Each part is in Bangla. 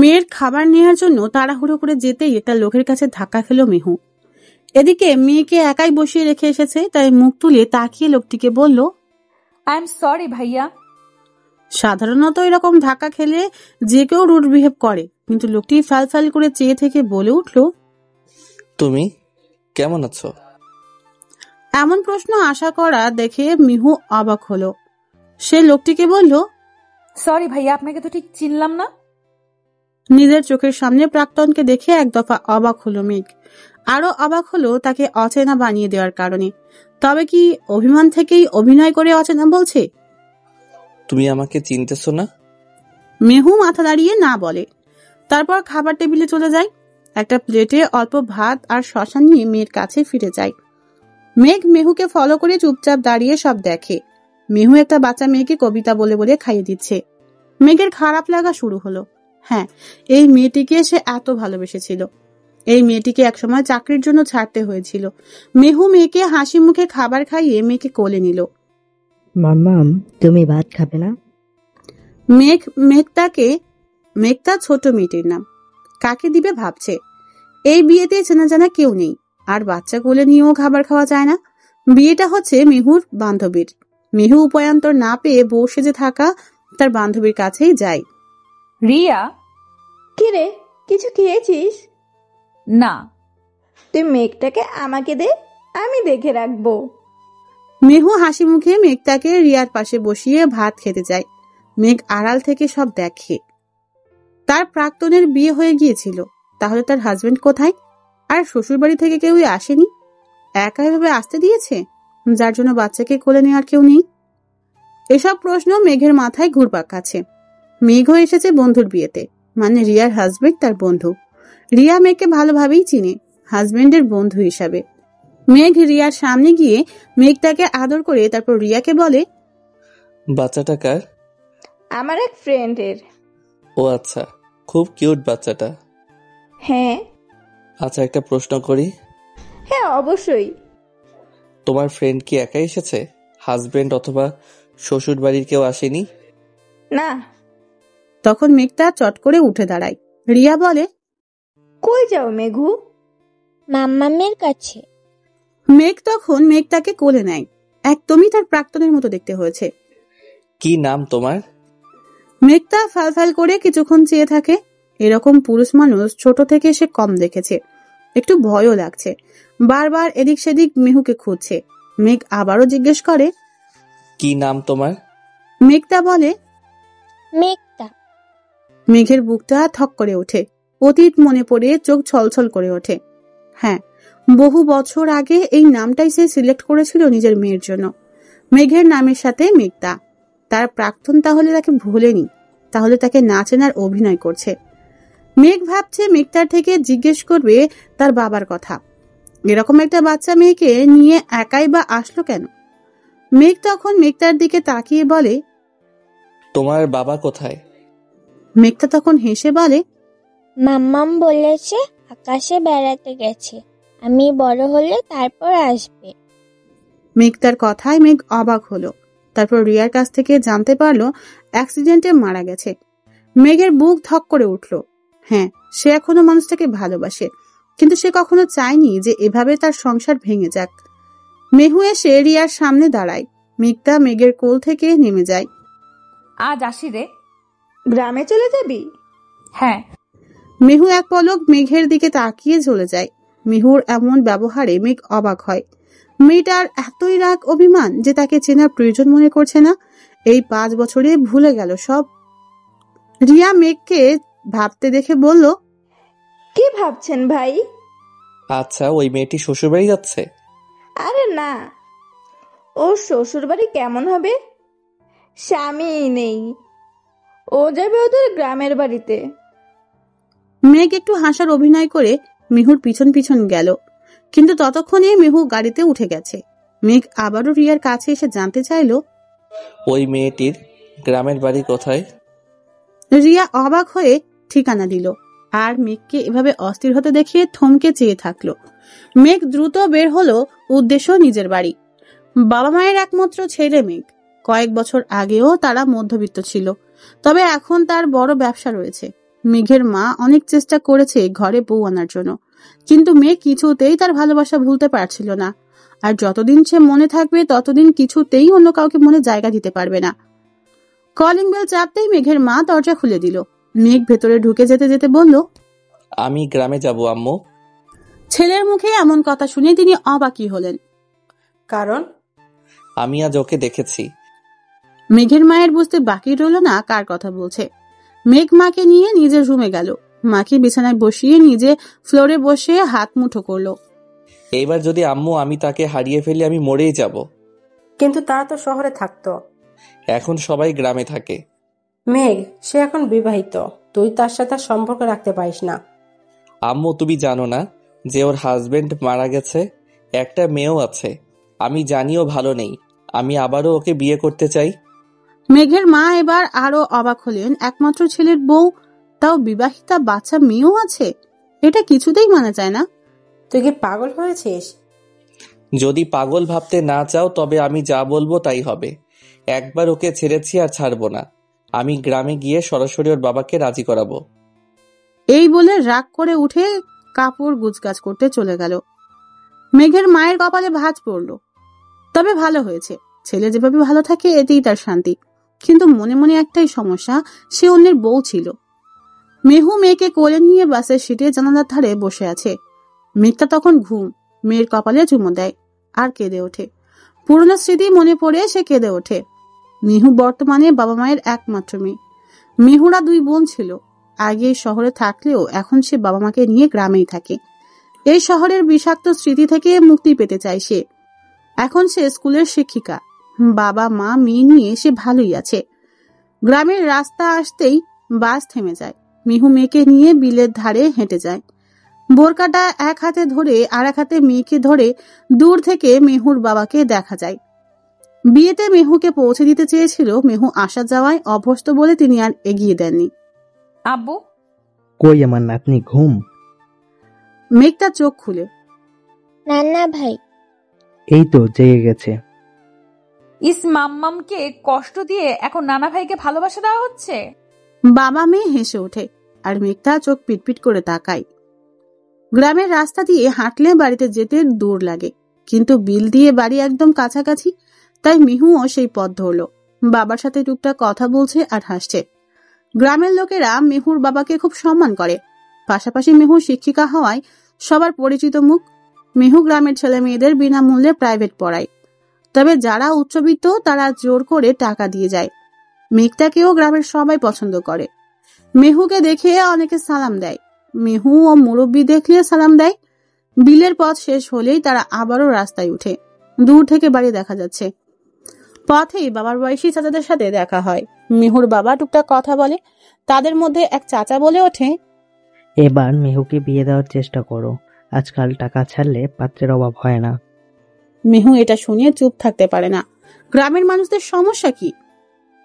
মেয়ের খাবার নেওয়ার জন্য তাড়াহুড়ো করে যেতেই একটা লোকের কাছে ধাক্কা খেল মেহু। এদিকে মেয়েকে একাই বসিয়ে রেখে এসেছে, তাই মুখ তুলে তাকিয়ে লোকটিকে বলল, আই এম সরি ভাইয়া। সাধারণত এরকম ধাক্কা খেলে যে কেউ রুড বিহেভ করে, কিন্তু লোকটি ফাল ফাল করে চেয়ে থেকে বলে উঠল, তুমি কেমন আছো? এমন প্রশ্ন আশা করা দেখে মিহু অবাক হলো। সে লোকটিকে বলল, সরি ভাইয়া, আপনাকে তো ঠিক চিনলাম না। নিজের চোখের সামনে প্রাক্তনকে দেখে এক দফা অবাক হলো মেঘ। আরো অবাক হলো তাকে অচেনা বানিয়ে দেওয়ার কারণে। তবে কি অভিমান থেকেই অভিনয় করে অচেনা বলছে? তুমি আমাকে চিনতেছো না? মেহু মাথা দাঁড়িয়ে না বলে। তারপর খাবার টেবিলে চলে যায়। একটা প্লেটে অল্প ভাত আর শশা নিয়ে মেয়ের কাছে ফিরে যায়। মেঘ মেহুকে ফলো করে চুপচাপ দাঁড়িয়ে সব দেখে। মেহু একটা বাচ্চা মেয়েকে কবিতা বলে বলে খাইয়ে দিচ্ছে। মেঘের খারাপ লাগা শুরু হলো। হ্যাঁ, এই মেয়েটিকে সে এত ভালোবেসেছিল। এই মেয়েটিকে একসময় চাকরির জন্য ছাড়তে হয়েছিল। মেহু মেয়েকে হাসি মুখে খাবার খাইয়ে মেয়েকে কোলে নিল। মাম্মাম, তুমি ভাত খাবে না? মেঘ তার ছোট মেয়েটির নাম। কাকে দিবে ভাবছে। এই বিয়েতে চেনা জানা কেউ নেই, আর বাচ্চা কোলে নিয়েও খাবার খাওয়া যায় না। বিয়েটা হচ্ছে মেহুর বান্ধবীর। মেহু উপায়ান্তর না পেয়ে বউ সেজে থাকা তার বান্ধবীর কাছেই যায়। রিয়া। কি রে, কিছু খেয়েছিস? না। তুই মেঘটাকে আমাকে দে, আমি দেখে রাখবো। মেহু হাসি মুখে মেঘটাকে রিয়ার পাশে বসিয়ে ভাত খেতে যায়। মেঘ আড়াল থেকে সব দেখে। তার প্রাক্তনের বিয়ে হয়ে গিয়েছিল, তাহলে তার হাজবেন্ড কোথায়? আর শ্বশুর বাড়ি থেকে কেউই আসেনি। একা এভাবে আসতে দিয়েছে, যার জন্য বাচ্চাকে কোলে নেওয়ার কেউ নেই। এসব প্রশ্ন মেঘের মাথায় ঘুরপাক খাচ্ছে। মেঘও এসেছে বন্ধুর বিয়েতে, মানে রিয়ার হাজবেন্ড তার বন্ধু। রিয়া মেঘকে ভালোভাবেই চিনে, হাজবেন্ডের বন্ধু হিসাবে। মেঘ রিয়ার সামনে গিয়ে মেঘটাকে আদর করে তারপর রিয়াকে বলে, বাচ্চাটা কার? আমার এক ফ্রেন্ডের। ও আচ্ছা, খুব কিউট বাচ্চাটা। হ্যাঁ। আচ্ছা, একটা প্রশ্ন করি। হ্যাঁ, অবশ্যই। তোমার ফ্রেন্ড কি একাই এসেছে? হাজবেন্ড অথবা শ্বশুর বাড়ির কেউ আসেনি? না। তখন মেঘটা চট করে উঠে দাঁড়ায়। রিয়া বলে, কই যাও মেঘু? মাম্মামের কাছে। মেঘ তখন মেঘটাকে কোলে নেয়। একদমই তার প্রাক্তনের মতো দেখতে হয়েছে। কি নাম তোমার? মেঘটা ফাল ফাল করে কিছুক্ষণ চেয়ে থাকে। এরকম পুরুষ মানুষ ছোট থেকে সে কম দেখেছে। একটু ভয়ও লাগছে। বারবার এদিক সেদিক মেহুকে খুঁজছে। মেঘ আবারও জিজ্ঞেস করে, কি নাম তোমার? মেঘটা বলে, মেঘটা। মেঘের বুকটা থক করে ওঠে। অতীত মনে পড়ে চোখ ছলছল করে ওঠে। হ্যাঁ, বহু বছর আগে এই নামটাই সে সিলেক্ট করেছিল নিজের মেয়ের জন্য। মেঘের নামের সাথে মেঘটা। তার প্রাক্তন তাহলে তাকে ভোলেনি, তাহলে তাকে না চেনার অভিনয় করছে। মেঘ ভাবছে মেঘটার থেকে জিজ্ঞেস করবে তার বাবার কথা। এরকম একটা বাচ্চা মেয়েকে নিয়ে একাই বা আসলো কেন? মেঘ তখন মেঘটার দিকে তাকিয়ে বলে, তোমার বাবা কোথায়? মেঘটা তখন হেসে বলে, মাম্মাম বলেছে আকাশে বেড়াতে গেছে, আমি বড় হলে তারপর আসবে। মেঘটার কথায় মেঘ অবাক হলো। তারপর রিয়ার কাছ থেকে জানতে পারলো অ্যাক্সিডেন্টে মারা গেছে। মেঘের বুক ধক করে উঠল। হ্যাঁ, সে এখনো মানুষটাকে ভালোবাসে, কিন্তু সে কখনো চায়নি যে এভাবে তার সংসার ভেঙে যাক। মেহু এসে রিয়ার সামনে দাঁড়ায়। মেঘটা মেঘের কোল থেকে নেমে যায়। আজ আসি রে। গ্রামে চলে যাবি? হ্যাঁ। মেহু এক পলক মেঘের দিকে তাকিয়ে চলে যায়। মেহুর এমন ব্যবহারে মেঘ অবাক হয়। মেয়েটার এতই রাগ অভিমান যে তাকে চেনার প্রয়োজন মনে করছে না। এই 5 বছরে ভুলে গেল সব। রিয়া মেঘকে ভাবতে দেখে বলল, কি ভাবছেন ভাই? আচ্ছা, ওই মেয়েটি শ্বশুর বাড়ি যাচ্ছে? আরে না, ওর শ্বশুর বাড়ি কেমন হবে? স্বামী নেই, ও যাবে ওদের গ্রামের বাড়িতে। মেঘ একটু হাসার অভিনয় করে মেহুর পিছন পিছন গেল, কিন্তু ততক্ষণে মেহু গাড়িতে উঠে গেছে। মেঘ আবারও রিয়ার কাছে এসে জানতে চাইল, ওই মেয়েটির গ্রামের বাড়ি কোথায়? রিয়া অবাক হয়ে ঠিকানা দিল, আর মেঘকে এভাবে অস্থির হতে দেখিয়ে থমকে চেয়ে থাকলো। মেঘ দ্রুত বের হলো, উদ্দেশ্য নিজের বাড়ি। বাবা মায়ের একমাত্র ছেলে মেঘ। কয়েক বছর আগেও তারা মধ্যবিত্ত ছিল, তবে এখন তার বড় ব্যবসা রয়েছে। মেঘের মা অনেক চেষ্টা করেছে ঘরে বউ আনার জন্য, কিন্তু মেঘ কিছুতেই তার ভালোবাসা ভুলতে পারছিল না। আর যতদিন সে মনে থাকবে ততদিন কিছুতেই অন্য কাউকে মনে জায়গা দিতে পারবে না। কলিং বেল চাপতেই মেঘের মা দরজা খুলে দিল। মেঘ ভেতরে ঢুকে যেতে যেতে বলল, আমি গ্রামে যাব আম্মু। ছেলের মুখে এমন কথা শুনে তিনি অবাকই হলেন। কারণ? আমি আজ ওকে দেখেছি। মেঘের মায়ের বুঝতে বাকি রইল না কার কথা বলছে। মেঘ মাকে নিয়ে নিজের রুমে গেল। মাকে বিছানায় বসিয়ে নিজে ফ্লোরে বসে হাত মুঠো করলো। এইবার যদি আম্মু আমি তাকে হারিয়ে ফেলি আমি মরেই যাব। কিন্তু তারা তো শহরে থাকতো। এখন সবাই গ্রামে থাকে। মেঘ, সে এখন বিবাহিত, তুই তার সাথে সম্পর্ক রাখতে পারিস না। আম্মু তুমি জানো না যে ওর হাজবেন্ড মারা গেছে, একটা মেয়েও আছে। আমি জানিও ভালো নেই, আমি আবারও ওকে বিয়ে করতে চাই। মেঘের মা এবার আরো অবাক হলেন। একমাত্র ছেলের বউ, তাও বিবাহিতা, বাচ্চা মেয়েও আছে। এটা কিছুতেই মানা যায় না। তুই কি পাগল হয়েছিস? যদি পাগল ভাবতে না চাও তবে আমি যা বলবো তাই হবে। একবার ওকে ছেড়েছি আর ছাড়বো না। আমি গ্রামে গিয়ে সরাসরি ওর বাবাকে রাজি করাবো। এই বলে রাগ করে উঠে কাপড় গুছগাছ করতে চলে গেল। মেঘের মায়ের কপালে ভাঁজ পড়ল। তবে ভালো হয়েছে, ছেলে যেভাবে ভালো থাকে এতেই তার শান্তি। কিন্তু মনে মনে একটাই সমস্যা, সে অন্যের বউ ছিল। মেহু মেয়েকে কোলে নিয়ে বাসের সিটে জানালার ধারে বসে আছে। মেঘটা তখন ঘুম। মেয়ের কপালে চুমো দেয় আর কেঁদে ওঠে। পুরনো স্মৃতি মনে পড়ে সে কেঁদে ওঠে। মেহু বর্তমানে বাবা মায়ের একমাত্র মেয়ে। মেহুরা 2 বোন ছিল। আগে শহরে থাকলেও এখন সে বাবা মাকে নিয়ে গ্রামেই থাকে। এই শহরের বিষাক্ত স্মৃতি থেকে মুক্তি পেতে চায় সে। এখন সে স্কুলের শিক্ষিকা। বাবা মা মেয়ে নিয়ে সে ভালোই আছে। গ্রামের রাস্তা আসতেই বাস থেমে যায়। মিহু মেয়েকে নিয়ে বিলের ধারে হেঁটে যায়। বোরকাটা এক হাতে ধরে আর এক হাতে মেয়েকে ধরে দূর থেকে মেহুর বাবাকে দেখা যায়। বিয়েতে মেহুকে পৌঁছে দিতে চেয়েছিল, মেহু আসা যাওয়ায় অভ্যস্ত বলে তিনি আর এগিয়ে দেননি। আব্বু, কই আমার নাতনি ঘুম? মেঘটা চোখ খুলে, নান্না ভাই, এই তো জেগে গেছে। ইস মাম্মামকে কষ্ট দিয়ে এখন নানা ভাইকে ভালোবাসা দেওয়া হচ্ছে। বাবা মেয়ে হেসে ওঠে আর মেঘটা চোখ পিটপিট করে তাকায়। গ্রামের রাস্তা দিয়ে হাঁটলে বাড়িতে যেতে দূর লাগে, কিন্তু বিল দিয়ে বাড়ি একদম কাছাকাছি, তাই মিহুও সেই পথ ধরল। বাবার সাথে টুকটাক কথা বলছে আর হাসছে। গ্রামের লোকেরা মেহুর বাবাকে খুব সম্মান করে। পাশাপাশি মেহু শিক্ষিকা হওয়ায় সবার পরিচিত মুখ। মেহু গ্রামের ছেলে মেয়েদের বিনামূল্যে প্রাইভেট পড়ায়। তবে যারা উচ্চবিত্ত তারা জোর করে টাকা দিয়ে যায়। মেঘটাকেও গ্রামের সবাই পছন্দ করে। মেহুকে দেখে অনেকে সালাম দেয়। মেহু ও মুরব্বি দেখলে সালাম দেয়। বিলের পথ শেষ হলেই তারা আবারও রাস্তায় উঠে। দূর থেকে বাড়ি দেখা যাচ্ছে। পথেই বাবার বয়সী চাচাদের সাথে দেখা হয়। মেহুর বাবা টুকটাক কথা বলে। তাদের মধ্যে এক চাচা বলে ওঠে, এবার মেহুকে বিয়ে দেওয়ার চেষ্টা করো, আজকাল টাকা ছাড়লে পাত্রের অভাব হয় না। মেহু এটা শুনে চুপ থাকতে পারে না। গ্রামের মানুষদের সমস্যা কি?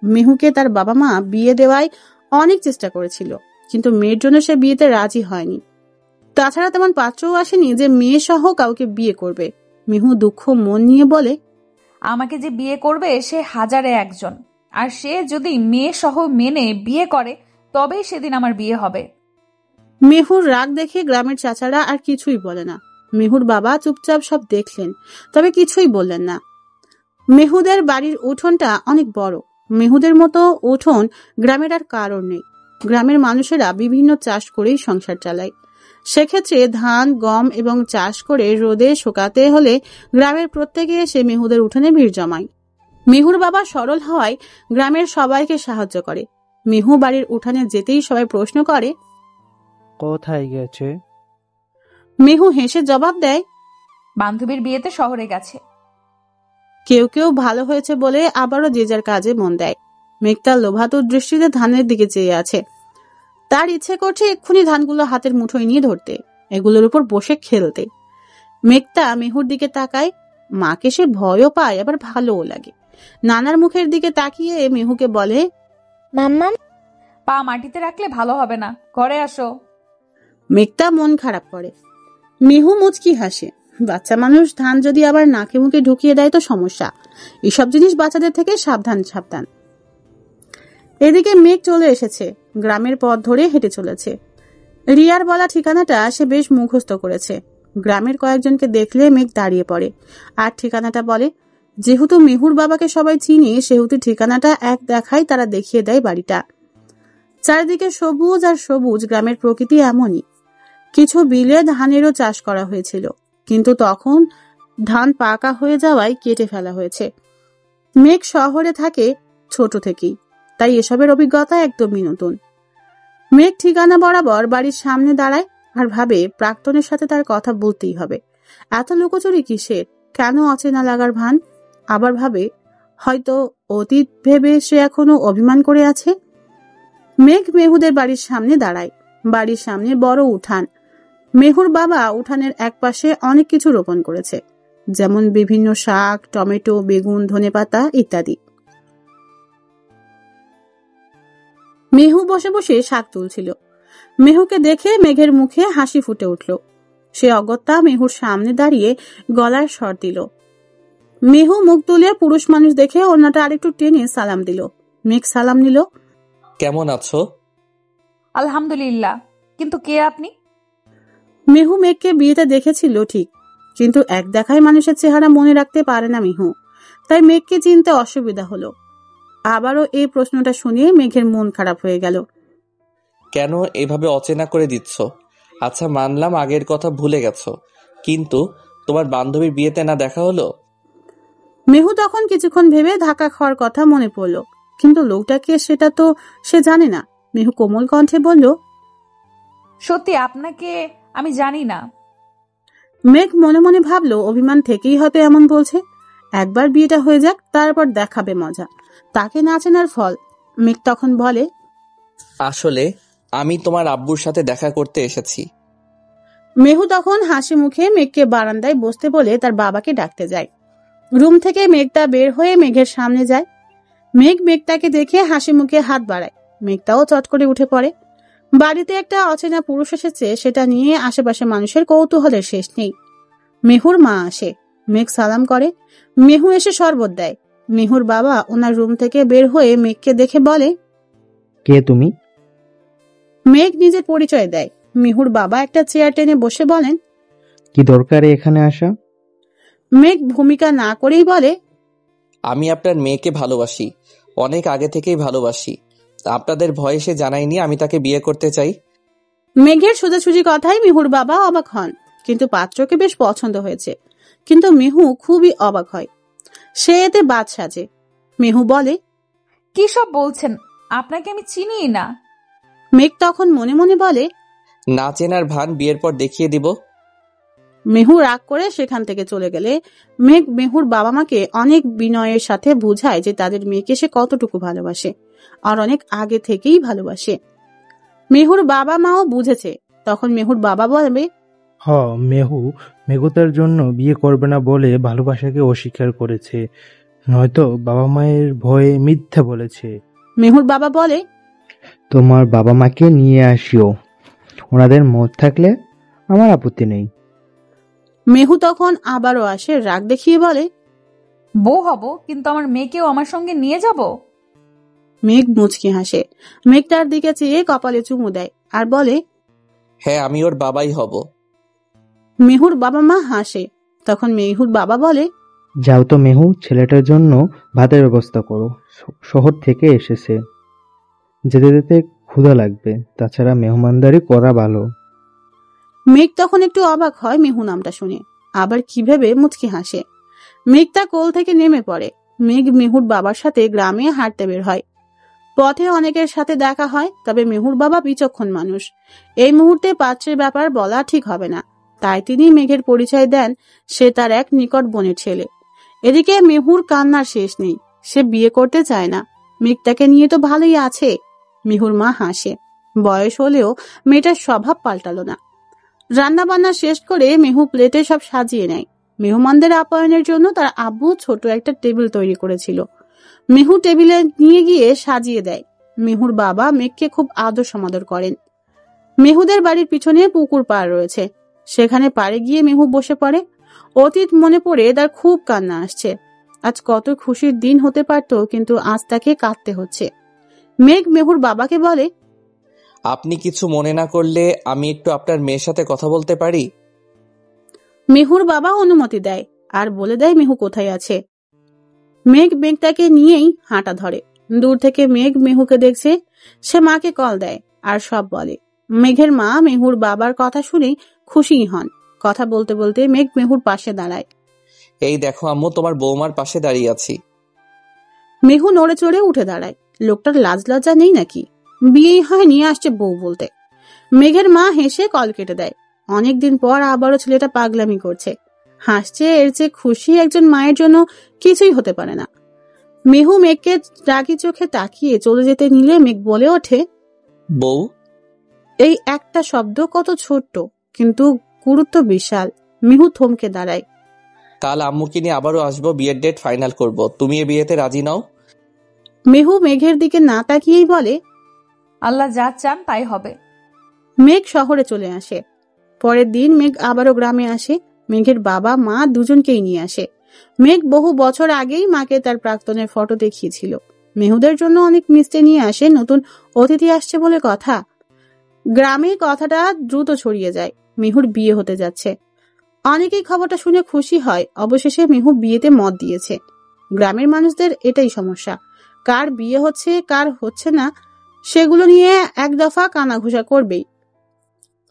মেহুকে তার বাবা মা বিয়ে দেওয়ায় অনেক চেষ্টা করেছিল, কিন্তু মেয়ের জন্য সে বিয়েতে রাজি হয়নি। তাছাড়া তেমন পাত্রও আসেনি যে মেয়ে সহ কাউকে বিয়ে করবে। মেহু দুঃখ মন নিয়ে বলে, আমাকে যে বিয়ে করবে সে হাজারে একজন, আর সে যদি মেয়ে সহ মেনে বিয়ে করে তবেই সেদিন আমার বিয়ে হবে। মেহুর রাগ দেখে গ্রামের চাচারা আর কিছুই বলে না। মেহুর বাবা চুপচাপ সব দেখলেন, তবে কিছুই বললেন না। মেহুদের বাড়ির উঠোনটা অনেক বড়। মেহুদের মতো উঠোন গ্রামের আর কারোর নেই। গ্রামের মানুষেরা বিভিন্ন চাষ করেই সংসার চালায়। সেক্ষেত্রে ধান, গম এবং চাষ করে রোদে শুকাতে হলে গ্রামের প্রত্যেকে এসে মেহুদের উঠোনে ভিড় জমায়। মেহুর বাবা সরল হওয়ায় গ্রামের সবাইকে সাহায্য করে। মেহু বাড়ির উঠানে যেতেই সবাই প্রশ্ন করে, কোথায় গেছে? মেহু হেসে জবাব দেয়, বান্ধবীর বিয়েতে শহরে গেছে। কেউ কেউ ভালো হয়েছে বলে আবারও যে যার কাজে মন দেয়। মেঘটা লোভাতুর দৃষ্টিতে ধানের দিকে চেয়ে আছে। তার ইচ্ছে করছে এক্ষুনি ধানগুলো হাতের মুঠোয় নিয়ে ধরতে, এগুলোর উপর বসে খেলতে। মেঘটা মেহুর দিকে তাকায়। মাকে সে ভয়ও পায়, আবার ভালোও লাগে। নানার মুখের দিকে তাকিয়ে মেহুকে বলে, মাম্মাম, পা মাটিতে রাখলে ভালো হবে না, ঘরে আসো। মেঘটা মন খারাপ করে। মেহু মুচকি হাসে। বাচ্চা মানুষ ধান যদি আবার নাকে মুখে ঢুকিয়ে দেয় তো সমস্যা। এসব জিনিস বাচ্চাদের থেকে সাবধান সাবধান। এদিকে মেঘ চলে এসেছে, গ্রামের পথ ধরে হেঁটে চলেছে। রিয়ার বলা ঠিকানাটা সে বেশ মুখস্থ করেছে। গ্রামের কয়েকজনকে দেখলে মেঘ দাঁড়িয়ে পড়ে আর ঠিকানাটা বলে। যেহেতু মেহুর বাবাকে সবাই চিনি, সেহেতু ঠিকানাটা এক দেখায় তারা দেখিয়ে দেয় বাড়িটা। চারিদিকে সবুজ আর সবুজ, গ্রামের প্রকৃতি এমনই। কিছু বিলে ধানেরও চাষ করা হয়েছিল, কিন্তু তখন ধান পাকা হয়ে যাওয়ায় কেটে ফেলা হয়েছে। মেঘ শহরে থাকে ছোট থেকেই, তাই এসবের অভিজ্ঞতা একদমই নতুন। মেঘ ঠিকানা বরাবর বাড়ির সামনে দাঁড়ায় আর ভাবে প্রাক্তনের সাথে তার কথা বলতেই হবে। এত লুকোচুরি কিসের? কেন অচেনা লাগার ভান? আবার ভাবে হয়তো অতীত ভেবে সে এখনো অভিমান করে আছে। মেঘ মেহুদের বাড়ির সামনে দাঁড়ায়। বাড়ির সামনে বড় উঠান। মেহুর বাবা উঠানের একপাশে অনেক কিছু রোপণ করেছে, যেমন বিভিন্ন শাক, টমেটো, বেগুন, ধনেপাতা ইত্যাদি। মেহু বসে বসে শাক তুলছিল। মেহুকে দেখে মেঘের মুখে হাসি ফুটে উঠল। সে অগত্যা মেহুর সামনে দাঁড়িয়ে গলার স্বর দিল। মেহু মুখ তুলে পুরুষ মানুষ দেখে ওনাটা আরেকটু টেনে সালাম দিল। মেঘ সালাম নিল। কেমন আছো? আলহামদুলিল্লাহ, কিন্তু কে আপনি? মেহু মেঘকে বিয়েতে দেখেছিল ঠিক, কিন্তু এক দেখায় মানুষের চেহারা মনে রাখতে পারে না মেহু, তাই মেঘকে চিনতে অসুবিধা হলো। আবারও এই প্রশ্নটা শুনিয়ে মেঘের মন খারাপ হয়ে গেল। কেন এভাবে অচেনা করে দিচ্ছ? আচ্ছা, মানলাম আগের কথা ভুলে গেছো, কিন্তু তোমার বান্ধবীর বিয়েতে না দেখা হলো? মেহু তখন কিছুক্ষণ ভেবে ধাক্কা খাওয়ার কথা মনে পড়ল, কিন্তু লোকটাকে সেটা তো সে জানে না। মেহু কোমল কণ্ঠে বলল, সত্যি আপনাকে আমি জানি না। মেঘ মনে মনে ভাবলো অভিমান থেকেই হয়তো এমন বলছে। একবার বিয়েটা হয়ে যাক, তারপর দেখাবে মজা, তাকে না চেনার ফল। মেঘ তখন বলে, আসলে আমি তোমার আব্বুর সাথে দেখা করতে এসেছি। মেহু তখন হাসি মুখে মেঘকে বারান্দায় বসতে বলে তার বাবাকে ডাকতে যায়। রুম থেকে মেঘটা বের হয়ে মেঘের সামনে যায়। মেঘ মেঘটাকে দেখে হাসি মুখে হাত বাড়ায়। মেঘটাও চট করে উঠে পড়ে। বাড়িতে একটা অচেনা পুরুষ এসেছে, সেটা নিয়ে আশেপাশে মানুষের কৌতূহলের শেষ নেই। মেহুর মা আসে। মেঘ সালাম করে। মেহু এসে শরবত দেয়। মেহুর বাবা ওনার রুম থেকে বের হয়ে মেঘকে দেখে বলে, কে তুমি? মেঘ নিজের পরিচয় দেয়। মেহুর বাবা একটা চেয়ার টেনে বসে বলেন, কি দরকারে এখানে আসা? মেঘ ভূমিকা না করেই বলে, আমি আপনার মেয়েকে ভালোবাসি, অনেক আগে থেকেই ভালোবাসি। আপনাদের ভয়ে জানাইনি আমি তাকে বিয়ে করতে চাই। মেঘের সোজাসুজি কথায় মেহুর বাবা অবাক হন, কিন্তু পাত্রকে বেশ পছন্দ হয়েছে। কিন্তু মেহু খুবই অবাক হয়। সে এতে বাদ সাজে। মেহু বলে, কি সব বলছেন? আপনাকে আমি চিনিই না। মেঘ তখন মনে মনে বলে, না চেনার ভান বিয়ের পর দেখিয়ে দিব। মেহু রাগ করে সেখান থেকে চলে গেলে মেঘ মেহুর বাবা মাকে অনেক বিনয়ের সাথে বুঝায় যে তাদের মেয়েকে সে কতটুকু ভালোবাসে, আর অনেক আগে থেকেই ভালোবাসে। মেহুর বাবা মাও বুঝেছে। তখন মেহুর বাবা বলবে, মেঘু তার জন্য বিয়ে করবে না বলে ভালোবাসাকে অস্বীকার করেছে, নয়তো বাবা মায়ের ভয়ে মিথ্যা বলেছে। মেহুর বাবা বলে, তোমার বাবা মাকে নিয়ে আসিও, ওনাদের মত থাকলে আমার আপত্তি নেই। মেহু তখন আবারও আসে, রাগ দেখিয়ে বলে, বউ হব, কিন্তু আমার মেয়েকেও আমার সঙ্গে নিয়ে যাব? মেঘ মুচকি হাসে। মেঘ তার দিকে চেয়ে কপালে চুমু দেয় আর বলে, হ্যাঁ, আমি ওর বাবাই হব। মেহুর বাবা মা হাসে। তখন মেহুর বাবা বলে, যাও তো মেহু, ছেলেটার জন্য ভাতের ব্যবস্থা করো, শহর থেকে এসেছে, যেতে যেতে ক্ষুধা লাগবে, তাছাড়া মেহমানদারি করা ভালো। মেঘ তখন একটু অবাক হয় মেহু নামটা শুনে, আবার কি ভেবে মুচকি হাসে। মেঘ তার কোল থেকে নেমে পড়ে। মেঘ মেহুর বাবার সাথে গ্রামে হাঁটতে বের হয়। পথে অনেকের সাথে দেখা হয়, তবে মেহুর বাবা বিচক্ষণ মানুষ। এই মুহূর্তে পাত্রের ব্যাপার বলা ঠিক হবে না, তাই তিনি মেঘের পরিচয় দেন সে তার এক নিকট বোনের ছেলে। এদিকে মেহুর কান্নার শেষ নেই। সে বিয়ে করতে চায় না। মেঘটাকে নিয়ে তো ভালোই আছে। মেহুর মা হাসে। বয়স হলেও মেয়েটার স্বভাব পাল্টালো না। রান্না বান্না শেষ করে মেহু প্লেটে সব সাজিয়ে নেয়। মেহমানদের আপ্যায়নের জন্য তার আব্বু ছোট একটা টেবিল তৈরি করেছিল। মেহু টেবিলে নিয়ে গিয়ে সাজিয়ে দেয়। মেহুর বাবা মেঘকে খুব আদর সমাদর করেন। মেহুদের বাড়ির পিছনে পুকুর পাড় রয়েছে, সেখানে পাড়ে গিয়ে মেহু বসে পড়ে। অতীত মনে পড়ে তার খুব কান্না আসছে। আজ কত খুশির দিন হতে পারত, কিন্তু আজ তাকে কাঁদতে হচ্ছে। মেঘ মেহুর বাবাকে বলে, আপনি কিছু মনে না করলে আমি একটু আপনার মেয়ের সাথে কথা বলতে পারি? মেহুর বাবা অনুমতি দেয় আর বলে দেয় মেহু কোথায় আছে। মেঘ মেঘটাকে নিয়েই হাঁটা ধরে। দূর থেকে মেঘ মেহুকে দেখছে। সে মাকে কল দেয় আর সব বলে। মেঘের মা মেহুর বাবার কথা শুনেই খুশি হন। কথা বলতে বলতে মেঘ মেহুর পাশে দাঁড়ায়। এই দেখো আম্মু, তোমার বৌমার পাশে দাঁড়িয়ে আছি। মেহু নড়ে চড়ে উঠে দাঁড়ায়। লোকটার লাজ লজ্জা নেই নাকি? বিয়েই হয় নিয়ে আসছে বউ বলতে। মেঘের মা হেসে কল কেটে দেয়। অনেকদিন পর আবারও ছেলেটা পাগলামি করছে, হাসছে। এর চেয়ে খুশি একজন মায়ের জন্য কিছুই হতে পারে না। মেহু মেঘকে রাগি চোখে তাকিয়ে চলে যেতে নিলে মেঘ বলে ওঠে, বউ। এই একটা শব্দ কত ছোট্ট, কিন্তু গুরুত্ব বিশাল। মেহু থমকে দাঁড়ায়। কাল আম্মুকে নিয়ে আবারও আসবো, বিয়ের ডেট ফাইনাল করব। তুমি এ বিয়েতে রাজি নাও? মেহু মেঘের দিকে না তাকিয়েই বলে, আল্লাহ যা চান তাই হবে। মেঘ শহরে চলে আসে। পরের দিন মেঘ আবারও গ্রামে আসে। মেঘের বাবা মা দুজনকেই নিয়ে আসে। মেঘ বহু বছর আগেই মাকে তার প্রাক্তনের ফটো দেখিয়েছিল। মেহুদের জন্য অনেক মিষ্টি নিয়ে আসে। নতুন অতিথি আসছে বলে কথা। গ্রামে কথাটা দ্রুত ছড়িয়ে যায়, মেহুর বিয়ে হতে যাচ্ছে। অনেকেই খবরটা শুনে খুশি হয়। অবশেষে মেহু বিয়েতে মত দিয়েছে। গ্রামের মানুষদের এটাই সমস্যা, কার বিয়ে হচ্ছে কার হচ্ছে না সেগুলো নিয়ে এক দফা কানাঘুষা করবেই।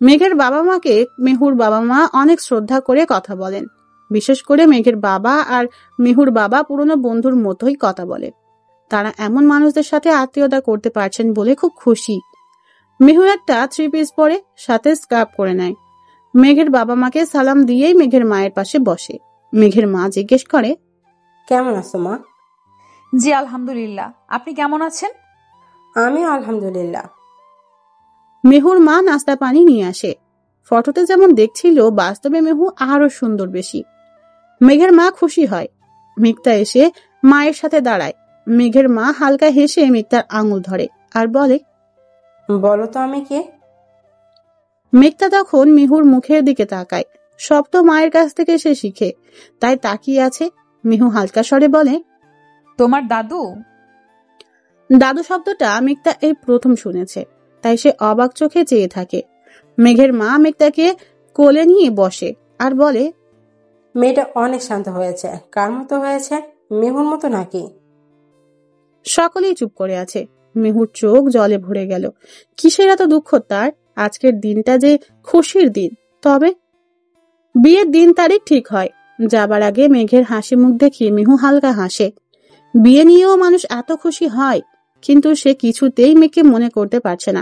মেঘের বাবা মাকে মেহুর বাবা মা অনেক শ্রদ্ধা করে কথা বলেন। বিশেষ করে মেঘের বাবা আর মেহুর বাবা পুরনো বন্ধুর মতোই কথা বলে। তারা এমন মানুষদের সাথে আত্মীয়তা করতে পারছেন বলে খুব খুশি। মেহু একটা 3 পিস পরে, সাথে স্কার্ফ করে নেয়। মেঘের বাবা মাকে সালাম দিয়েই মেঘের মায়ের পাশে বসে। মেঘের মা জিজ্ঞেস করে, কেমন আছো মা? জি আলহামদুলিল্লাহ, আপনি কেমন আছেন? আমিও আলহামদুলিল্লাহ। মেহুর মা নাস্তা পানি নিয়ে আসে। ফটোতে যেমন দেখছিল, বাস্তবে মেহু আরো সুন্দর বেশি। মেঘের মা খুশি হয়। মিকতা এসে মায়ের সাথে দাঁড়ায়। মেঘের মা হালকা হেসে মিকতার আঙুল ধরে আর বলে, বলো তো আমি কে? মিকতা তখন মেহুর মুখের দিকে তাকায়। সব তো মায়ের কাছ থেকে সে শিখে, তাই তাকিয়ে আছে। মেহু হালকা স্বরে বলে, তোমার দাদু? দাদু শব্দটা মিকতা এই প্রথম শুনেছে, তাই সে অবাক চোখে চেয়ে থাকে। মেঘের মা মিকতাকে কোলে নিয়ে বসে আর বলে, মেয়েটা অনেক শান্ত হয়েছে। কার মতো হয়েছে? মেহুর মতো নাকি? সকলেই চুপ করে আছে। মেহুর চোখ জলে ভরে গেল। কিসের এত দুঃখ তার? আজকের দিনটা যে খুশির দিন। তবে বিয়ের দিন তারিখ ঠিক হয়। যাবার আগে মেঘের হাসি মুখ দেখে মেহু হালকা হাসে। বিয়ে নিয়েও মানুষ এত খুশি হয়, কিন্তু সে কিছুতেই মেঘকে মনে করতে পারছে না।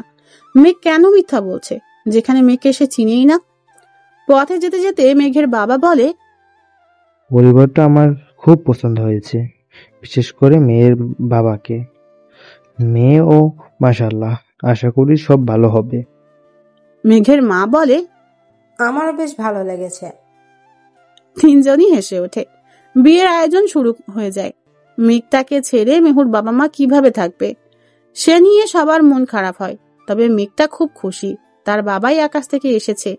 মেঘ কেন মিথ্যা বলছে, যেখানে মেঘকে সে চিনেই না। পথে যেতে যেতে মেঘের বাবা বলে, পরিবারটা আমার খুব পছন্দ হয়েছে, বিশেষ করে মেয়ের বাবাকে। মেয়ে ও মাশাআল্লাহ, আশা করি সব ভালো হবে। মেঘের মা বলে, আমারও বেশ ভালো লেগেছে। তিনজনই হেসে ওঠে। বিয়ের আয়োজন শুরু হয়ে যায়। মিকতাকে ছেড়ে মেহুর বাবা মা কিভাবে থাকবে, সে নিয়ে সবার মন খারাপ হয়। তবে মিকতা খুব খুশি, তার বাবাই আকাশ থেকে এসেছে,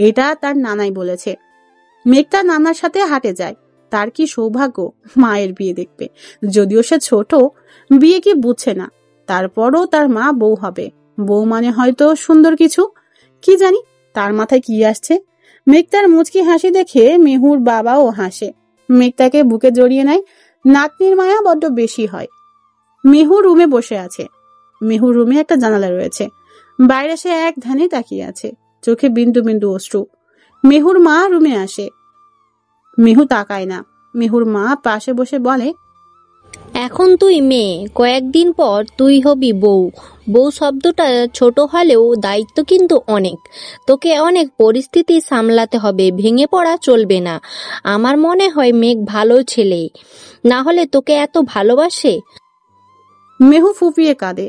এটা তার নানাই বলেছে। মিকতা নানার সাথে হাঁটে যায়। তার কি সৌভাগ্য মায়ের বিয়ে দেখবে। যদিও সে ছোট, বিয়ে কি বুঝছে না, তারপরও তার মা বউ হবে। বউ মানে হয়তো সুন্দর কিছু, কি জানি তার মাথায় কি আসছে। মিকতার মুচকি হাসি দেখে মেহুর বাবাও হাসে। মিকতাকে বুকে জড়িয়ে নেয়। নাতনির মায়া বড্ড বেশি হয়। মেহু রুমে বসে আছে। মেহুর রুমে একটা জানালা রয়েছে। বাইরে সে এক ধ্যানে তাকিয়ে আছে, চোখে বিন্দু বিন্দু অশ্রু। মেহুর মা রুমে আসে। মেহু তাকায় না। মেহুর মা পাশে বসে বলে, এখন তুই মেয়ে, কয়েকদিন পর তুই হবি বউ। বউ শব্দটা ছোট হলেও দায়িত্ব কিন্তু অনেক। তোকে অনেক পরিস্থিতি সামলাতে হবে, ভেঙে পড়া চলবে না। আমার মনে হয় মেঘ ভালো ছেলে, না হলে তোকে এত ভালোবাসে। মেহু ফুপিয়ে কাঁদে।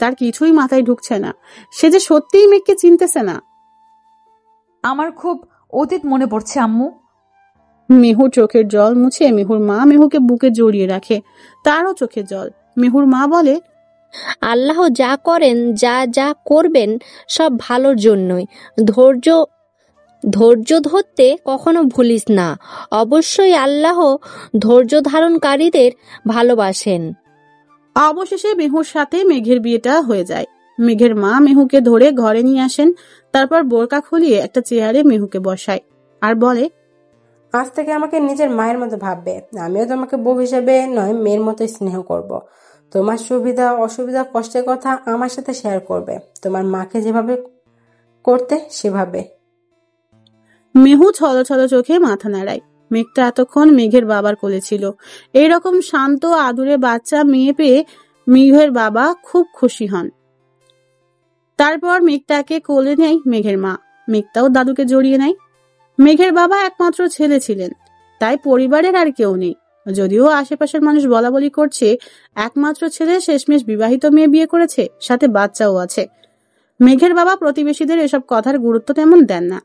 তার কিছুই মাথায় ঢুকছে না। সে যে সত্যিই মেঘকে চিনতেছে না। আমার খুব অতীত মনে পড়ছে আম্মু। মেহুর চোখের জল মুছে মেহুর মা মেহুকে বুকে জড়িয়ে রাখে। তারও চোখে জল। মেহুর মা বলে, আল্লাহ যা করেন, যা যা করবেন সব ভালোর জন্যই। ধৈর্য ধরতে কখনো ভুলিস না। অবশ্যই আল্লাহ ধৈর্য ধারণকারীদের ভালোবাসেন। অবশেষে মেহুর সাথে মেঘের বিয়েটা হয়ে যায়। মেঘের মা মেহুকে ধরে ঘরে নিয়ে আসেন, তারপর বোরকা খুলিয়ে একটা চেয়ারে মেহুকে বসায় আর বলে, আজ থেকে আমাকে নিজের মায়ের মতো ভাববে। আমিও তোমাকে বউ হিসেবে নয়, মেয়ের মতো স্নেহ করব। তোমার সুবিধা অসুবিধা কষ্টের কথা আমার সাথে শেয়ার করবে, তোমার মাকে যেভাবে করতে সেভাবে। মেহু ছলছল চোখে মাথা নাড়ায়। মেঘটা এতক্ষণ মেঘের বাবার কোলে ছিল। এইরকম শান্ত আদুরে বাচ্চা মেয়ে পেয়ে মেঘের বাবা খুব খুশি হন। তারপর মেঘটাকে কোলে নেয় মেঘের মা। মেঘটাও দাদুকে জড়িয়ে নেয়। মেঘের বাবা একমাত্র ছেলে ছিলেন, তাই পরিবারের আর কেউ নেই। যদিও আশেপাশের মানুষ বলা বলি করছে একমাত্র ছেলে শেষমেশ বিবাহিত মেয়ে বিয়ে করেছে, সাথে বাচ্চাও আছে। মেঘের বাবা প্রতিবেশীদের এসব কথার গুরুত্ব তেমন দেন না।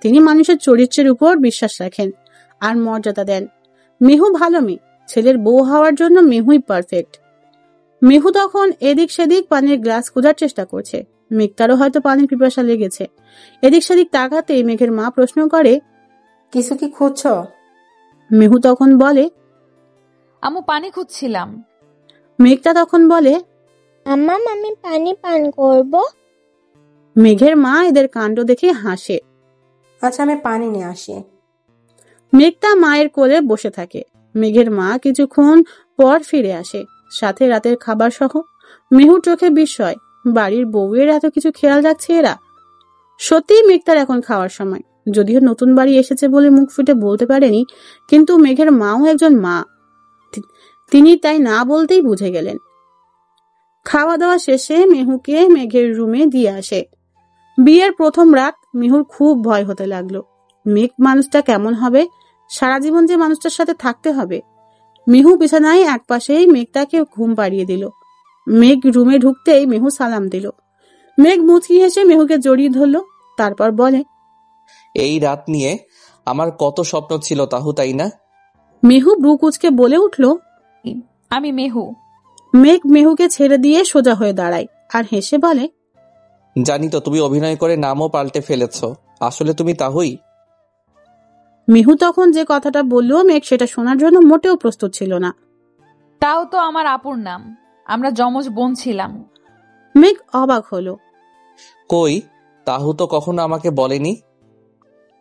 তিনি মানুষের চরিত্রের উপর বিশ্বাস রাখেন আর মর্যাদা দেন। মেহু ভালো মেয়ে, ছেলের বউ হওয়ার জন্য মেহুই পারফেক্ট। মেহু তখন এদিক সেদিক পানির গ্লাস খোঁজার চেষ্টা করছে। মেঘটারও হয়তো পানির পিপাসা লেগেছে। এদিক সেদিক তাকাতেই মেঘের মা প্রশ্ন করে, কিছু কি খুঁজছো? মেহু তখন বলে, আম্মু পানি খুঁজছিলাম। মেঘটা তখন বলে, আম্মাম আমি পানি পান করব। মেঘের মা এদের কাণ্ড দেখে হাসে। আচ্ছা, আমি পানি নিয়ে আসি। মেঘটা মায়ের কোলে বসে থাকে। মেঘের মা কিছুক্ষণ পর ফিরে আসে, সাথে রাতের খাবার সহ। মেহুর চোখে বিস্ময়, বাড়ির বউয়ের এত কিছু খেয়াল রাখছে এরা। সত্যিই মেঘটার এখন খাওয়ার সময়। যদিও নতুন বাড়ি এসেছে বলে মুখ ফুটে বলতে পারেনি, কিন্তু মেঘের মাও একজন মা, তিনি তাই না বলতেই বুঝে গেলেন। খাওয়া দাওয়া শেষে মেহুকে মেঘের রুমে দিয়ে আসে। বিয়ের প্রথম রাত মেহুর খুব ভয় হতে লাগলো। মেঘ মানুষটা কেমন হবে, সারা জীবন যে মানুষটার সাথে থাকতে হবে। মেহু বিছানায় একপাশেই মেঘটাকে ঘুম পাড়িয়ে দিল। মেঘ রুমে ঢুকতেই মেহু সালাম দিল। মেঘ মুচকি হেসে মেহুকে জড়িয়ে ধরল, তারপর বলে, এই রাত নিয়ে আমার কত স্বপ্ন ছিল তাহু, তাই না? মেহু ব্রু কুচকে বলে উঠল। আমি মেহু। মেঘ মেহুকে ছেড়ে দিয়ে সোজা হয়ে দাঁড়ায় আর হেসে বলে, জানি তো তুমি অভিনয় করে নামও পাল্টে ফেলেছ, আসলে তুমি তাহুই। মেহু তখন যে কথাটা বলল মেঘ সেটা শোনার জন্য মোটেও প্রস্তুত ছিল না। তাও তো আমার আপুর নাম, আমরা যমজ বোন ছিলাম। মেঘ অবাক হলো। কই, তাহু তো কখনো আমাকে বলেনি।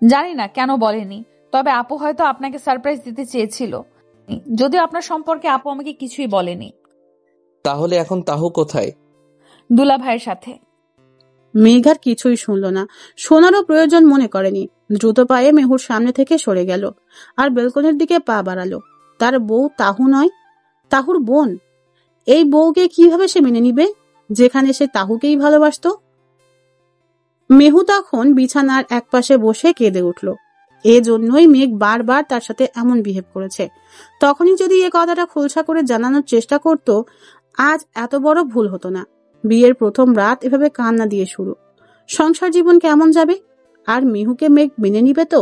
জানি না কেন বলেনি, তবে আপু হয়তো আপনাকে সারপ্রাইজ দিতে চেয়েছিল। যদিও আপনার সম্পর্কে আপু আমাকে কিছুই বলেনি। তাহলে এখন তাহু কোথায়? দুলা ভাইয়ের সাথে। মেঘ আর কিছুই শুনল না, শোনারও প্রয়োজন মনে করেনি। দ্রুত পায়ে মেহুর সামনে থেকে সরে গেল আর বেলকনির দিকে পা বাড়ালো। তার বউ তাহু নয়, তাহুর বোন। এই বউকে কিভাবে সে মেনে নিবে, যেখানে সে তাহুকেই ভালোবাসত? মেহু তখন বিছানার একপাশে বসে কেঁদে উঠল। এজন্যই মেঘ বারবার তার সাথে এমন বিহেভ করেছে। তখনই যদি এ কথাটা খোলসা করে জানানোর চেষ্টা করত, আজ এত বড় ভুল হতো না। বিয়ের প্রথম রাত এভাবে কান্না দিয়ে শুরু। সংসার জীবন কেমন যাবে? আর মেহুকে মেঘ মেনে নিবে তো?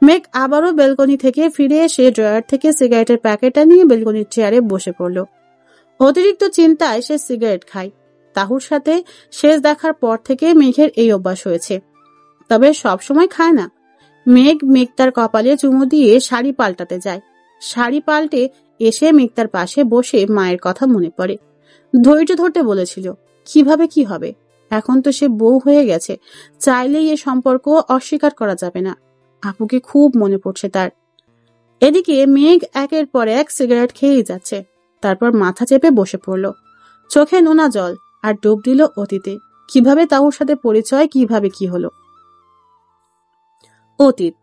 মেঘ আবারও বেলকনি থেকে ফিরে এসে ড্রয়ার থেকে সিগারেটের প্যাকেটটা নিয়ে বেলকনির চেয়ারে বসে পড়ল। অতিরিক্ত চিন্তায় সে সিগারেট খায়। তাহুর সাথে শেষ দেখার পর থেকে মেঘের এই অভ্যাস হয়েছে, তবে সবসময় খায় না। মেঘ তার কপালে চুমু দিয়ে শাড়ি পাল্টাতে যায়। শাড়ি পাল্টে এসে মেঘ তার পাশে বসে মায়ের কথা মনে পড়ে। ধৈর্য ধরতে বলেছিল, কিভাবে কি হবে। এখন তো সে বউ হয়ে গেছে, চাইলেই এ সম্পর্ক অস্বীকার করা যাবে না। আপুকে খুব মনে পড়ছে তার। এদিকে মেঘ একের পর এক সিগারেট খেয়েই যাচ্ছে। তারপর মাথা চেপে বসে পড়ল, চোখে নোনা জল, আর ডুব দিল অতীতে। কিভাবে তাহুর সাথে পরিচয়, কিভাবে কি হলো। অতীত।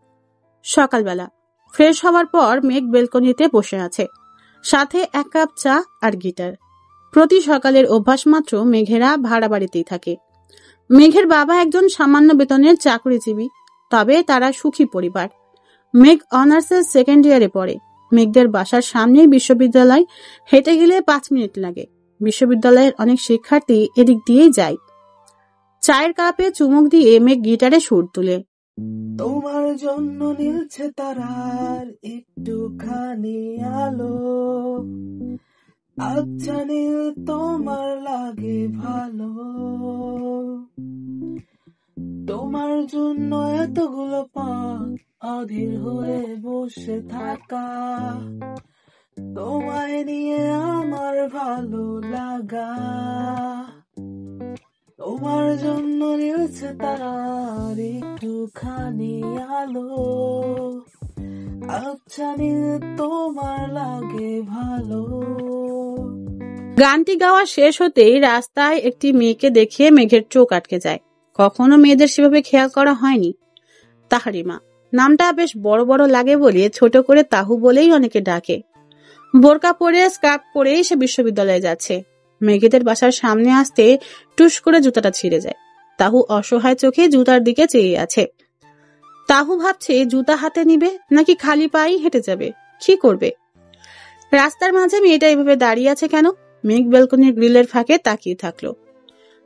সকালবেলা ফ্রেশ হওয়ার পর মেঘ বেলকনিতে বসে আছে, সাথে এক কাপ চা আর গিটার। প্রতি সকালের অভ্যাস মাত্র মেঘেরা ভাড়া বাড়িতেই থাকে। মেঘের বাবা একজন সামান্য বেতনের চাকরিজীবী, তবে তারা সুখী পরিবার। মেঘ অনার্সের সেকেন্ড ইয়ারে পড়ে। মেঘদের বাসার সামনেই বিশ্ববিদ্যালয়, হেঁটে গেলে 5 মিনিট লাগে। বিশ্ববিদ্যালয়ের অনেক শিক্ষার্থী এদিক দিয়েই যায়। চায়ের কাপে চুমুক দিয়ে মেঘ গিটারে সুর তুলে। তোমার জন্য নীলছে তারার একটুখানি আলো, আচ্ছা নীল তোমার লাগে ভালো, তোমার জন্য এতগুলো পাখ অধীর হয়ে বসে থাকা, তোমায় নিয়ে আমার ভালো লাগা, তোমার জন্য নিয়েছে তার একটুখানি আলো, আচ্ছা নিয়ে তোমার লাগে ভালো। গানটি গাওয়া শেষ হতেই রাস্তায় একটি মেয়েকে দেখে মেঘের চোখ আটকে যায়। কখনো মেয়েদের সেভাবে খেয়াল করা হয়নি। তাহারিমা নামটা বেশ বড় বড় লাগে বলে ছোট করে তাহু বলেই অনেকে ডাকে। বোরকা পরে স্কার্ফ পরেই সে বিশ্ববিদ্যালয়ে যাচ্ছে। মেঘেদের বাসার সামনে আসতে টুস করে জুতাটা ছিঁড়ে যায়। তাহু অসহায় চোখে জুতার দিকে চেয়ে আছে। তাহু ভাবছে জুতা হাতে নিবে নাকি খালি পায়েই হেঁটে যাবে, কি করবে। রাস্তার মাঝে মেয়েটা এভাবে দাঁড়িয়ে আছে কেন? মেঘ ব্যালকনির গ্রিলের ফাঁকে তাকিয়ে থাকলো।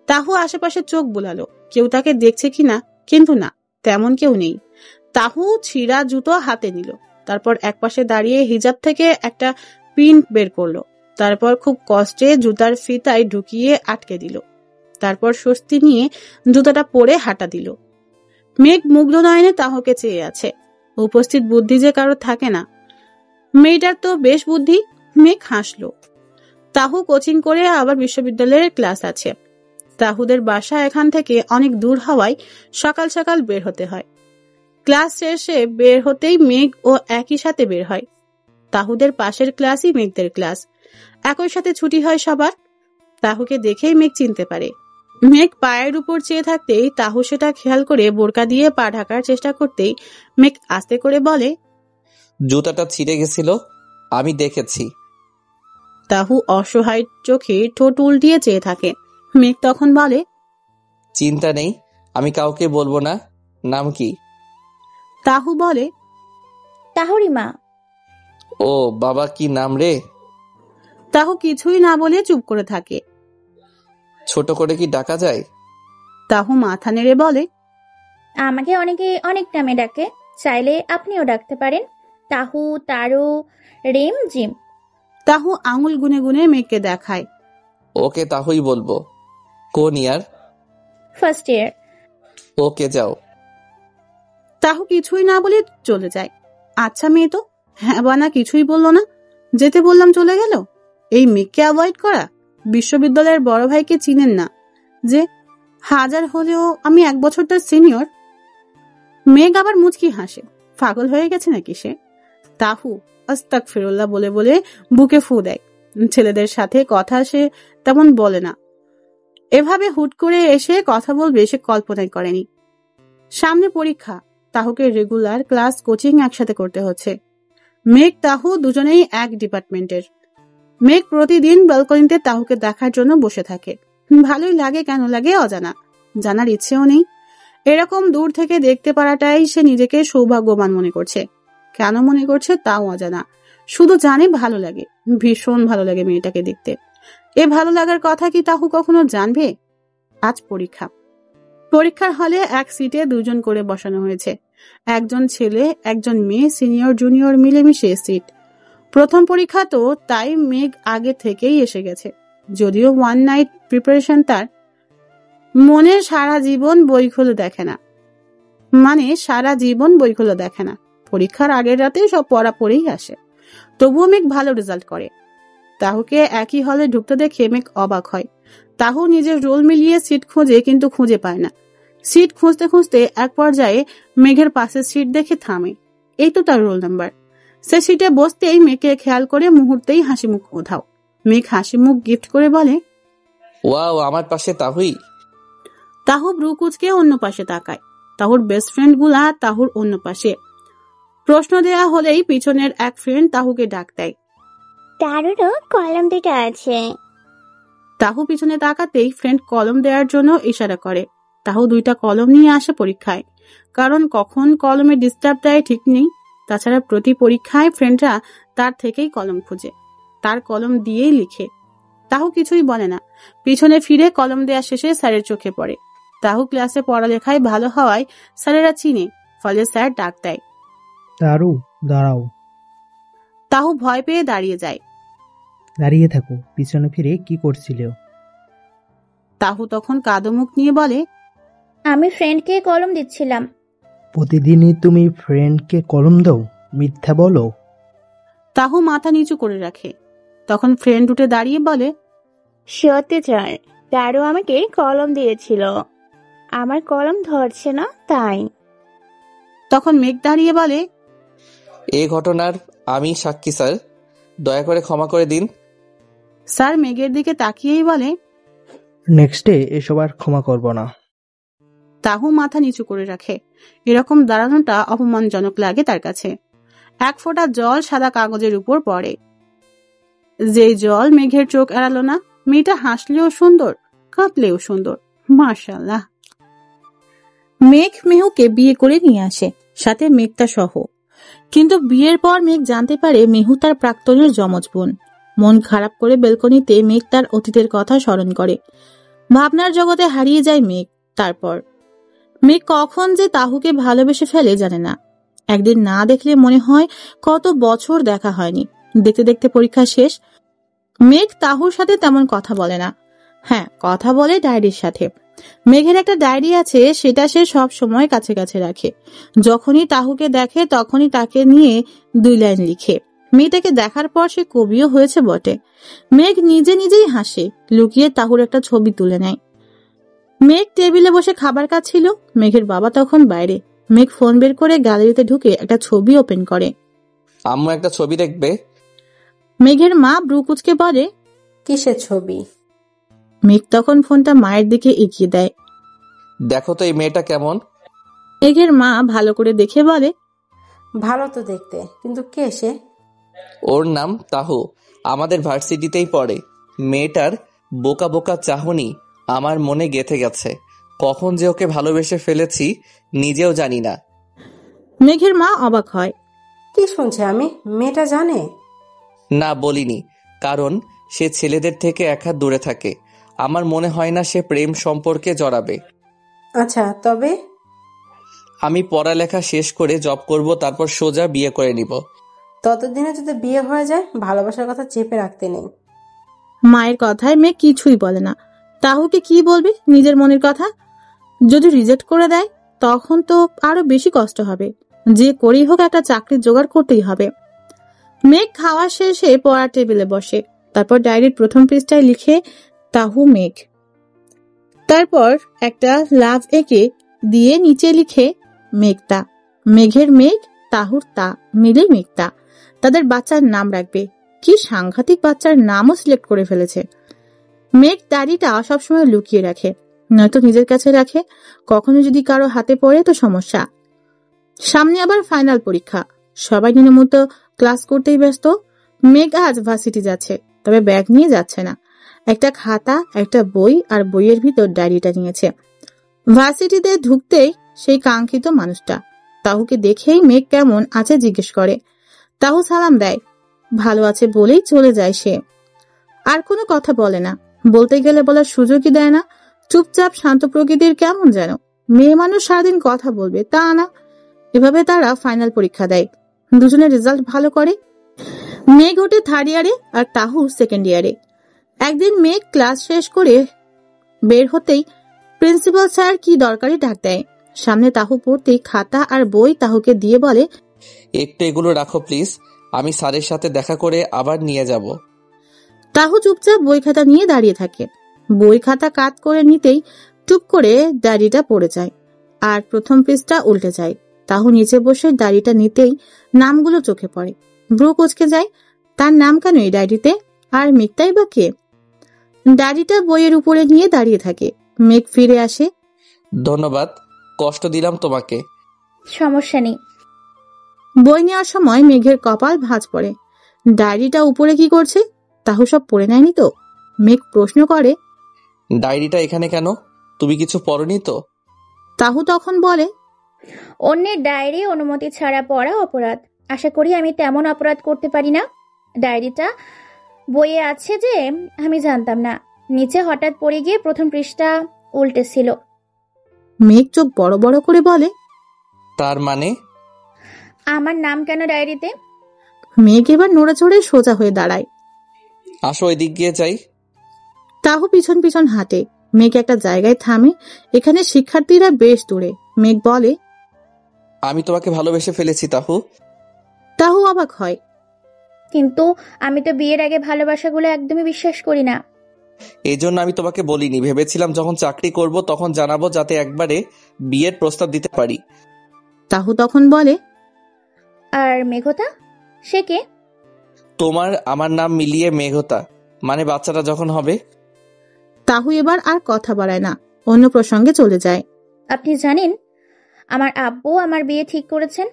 তাহু আশেপাশে চোখ বুলালো, কেউ তাকে দেখছে কিনা, কিন্তু না, তেমন কেউ নেই। তাহু ছিঁড়া জুতো হাতে নিল, তারপর একপাশে দাঁড়িয়ে হিজাব থেকে একটা পিন বের করলো, তারপর খুব কষ্টে জুতার ফিতায় ঢুকিয়ে আটকে দিল, তারপর স্বস্তি নিয়ে জুতাটা পরে হাঁটা দিল। মেঘ মুগ্ধ নয়নে তাহুকে চেয়ে আছে। উপস্থিত বুদ্ধি যে কারো থাকে না, মেয়েটার তো বেশ বুদ্ধি। মেঘ হাসলো। তাহু কোচিং করে আবার বিশ্ববিদ্যালয়ের ক্লাস আছে। তাহুদের বাসা এখান থেকে অনেক দূর হওয়ায় সকাল সকাল বের হতে হয়। ক্লাস শেষে বের হতেই মেঘ ও একই সাথে বের হয়। তাহুদের পাশের ক্লাসই মেঘদের ক্লাস, একই সাথে ছুটি হয় সবার। তাহুকে দেখেই মেঘ চিনতে পারে। মেঘ পায়ের উপর চেয়ে থাকতেই তাহু সেটা খেয়াল করে বোরকা দিয়ে পা ঢাকার চেষ্টা করতেই মেঘ আস্তে করে বলে, জুতাটা ছিঁড়ে গেছিল, আমি দেখেছি। তাহু অসহায় চোখে ঠোঁট উল্টিয়ে চেয়ে থাকে। মেঘ তখন বলে, চিন্তা নেই, আমি কাউকে বলবো না। নাম কি? তাহু বলে, তাহরিমা। ও বাবা, কি নাম রে? তাহু কিছুই না বলে চুপ করে থাকে। ছোট করে কি ডাকা যায়? তাহু মাথা নেড়ে বলে, আমাকে অনেকে অনেক নামে ডাকে, চাইলে আপনিও ডাকতে পারেন। তাহু, তারু, রিম, জিম। তাহু আঙুল গুনে গুনে মেঘকে দেখায়। ওকে তাহুই বলবো। কোন ইয়ার? First year. ওকে যাও। তাহু কিছুই না বলে চলে যায়। আচ্ছা মেয়ে তো, হ্যাঁ বা না কিছুই বললো না, যেতে বললাম চলে গেল। এই মেঘকে অ্যাভয়েড করা। বিশ্ববিদ্যালয়ের বড় ভাইকে চিনেন না যে? হাজার হলেও আমি 1 বছর তার সিনিয়র। মেঘ আবার মুচকি হাসে। পাগল হয়ে গেছে নাকি সে? তাহু আস্তাগফিরুল্লাহ বলে বলে বুকে ফু দেয়। ছেলেদের সাথে কথা সে তেমন বলে না, এভাবে হুট করে এসে কথা বলবে সে কল্পনাই করেনি। সামনে পরীক্ষা, তাহুকে রেগুলার ক্লাস কোচিং একসাথে করতে হচ্ছে। মেঘ তাহু দুজনেই এক ডিপার্টমেন্টের। মেঘ প্রতিদিন ব্যালকনিতে তাহুকে দেখার জন্য বসে থাকে। ভালোই লাগে, কেন লাগে অজানা, জানার ইচ্ছেও নেই। এরকম দূর থেকে দেখতে পারাটাই সে নিজেকে সৌভাগ্যবান মনে করছে। কেন মনে করছে তাও অজানা, শুধু জানে ভালো লাগে, ভীষণ ভালো লাগে মেয়েটাকে দেখতে। এ ভালো লাগার কথা কি তাহু কখনো জানবে? আজ পরীক্ষা। পরীক্ষার হলে এক সিটে 2 জন করে বসানো হয়েছে। একজন ছেলে একজন মেয়ে, সিনিয়র জুনিয়র মিলেমিশে সিট। প্রথম পরীক্ষা তো তাই মেঘ আগে থেকেই এসে গেছে। যদিও 1 নাইট প্রিপারেশন তার। মনে সারা জীবন বই খুলে দেখে না, পরীক্ষার আগের রাতে সব পড়া পড়েই আসে। তবুও মেঘ ভালো রেজাল্ট করে। তাহুকে একই হলে ঢুকতে দেখে মেঘ অবাক হয়। তাহু নিজের রোল মিলিয়ে সিট খোঁজে, কিন্তু খুঁজে পায় না। সিট খুঁজতে খুঁজতে এক পর্যায়ে মেঘের পাশে সিট দেখে থামে। এই তো তার রোল নাম্বার। সে সিটে বসতেই মেঘকে খেয়াল করে মুহূর্তেই হাসি মুখ উধাও। মেঘ হাসি মুখ গিফট করে বলে, ওয়াও, আমার পাশে তাহুই। তাহু ব্রু কুচকে অন্য পাশে তাকায়। তাহুর বেস্ট ফ্রেন্ড গুলা তাহুর অন্য পাশে। প্রশ্ন দেয়া হলেই পিছনের এক ফ্রেন্ড তাহুকে ডাক দেয়। তারুরও কলম 2টা আছে। তাহু পিছনে তাকাতেই ফ্রেন্ড কলম দেওয়ার জন্য ইশারা করে। তাহু 2টা কলম নিয়ে আসে পরীক্ষায়, কারণ কখন কলমে ডিস্টার্ব দেয় ঠিক নেই। তাছাড়া প্রতি পরীক্ষায় ফ্রেন্ডরা তার থেকেই কলম খুঁজে, তার কলম দিয়েই লিখে। তাহু কিছুই বলে না। পিছনে ফিরে কলম দেয়া শেষে স্যারের চোখে পড়ে। তাহু ক্লাসে পড়ালেখায় ভালো হওয়ায় স্যারেরা চিনে, ফলে স্যার ডাক দেয়, তারু দাঁড়াও। তাহু ভয় পেয়ে দাঁড়িয়ে যায়। দাঁড়িয়ে থাকো, পিছনে ফিরে কি করছিলে? তাহু তখন কাদো মুখ নিয়ে বলে, আমি ফ্রেন্ডকে কলম দিচ্ছিলাম। প্রতিদিনই তুমি ফ্রেন্ডকে কলম দাও? মিথ্যা বলো। তাহু মাথা নিচু করে রাখে। তখন ফ্রেন্ড উঠে দাঁড়িয়ে বলে, সত্যি স্যার, তারও আমাকে কলম দিয়েছিল, আমার কলম ধরছে না তাই। তখন মেঘ দাঁড়িয়ে বলে, এ ঘটনার আমি সাক্ষী স্যার, দয়া করে ক্ষমা করে দিন। স্যার মেঘের দিকে তাকিয়েই বলে, নেক্সটে এসব আর ক্ষমা করব না। তাহু মাথা নিচু করে রাখে। এরকম দাঁড়ানোটা অপমানজনক লাগে তার কাছে। এক ফোঁটা জল সাদা কাগজের উপর পড়ে। যে জল মেঘের চোখ এড়ালো না। মেয়েটা হাসলেও সুন্দর, কাঁদলেও সুন্দর, মাশাআল্লাহ। মেঘ মেহুকে বিয়ে করে নিয়ে আসে, সাথে মেঘতা সহ। কিন্তু বিয়ের পর মেঘ জানতে পারে মেহু তার প্রাক্তনের যমজ বোন। মন খারাপ করে বেলকনিতে মেঘ তার অতীতের কথা স্মরণ করে। ভাবনার জগতে হারিয়ে যায় মেঘ। তারপর মেঘ কখন যে তাহুকে ভালোবেসে ফেলে জানে না। একদিন না দেখলে মনে হয় কত বছর দেখা হয়নি। দেখতে দেখতে পরীক্ষা শেষ। মেঘ তাহুর সাথে তেমন কথা বলে না। হ্যাঁ, কথা বলে ডায়েরির সাথে। মেঘের একটা ডায়েরি আছে, সেটা সে সব সময় কাছে কাছে রাখে। যখনই তাহুকে দেখে তখনই তাকে নিয়ে 2 লাইন লিখে। মেয়েটাকে দেখার পর সে কবিও হয়েছে বটে। মেঘ নিজে নিজেই হাসে, লুকিয়ে তাহুর একটা ছবি তুলে নেয়। মেঘ টেবিলে বসে খাবার খাচ্ছিল। মেঘের বাবা তখন বাইরে। মেঘ ফোন বের করে গ্যালারিতে ঢুকে একটা ছবি ওপেন করে। আম্মু একটা ছবি দেখবে? মেঘের মা ব্রু কুচকে বলে, কিসের ছবি? মেঘ তখন ফোনটা মায়ের দিকে এগিয়ে দেয়। দেখো তো এই মেয়েটা কেমন। মেঘের মা ভালো করে দেখে বলে, ভালো তো দেখতে, কিন্তু কে সে? ওর নাম তাহু, আমাদের ভার্সিটিতেই পড়ে। মেয়েটার বোকা বোকা চাহনি আমার মনে গেঁথে গেছে। কখন যে ওকে ভালোবেসে ফেলেছি নিজেও জানি না। মেঘের মা অবাক হয়। কি শুনছে আমি? মেয়েটা জানে? না, বলিনি, কারণ সে ছেলেদের থেকে 1 হাত দূরে থাকে। আমার মনে হয় না সে প্রেম সম্পর্কে জড়াবে। আচ্ছা, তবে? আমি পড়ালেখা শেষ করে জব করব, তারপর সোজা বিয়ে করে নিব। ততদিনে যদি বিয়ে হয়ে যায়, ভালোবাসার কথা চেপে রাখতে নেই। মায়ের কথায় মেঘ কিছুই বলে না। তাহুকে কি বলবে নিজের মনের কথা? যদি রিজেক্ট করে দেয় তখন তো আরো বেশি কষ্ট হবে। যে করেই হোক একটা চাকরির জোগাড় করতেই হবে। মেঘ খাওয়া শেষে পড়ার টেবিলে বসে। তারপর ডায়েরির প্রথম পৃষ্ঠায় লিখে তাহু মেঘ। তারপর একটা লাভ এঁকে দিয়ে নিচে লিখে মেঘতা। মেঘের মেঘ, তাহুর তা, মিলে মেঘতা। তাদের বাচ্চার নাম রাখবে। কি সাংঘাতিক বাচ্চার নামও সিলেক্ট করে ফেলেছে। মেঘ ডায়েরিটা সবসময় লুকিয়ে রাখে, নয়তো নিজের কাছে রাখে। কখনো যদি কারো হাতে পড়ে তো সমস্যা। সামনে আবার ফাইনাল পরীক্ষা। সবাই নিয়মিত ক্লাস করতেই ব্যস্ত। মেঘ আজ ভার্সিটি যাচ্ছে, তবে ব্যাগ নিয়ে যাচ্ছে না। একটা খাতা, একটা বই আর বইয়ের ভিতর ডায়েরিটা নিয়েছে। ভার্সিটিতে ঢুকতেই সেই কাঙ্ক্ষিত মানুষটা তাহুকে দেখেই মেঘ কেমন আছে জিজ্ঞেস করে। তাহু সালাম দেয়, ভালো আছে বলেই চলে যায় সে। আর কোনো কথা বলে না, বলতে গেলে বলার সুযোগই দেয় না। চুপচাপ শান্ত প্রকৃতির কেমন যেন। মেয়ে মানুষ সারাদিন কথা বলবে তা না। এভাবে তারা ফাইনাল পরীক্ষা দেয়। দুজনের রেজাল্ট ভালো করে। মেঘ ওঠে 3rd ইয়ারে আর তাহু 2nd ইয়ারে। একদিন মেঘ ক্লাস শেষ করে বের হতেই প্রিন্সিপাল স্যার কি দরকারি ডাক দেয়। সামনে তাহু পড়তেই খাতা আর বই তাহুকে দিয়ে বলে, একটু এগুলো রাখো প্লিজ, আমি স্যারের সাথে দেখা করে আবার নিয়ে যাব। তাহু চুপচাপ বই খাতা নিয়ে দাঁড়িয়ে থাকে। বই খাতা কাত করে নিতেই টুক করে ডায়েরিটা পড়ে যায় আর প্রথম পৃষ্ঠা উল্টে যায়। তাহু নিচে বসে ডায়েরিটা নিতেই নামগুলো চোখে পড়ে। ব্রু কুচকে যায়। তার নাম কেন এই ডায়েরিতে? আর মেঘটাই বা কে? ডায়েরিটা বইয়ের উপরে নিয়ে দাঁড়িয়ে থাকে। মেঘ ফিরে আসে। ধন্যবাদ, কষ্ট দিলাম তোমাকে। সমস্যা নেই। বই নেওয়ার সময় মেঘের কপাল ভাঁজ পড়ে। ডায়েরিটা উপরে কি করছে? তাহু সব পড়ে নেয়নি তো? মেঘ প্রশ্ন করে, ডায়েরিটা এখানে কেন? তুমি কিছু পড়নি তো? তাহু তখন বলে, অন্যের ডায়েরি অনুমতি ছাড়া পড়া অপরাধ। আশা করি আমি তেমন অপরাধ করতে পারি না। ডায়েরিটা বইয়ে আছে যে আমি জানতাম না। নিচে হঠাৎ পড়ে গিয়ে প্রথম পৃষ্ঠা উল্টেছিল। মেঘ চোখ বড় বড় করে বলে, তার মানে? আমার নাম কেন ডায়েরিতে? মেঘ এবার নড়েচড়ে সোজা হয়ে দাঁড়ায়। আসো এদিক গিয়ে যাই। তাহু পিছন পিছন হাঁটে। মেঘ একটা জায়গায় থামে। এখানে শিক্ষার্থীরা বেশ দূরে। মেঘ বলে, আমি তোমাকে ভালোবেসে ফেলেছি তাহু। তাহু অবাক হয়। কিন্তু আমি তো বিয়ের আগে ভালোবাসাগুলো একদমই বিশ্বাস করি না। এই জন্য আমি তোমাকে বলিনি, ভেবেছিলাম যখন চাকরি করব তখন জানাবো, যাতে একবারে বিয়ের প্রস্তাব দিতে পারি। তাহু তখন বলে, আর মেঘতা, সে কে? তোমার আমার নাম মিলিয়ে মেঘতা, মানে বাচ্চাটা যখন হবে। তাহু এবার আর কথা বাড়ায় না, অন্য প্রসঙ্গে চলে যায়। আপনি জানেন আমার আব্বু আমার বিয়ে ঠিক করেছেন?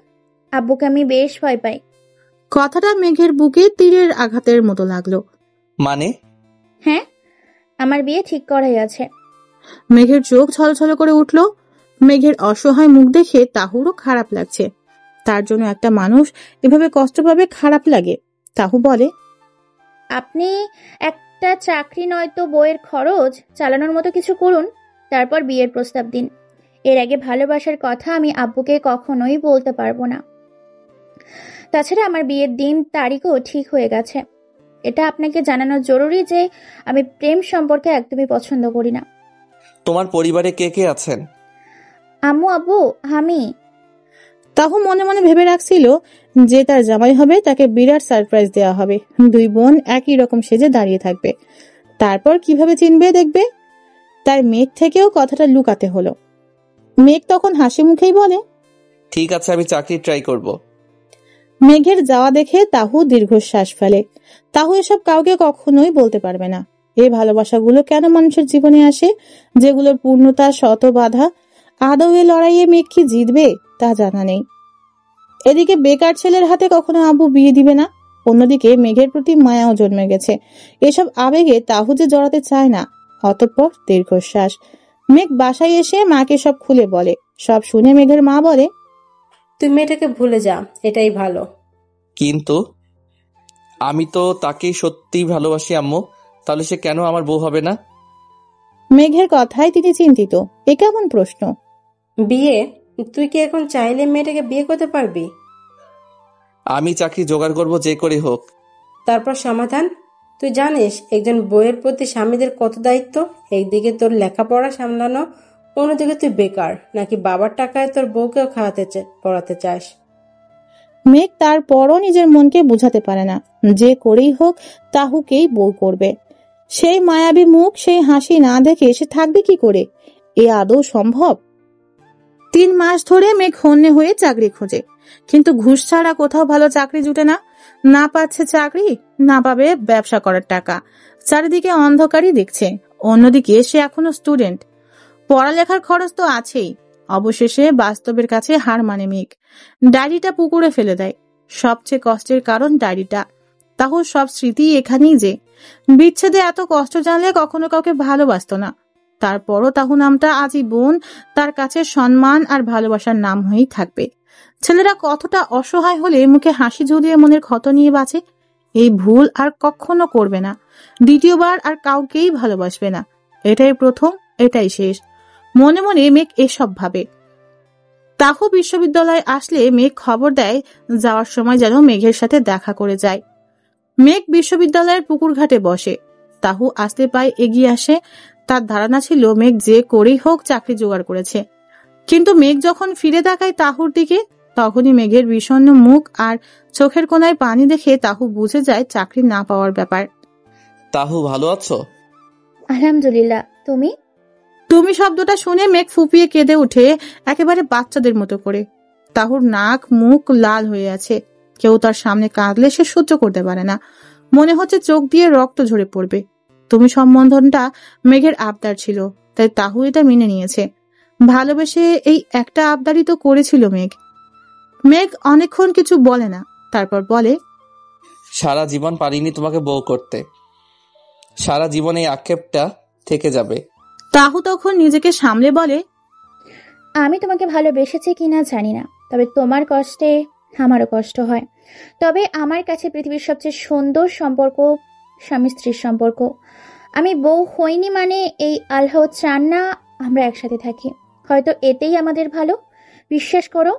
আব্বুকে আমি বেশ ভয় পাই। কথাটা মেঘের বুকে তীরের আঘাতের মতো লাগলো। মানে? হ্যাঁ, আমার বিয়ে ঠিক করাই আছে। মেঘের চোখ ছলছল করে উঠল। মেঘের অসহায় মুখ দেখে তাহুরও খারাপ লাগছে। তার জন্য একটা মানুষ এভাবে কষ্ট পাবে, খারাপ লাগে। তাহু বলে, আপনি একটা চাকরি নয়তো বইয়ের খরচ চালানোর মতো কিছু করুন, তারপর বিয়ের প্রস্তাব দিন। এর আগে ভালোবাসার কথা আমি আব্বুকে কখনোই বলতে পারবো না। তাছাড়া আমার বিয়ের দিন তারিখও ঠিক হয়ে গেছে। এটা আপনাকে জানানো জরুরি যে আমি প্রেম সম্পর্কে একদমই পছন্দ করি না। তোমার পরিবারে কে কে আছেন? আম্মু, আব্বু, আমি। তাহু মনে মনে ভেবে রাখছিল যে তার জামাই হবে, তাকে বিরাট সারপ্রাইজ দেওয়া হবে। দুই বোন একই রকম সেজে দাঁড়িয়ে থাকবে। তারপর কিভাবে চিনবে দেখবে। তার মেঘ থেকেও কথাটা লুকাতে হলো। মেঘ তখন হাসি মুখেই বলে, ঠিক আছে, আমি চাকরি ট্রাই করব। মেঘের যাওয়া দেখে তাহু দীর্ঘশ্বাস ফেলে। তাহু এসব কাউকে কখনোই বলতে পারবে না। এই ভালোবাসাগুলো কেন মানুষের জীবনে আসে, যেগুলোর পূর্ণতা শত বাধা। আদৌ এ লড়াইয়ে মেঘ কি জিতবে তা জানা নেই। এদিকে বেকার ছেলের হাতে কখনো আব্বু বিয়ে দিবে না, অন্যদিকে মেঘের প্রতি মায়াও জন্মে গেছে। এসব আবেগে তাহু যে জড়াতে চায় না। অতঃপর দীর্ঘশ্বাস। মেঘ বাসায় এসে মাকে সব খুলে বলে। সব শুনে মেঘের মা বলে, তুই মেয়েটাকে ভুলে যা, এটাই ভালো। কিন্তু আমি তো তাকেই সত্যিই ভালোবাসি আম্মু, তাহলে সে কেন আমার বউ হবে না? মেঘের কথায় তিনি চিন্তিত। এ কেমন প্রশ্ন? বিয়ে? তুই কি এখন চাইলে মেয়েটাকে বিয়ে করতে পারবি? আমি চাকরি জোগাড় করব যে করে হোক। তারপর সমাধান? তুই জানিস একজন বউয়ের প্রতি স্বামীদের কত দায়িত্ব। একদিকে তোর লেখাপড়া সামলানো, অন্যদিকে তুই বেকার, নাকি বাবার টাকায় তোর বউকেও পড়াতে চাস? মেঘ তারপরও নিজের মনকে বোঝাতে পারে না, যে করেই হোক তাহুকেই বউ করবে। সেই মায়াবী মুখ, সেই হাসি না দেখে সে থাকবে কি করে? এ আদৌ সম্ভব? 3 মাস ধরে মেঘ হন্যে হয়ে চাকরি খোঁজে, কিন্তু ঘুষ ছাড়া কোথাও ভালো চাকরি জুটে না। না পাচ্ছে চাকরি, না পাবে ব্যবসা করার টাকা। চারিদিকে অন্ধকারই দেখছে। অন্যদিকে সে এখনো স্টুডেন্ট, পড়ালেখার খরচ তো আছেই। অবশেষে বাস্তবের কাছে হার মানে মেঘ। ডায়েরিটা পুকুরে ফেলে দেয়। সবচেয়ে কষ্টের কারণ ডায়েরিটা। তাহুর সব স্মৃতি এখানেই যে। বিচ্ছেদে এত কষ্ট জানলে কখনো কাউকে ভালোবাসতো না। তারপরও তাহু নামটা আজীবন তার কাছে সম্মান আর ভালোবাসার নাম হয়েই থাকবে। ছেলেরা কতটা অসহায় হলে মুখে হাসি ঝুলিয়ে মনের ক্ষত নিয়ে বাঁচে। এই ভুল আর কখনো করবে না। দ্বিতীয়বার আর কাউকেই ভালোবাসবে না। এটাই প্রথম, এটাই শেষ। মনে মনে মেঘ এসব ভাবে। তাহু বিশ্ববিদ্যালয়ে আসলে মেঘ খবর দেয়, যাওয়ার সময় যেন মেঘের সাথে দেখা করে যায়। মেঘ বিশ্ববিদ্যালয়ের পুকুর ঘাটে বসে। তাহু আসতে পায়, এগিয়ে আসে। তার ধারণা ছিল মেঘ যে করেই হোক চাকরি জোগাড় করেছে। কিন্তু মেঘ যখন ফিরে তাকায় তাহুর দিকে, তখনই মেঘের বিষণ্ণ মুখ আর চোখের কোনায় পানি দেখে তাহু বুঝে যায় চাকরি না পাওয়ার ব্যাপার। তাহু, ভালো আছো? আলহামদুলিল্লাহ, তুমি? তুমি শব্দটা শুনে মেঘ ফুপিয়ে কেঁদে উঠে, একেবারে বাচ্চাদের মতো করে। তাহুর নাক মুখ লাল হয়ে আছে। কেউ তার সামনে কাঁদলে সে সহ্য করতে পারে না। মনে হচ্ছে চোখ দিয়ে রক্ত ঝরে পড়বে। তুমি সম্বোধনটা মেঘের আবদার ছিল, তাই তাহু এটা মেনে নিয়েছে। ভালোবেসে এই একটা আবদারই তো করেছিল মেঘ। মেঘ অনেকক্ষণ কিছু বলে না, তারপর বলে, সারা জীবন পারিনি তোমাকে বউ করতে, সারা জীবন এই আক্ষেপটা থেকে যাবে। তাহু তখন নিজেকে সামলে বলে, আমি তোমাকে ভালোবেসেছি কিনা জানি না, তবে তোমার কষ্টে আমারও কষ্ট হয়। তবে আমার কাছে পৃথিবীর সবচেয়ে সুন্দর সম্পর্ক স্বামী স্ত্রীর সম্পর্ক। আমি বউ হইনি মানে এই আল্লাহ চান না আমরা একসাথে থাকি। হয়তো এতেই আমাদের ভালো। বিশ্বাস করো,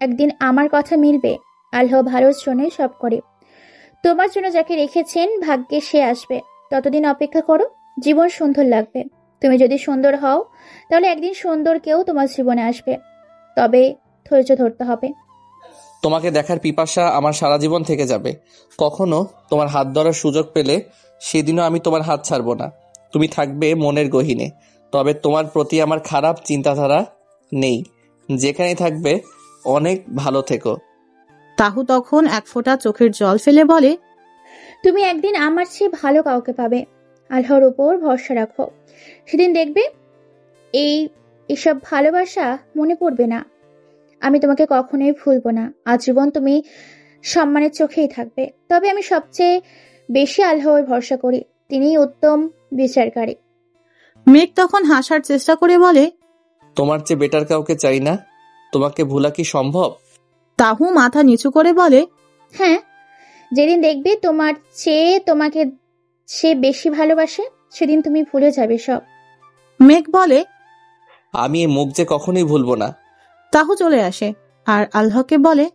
একদিন আমার কথা মিলবে। আল্লাহ ভালোর জন্যই সব করে। তোমার জন্য যাকে রেখেছেন ভাগ্যে সে আসবে। ততদিন অপেক্ষা করো, জীবন সুন্দর লাগবে। তুমি যদি সুন্দর হও তাহলে একদিন সুন্দর কেউ তোমার জীবনে আসবে, তবে ধৈর্য ধরতে হবে। তোমাকে দেখার পিপাসা আমার সারা জীবন থেকে যাবে। কখনো তোমার হাত ধরার সুযোগ পেলে সেদিনও আমি তোমার হাত ছাড়বো না। তুমি থাকবে মনের গহীনে, তবে তোমার প্রতি আমার খারাপ চিন্তাধারা নেই। যেখানেই থাকবে অনেক ভালো থেকো। তাহু তখন এক ফোঁটা চোখের জল ফেলে বলে, তুমি একদিন আমার চেয়ে ভালো কাউকে পাবে। আল্লাহর উপর ভরসা রাখো, সেদিন দেখবে এসব ভালোবাসা মনে পড়বে না। আমি তোমাকে কখনোই ভুলবো না। আজীবন তুমি সম্মানের চোখেই থাকবে। তবে আমি সবচেয়ে বেশি আল্লাহর ভরসা করি, তিনিই উত্তম বিচারকারী। মেঘ তখন হাসার চেষ্টা করে বলে, তোমার চেয়ে বেটার কাউকে চাই না। তোমাকে ভুলা কি সম্ভব? তাহু মাথা নিচু করে বলে, হ্যাঁ, যেদিন দেখবে তোমাকে সে বেশি ভালোবাসে, সেদিন তুমি ভুলে যাবে সব। মেঘ বলে, আমি এই মুখ যে কখনোই ভুলবো না। তাহু চলে আসে আর আল্লাহকে বলে,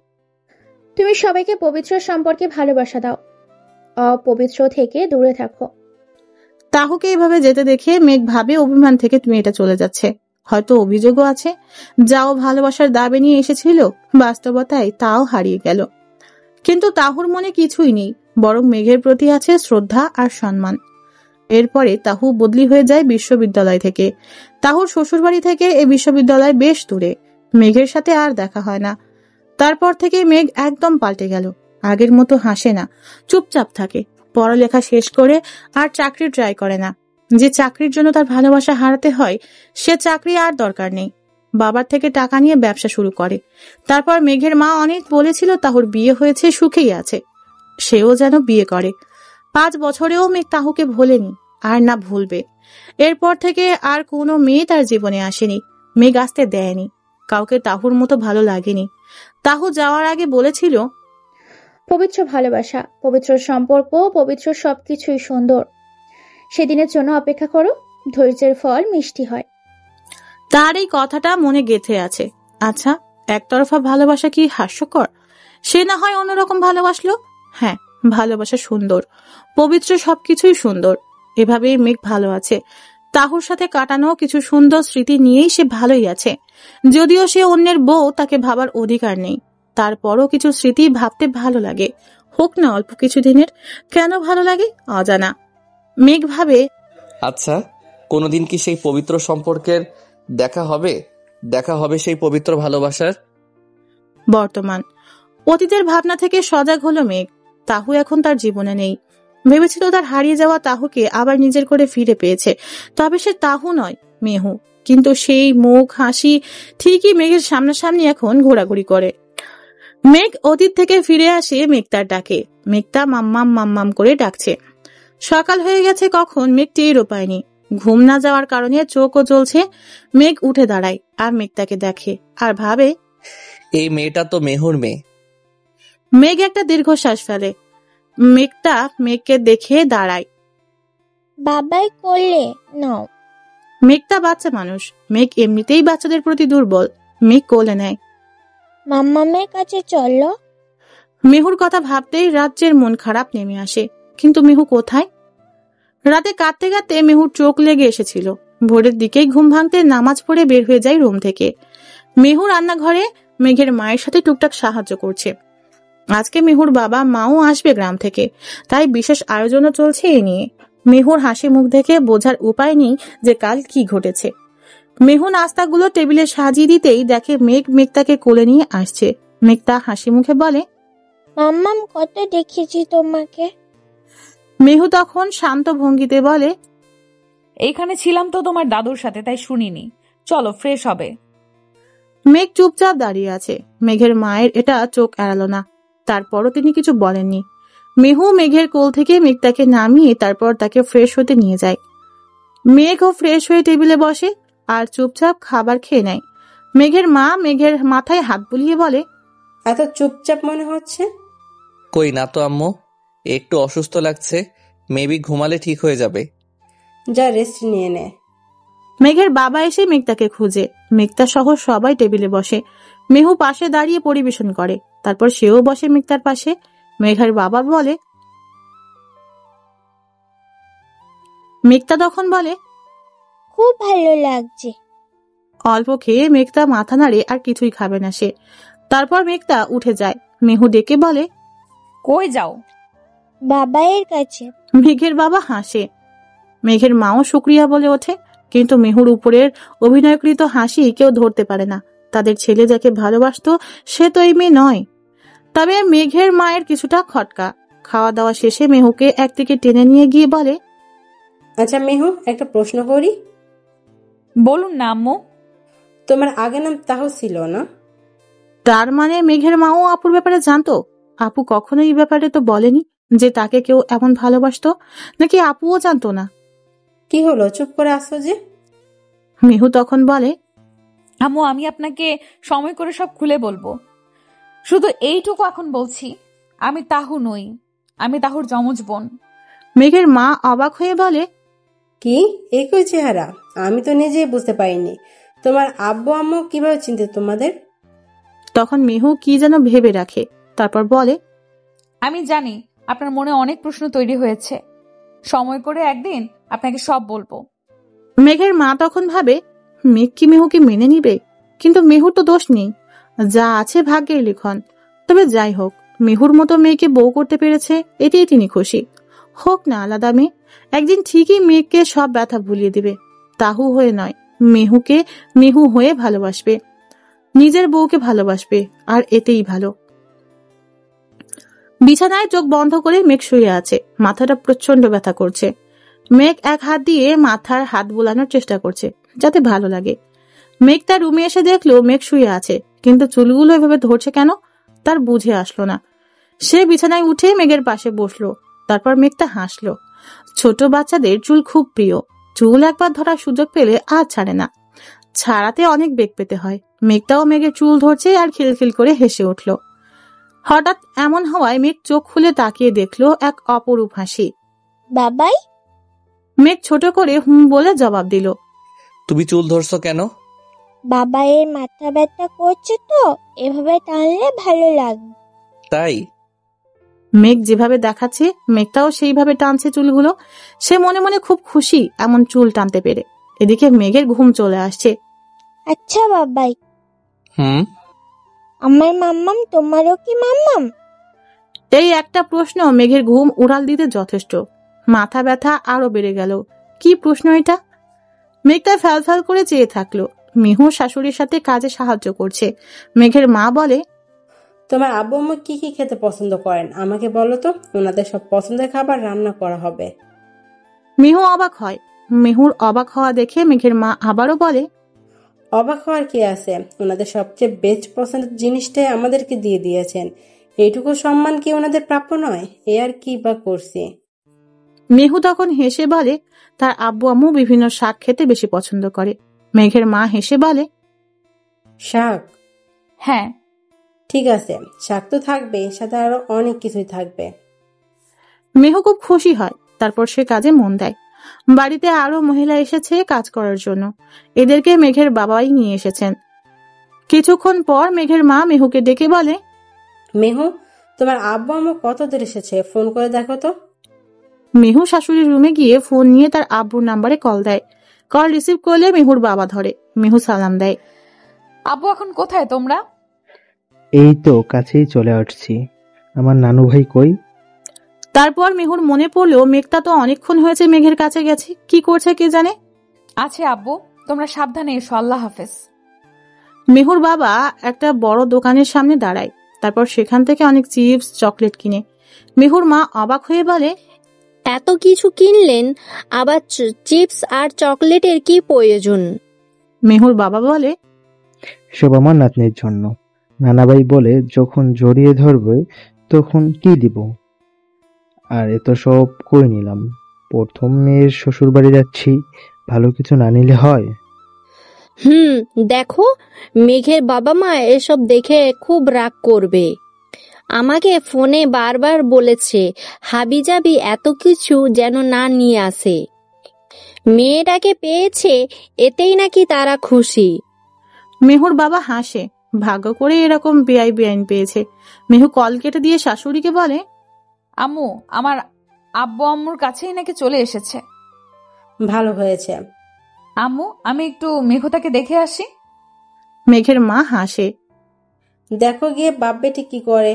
তুমি সবাইকে পবিত্র সম্পর্কে ভালোবাসা দাও, অপবিত্র থেকে দূরে থাকো। তাহুকে এভাবে যেতে দেখে মেঘ ভাবে অভিমান থেকে মেয়েটা চলে যাচ্ছে, হয়তো অভিযোগও আছে। যাও ভালোবাসার দাবি নিয়ে এসেছিল, বাস্তবতায় তাও হারিয়ে গেল। কিন্তু তাহুর মনে কিছুই নেই, বরং মেঘের প্রতি আছে শ্রদ্ধা আর সম্মান। এরপরে তাহু বদলি হয়ে যায় বিশ্ববিদ্যালয় থেকে। তাহুর শ্বশুরবাড়ি থেকে এই বিশ্ববিদ্যালয় বেশ দূরে। মেঘের সাথে আর দেখা হয় না। তারপর থেকে মেঘ একদম পাল্টে গেল। আগের মতো হাসে না, চুপচাপ থাকে। পড়ালেখা শেষ করে আর চাকরি ট্রাই করে না। যে চাকরির জন্য তার ভালোবাসা হারাতে হয়, সে চাকরি আর দরকার নেই। বাবার থেকে টাকা নিয়ে ব্যবসা শুরু করে। তারপর মেঘের মা অনেক বলেছিল তাহুর বিয়ে হয়েছে, সুখেই আছে। সেও যেন বিয়ে করে। 5 বছরেও মেঘ তাহুকে ভোলেনি, আর না ভুলবে। এরপর থেকে আর কোনো মেয়ে তার জীবনে আসেনি। মেঘ আসতে দেয়নি। কাউকে তাহুর মতো ভালো লাগেনি। তাহু যাওয়ার আগে বলেছিল, পবিত্র ভালোবাসা, পবিত্র সম্পর্ক, পবিত্র সবকিছুই সুন্দর। সেদিনের জন্য অপেক্ষা করো, ধৈর্যের ফল মিষ্টি হয়। তার এই কথাটা মনে গেঁথে আছে। আচ্ছা, একতরফা ভালোবাসা কি হাস্যকর? সে না হয় অন্যরকম ভালোবাসলো। হ্যাঁ, ভালোবাসা সুন্দর, পবিত্র, সবকিছুই সুন্দর। এভাবেই মেঘ ভালো আছে। তাহুর সাথে কাটানো কিছু সুন্দর স্মৃতি নিয়েই সে ভালোই আছে। যদিও সে অন্যের বউ, তাকে ভাবার অধিকার নেই। তারপরও কিছু স্মৃতি ভাবতে ভালো লাগে, হোক না অল্প কিছুদিনের। কেন ভালো লাগে অজানা। মেঘ ভাবে, আচ্ছা, কোনোদিন কি সেই পবিত্র সম্পর্কের দেখা হবে সেই পবিত্র ভালোবাসার? বর্তমান অতীতের ভাবনা থেকে সজাগ হলো মেঘ। তাহু এখন তার জীবনে নেই। ভেবেছিল তার হারিয়ে যাওয়া তাহুকে আবার নিজের করে ফিরে পেয়েছে। তবে সে তাহু নয়, মেহু। কিন্তু সেই মুখ হাসি ঠিকই মেঘের সামনাসামনি এখন ঘোরাঘুরি করে। মেঘ অতীত থেকে ফিরে আসে মেঘতার ডাকে। মেঘতা মাম্মাম মাম্মাম করে ডাকছে। সকাল হয়ে গেছে কখন মেঘ টেরও পায়নি। ঘুম না যাওয়ার কারণে চোখও জ্বলছে। মেঘ উঠে দাঁড়ায় আর মেঘতাকে দেখে আর ভাবে, এই মেয়েটা তো মেহুর মেয়ে। মেঘ একটা দীর্ঘশ্বাস ফেলে। মেঘতা মেঘকে দেখে দাঁড়ায়। বাবাই করলে নাও। মেঘতা বাচ্চা মানুষ। মেঘ এমনিতেই বাচ্চাদের প্রতি দুর্বল। মেঘ কোলে নেয়। মাম্মামের কাছে চলো। মেহুর কথা ভাবতেই রাজ্যের মন খারাপ নেমে আসে। কিন্তু মেহু কোথায়? রাতে কাঁদতে কাঁদতে মেহুর চোখ লেগে এসেছিল। ভোরের দিকেই ঘুম ভাঙতে নামাজ পড়ে বের হয়ে যায় রুম থেকে। মেহু রান্নাঘরে মেঘের মায়ের সাথে টুকটাক সাহায্য করছে। আজকে মেহুর বাবা মাও আসবে গ্রাম থেকে, তাই বিশেষ আয়োজনও চলছে এ নিয়ে। মেহুর হাসি মুখ দেখে বোঝার উপায় নেই যে কাল কি ঘটেছে। মেহু নাস্তাগুলো টেবিলে সাজিয়ে দিতেই দেখে মেঘতাকে কোলে নিয়ে আসছে। মেঘতা হাসি মুখে বলে, মাম্মাম কত দেখেছি তোমাকে। মেহু তখন শান্ত ভঙ্গিতে বলে, এইখানে ছিলাম তো তোমার দাদুর সাথে, তাই শুনিনি। চলো ফ্রেশ হবে। মেঘ চুপচাপ দাঁড়িয়ে আছে। মেঘের মায়ের এটা চোখ এড়ালো না। তারপরও তিনি কিছু বলেননি। মেহু মেঘের কোল থেকে মেঘতাকে নামিয়ে তারপর তাকে ফ্রেশ হতে নিয়ে যায়। মেঘও ফ্রেশ হয়ে টেবিলে বসে আর চুপচাপ খাবার খেয়ে নেয়। মেঘের মা মেঘের মাথায় হাত বুলিয়ে বলে, এত চুপচাপ মনে হচ্ছে। কই না তো আম্মু, একটু অসুস্থ লাগছে। মেবি ঘুমালে ঠিক হয়ে যাবে। যা রেস্ট নিয়ে নে। মেঘের বাবা এসে মেঘতাকে খুঁজে। মেঘতা সহ সবাই টেবিলে বসে। মেহু পাশে দাঁড়িয়ে পরিবেশন করে। তারপর সেও বসে মেঘতার পাশে। মেঘের বাবা বলে, মেঘতা তখন বলে, খুব ভালো লাগছে। অল্প খেয়ে মেঘতা মাথা নাড়ে আর কিছুই খাবে না সে। তারপর মেঘতা উঠে যায়। মেহু ডেকে বলে, কই যাও? বাবাইয়ের কাছে। মেঘের বাবা হাসে। মেঘের মাও শুক্রিয়া বলে ওঠে, কিন্তু মেহুর উপরের অভিনয়কৃত হাসি কেউ ধরতে পারে না। তাদের ছেলে যাকে ভালোবাসতো সে তো এই মেয়ে নয়। তবে মেঘের মায়ের কিছুটা খটকা। খাওয়া দাওয়া শেষে মেহুকে একদিকে টেনে নিয়ে গিয়ে বলে, আচ্ছা মেহু, একটা প্রশ্ন করি। বলুন না আম্মু। তোমার আগে নাম তাহু ছিল না? তার মানে মেঘের মাও আপুর ব্যাপারে জানতো? আপু কখনো এই ব্যাপারে তো বলেনি যে তাকে কেউ এমন ভালোবাসতো, নাকি আপুও জানতো না? কি হলো, চুপ করে আসছো যে? মেহু তখন বলে, আম্মু, আমি আপনাকে সময় করে সব খুলে বলবো। শুধু এইটুকু এখন বলছি, আমি তাহু নই, আমি তাহুর যমজ বোন। মেঘের মা অবাক হয়ে বলে, কি একই চেহারা? আমি তো নিজেই বুঝতে পারিনি। তোমার আব্বু আম্মু কিভাবে চিনতে তোমাদের? তখন মেহু কি যেন ভেবে রাখে, তারপর বলে, আমি জানি আপনার মনে অনেক প্রশ্ন তৈরি হয়েছে, সময় করে একদিন আপনাকে সব বলবো। মেঘের মা তখন ভাবে, মেঘ কি মেহুকে মেনে নিবে? কিন্তু মেহুর তো দোষ নেই, যা আছে ভাগ্যের লিখন। তবে যাই হোক, মেহুর মতো মেয়েকে বউ করতে পেরেছে, এতেই তিনি খুশি। হোক না আলাদা মেয়ে, একদিন ঠিকই মেঘকে সব ব্যথা ভুলিয়ে দিবে। তাহু হয়ে নয়, মেহুকে মেহু হয়ে ভালোবাসবে, নিজের বউকে ভালোবাসবে, আর এতেই ভালো। বিছানায় চোখ বন্ধ করে মেঘ শুয়ে আছে। মাথাটা প্রচন্ড ব্যথা করছে। মেঘ এক হাত দিয়ে মাথার হাত বুলানোর চেষ্টা করছে, যাতে ভালো লাগে। মেঘ তার রুমে এসে দেখলো মেঘ শুয়ে আছে, কিন্তু চুলগুলো এভাবে ধরছে কেন তার বুঝে আসলো না। সে বিছানায় উঠে মেঘের পাশে বসলো। তারপর মেঘটা হাসলো। ছোট বাচ্চাদের চুল খুব প্রিয়। চুল একবার ধরার সুযোগ পেলে আর ছাড়ে না। ছাড়াতে অনেক বেগ পেতে হয়। মেঘটাও মেঘের চুল ধরছে আর খিলখিল করে হেসে উঠল। হঠাৎ এমন হওয়ায় মেঘ চোখ খুলে তাকিয়ে দেখলো এক অপরূপ হাসি। বাবাই? মেঘ ছোট করে হুম বলে জবাব দিল। তুমি চুল ধরছো কেন? বাবাইয়ের মাথা ব্যথা করছে তো, এভাবে টানলে ভালো লাগবে। তাই? মেঘ যেভাবে দেখাচ্ছে মেঘটাও সেইভাবে টানছে চুলগুলো। সে মনে মনে খুব খুশি এমন চুল টানতে পেরে। এদিকে মেঘের ঘুম চলে আসছে। আচ্ছা বাবাই, হুম, আমার মাম্মাম তোমারও কি মাম্মাম? এই একটা প্রশ্ন মেঘের ঘুম উড়াল দিতে যথেষ্ট। মাথা ব্যথা আরো বেড়ে গেল। কি প্রশ্ন এটা? মেঘটা ফ্যাল করে চেয়ে থাকলো। মেহু শাশুড়ির সাথে কাজে সাহায্য করছে। মেঘের মা বলে, তোমার আব্বু আম্মু কি কি খেতে পছন্দ করেন আমাকে বলো তো, ওনাদের সব পছন্দের খাবার রান্না করা হবে। মেহু অবাক হয়। মেহুর অবাক হওয়া দেখে মেঘের মা আবারও বলে, অবাক হওয়ার কি আছে, ওনাদের সবচেয়ে বেস্ট পছন্দের জিনিসটাই আমাদেরকে দিয়ে দিয়েছেন। এইটুকু সম্মান কি ওনাদের প্রাপ্য নয়? এ আর কি বা করছি। মেহু তখন হেসে বলে, তার আব্বু আম্মু বিভিন্ন শাক খেতে বেশি পছন্দ করে। মেঘের মা হেসে বলে, শাক? হ্যাঁ। ঠিক আছে, শাক তো থাকবে, সাথে আরো অনেক কিছুই থাকবে। মেহু খুব খুশি হয়। তারপর সে কাজে মন দেয়। বাড়িতে আরো মহিলা এসেছে কাজ করার জন্য। এদেরকে মেঘের বাবাই নিয়ে এসেছেন। কিছুক্ষণ পর মেঘের মা মেহুকে ডেকে বলে, মেহু, তোমার আব্বু আম্মু কত দূর এসেছে, ফোন করে দেখো তো। মেহু শাশুড়ির রুমে গিয়ে ফোন নিয়ে তার আব্বুর নাম্বারে কল দেয়। কল রিসিভ করলে মেহুর বাবা ধরে। মেহু সালাম দেয়। আব্বু, এখন কোথায় তোমরা? এই তো কাছেই চলে আসছি। আমার নানু ভাই কই? তারপর মেহুর মনে পড়লো মেঘটা তো অনেকক্ষণ হয়েছে মেঘের কাছে গেছে, কি করছে কে জানে। আছে আব্বু, তোমরা সাবধানে এসো। আল্লাহ হাফেজ। মেহুর বাবা একটা বড় দোকানের সামনে দাঁড়ায়। তারপর সেখান থেকে অনেক চিপস চকলেট কিনে। মেহুর মা অবাক হয়ে বলে, এত কিছু কিনলেন, আবার চিপস আর চকলেটের কি প্রয়োজন? মেহুর বাবা বলে, সব আমার নাতনির জন্য। নানাভাই বলে যখন জড়িয়ে ধরবে তখন কি দিব, আর এত সব কই নিলাম। প্রথম মেয়ের শ্বশুর বাড়ি যাচ্ছি, ভালো কিছু না নিলে হয়? দেখো, মেঘের বাবা মা এসব দেখে খুব রাগ করবে। আমাকে ফোনে বারবার বলেছে হাবিজাবি এত কিছু যেন না নিয়ে আসে। মেয়েটাকে পেয়েছে, এতেই নাকি তারা খুশি। মেহুর বাবা হাসে। ভাগ্য করে এরকম বেআইন পেয়েছে। মেহু কল কেটে দিয়ে শাশুড়িকে বলে, আম্মু, আমার আব্বু আম্মুর কাছেই নাকি চলে এসেছে। ভালো হয়েছে। আম্মু, আমি একটু মেঘতাকে দেখে আসি। মেঘের মা হাসে। দেখো গিয়ে বাপ বেটি কি করে।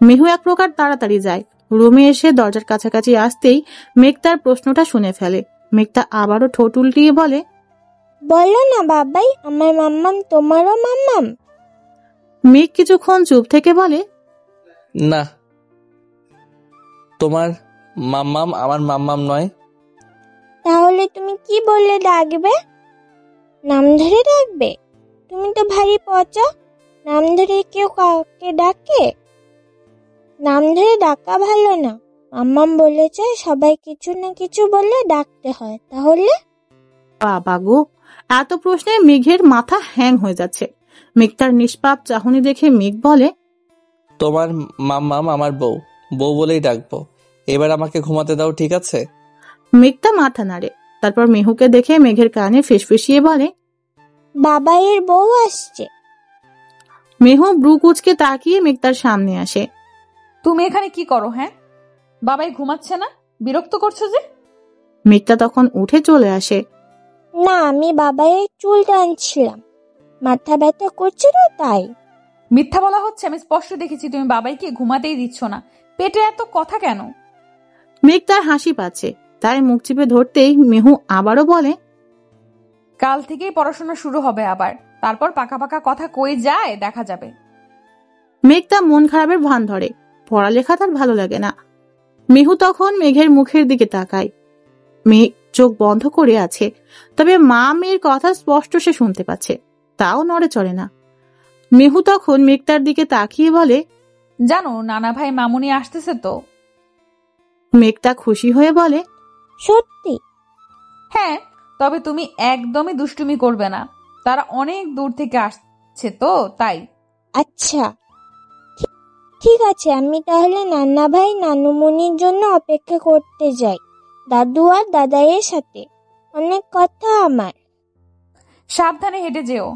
মেহু এক প্রকার তাড়াতাড়ি যায়। রুমে এসে দরজার কাছাকাছি আসতেই মেঘ তার প্রশ্নটা শুনে ফেলে। মেঘতা আবারও ঠোঁট উল্টিয়ে বলে, বলো না বাবাই, আমার মাম্মাম তোমারও মাম্মাম? মেঘ কিছুক্ষণ চুপ থেকে বলে, না, তোমার মাম্মাম আমার মাম্মাম নয়। তাহলে তুমি কি বলে ডাকবে? নাম ধরে ডাকবে? তুমি তো ভারী পচা। নাম ধরে কেউ কাউকে ডাকে? নাম ধরে ডাকা ভালো না। মাম্মাম বলেছে সবাই কিছু না কিছু বলে ডাকতে হয়। তাহলে বাবা গো, এত প্রশ্নে মেঘের মাথা হ্যাং হয়ে যাচ্ছে। মেঘ তার নিষ্পাপ চাহনি দেখে মেঘ বলে, তোমার মাম্মাম আমার বউ, বউ বলেই ডাকবো। এবার আমাকে ঘুমাতে দাও, ঠিক আছে? মেঘটা মাথা নাড়ে। তারপর মেহুকে দেখে মেঘের কানে ফিসফিসিয়ে বলে, বাবাইয়ের বউ আসছে। মেহু ব্রু কুচকে তাকিয়ে মেঘ তার সামনে আসে। তুমি এখানে কি করো? হ্যাঁ, বাবাই ঘুমাচ্ছে না? বিরক্ত করছো যে? মেঘটা তখন উঠে চলে আসে। না, আমি বাবাইয়ের চুল টানছিলাম, মাথা ব্যথা করছে না তাই। মিথ্যা বলা হচ্ছে। আমি স্পষ্ট দেখেছি তুমি বাবাইকে ঘুমাতেই দিচ্ছ না। পেটে এত কথা কেন? মেঘ তার হাসি পাচ্ছে, তাই মুখ চিপে ধরতেই মেহু আবারও বলে, কাল থেকেই পড়াশোনা শুরু হবে আবার। তারপর পাকা পাকা কথা কই যায় দেখা যাবে। মেঘ তার মন খারাপের ভান ধরে। পড়ালেখা তার ভালো লাগে না। মেহু তখন মেঘের মুখের দিকে তাকায়। মেঘ চোখ বন্ধ করে আছে, তবে মা মেয়ের কথা স্পষ্ট সে শুনতে পাচ্ছে, তাও নড়ে চড়ে না। মেহু তখন মেঘ তার দিকে তাকিয়ে বলে, জানো নানা ভাই মামুনি আসতেছে তো? মেঘটা খুশি হয়ে বলে, সত্যি? হ্যাঁ, তবে তুমি একদমই দুষ্টুমি করবে না। তারা অনেক দূর থেকে আসছে তো তাই। আচ্ছা ঠিক আছে, আমি তাহলে নানা ভাই নানুমনির জন্য অপেক্ষা করতে যাই, দাদু আর দাদাইয়ের সাথে। অনেক কথা আমার। সাবধানে হেঁটে যেও।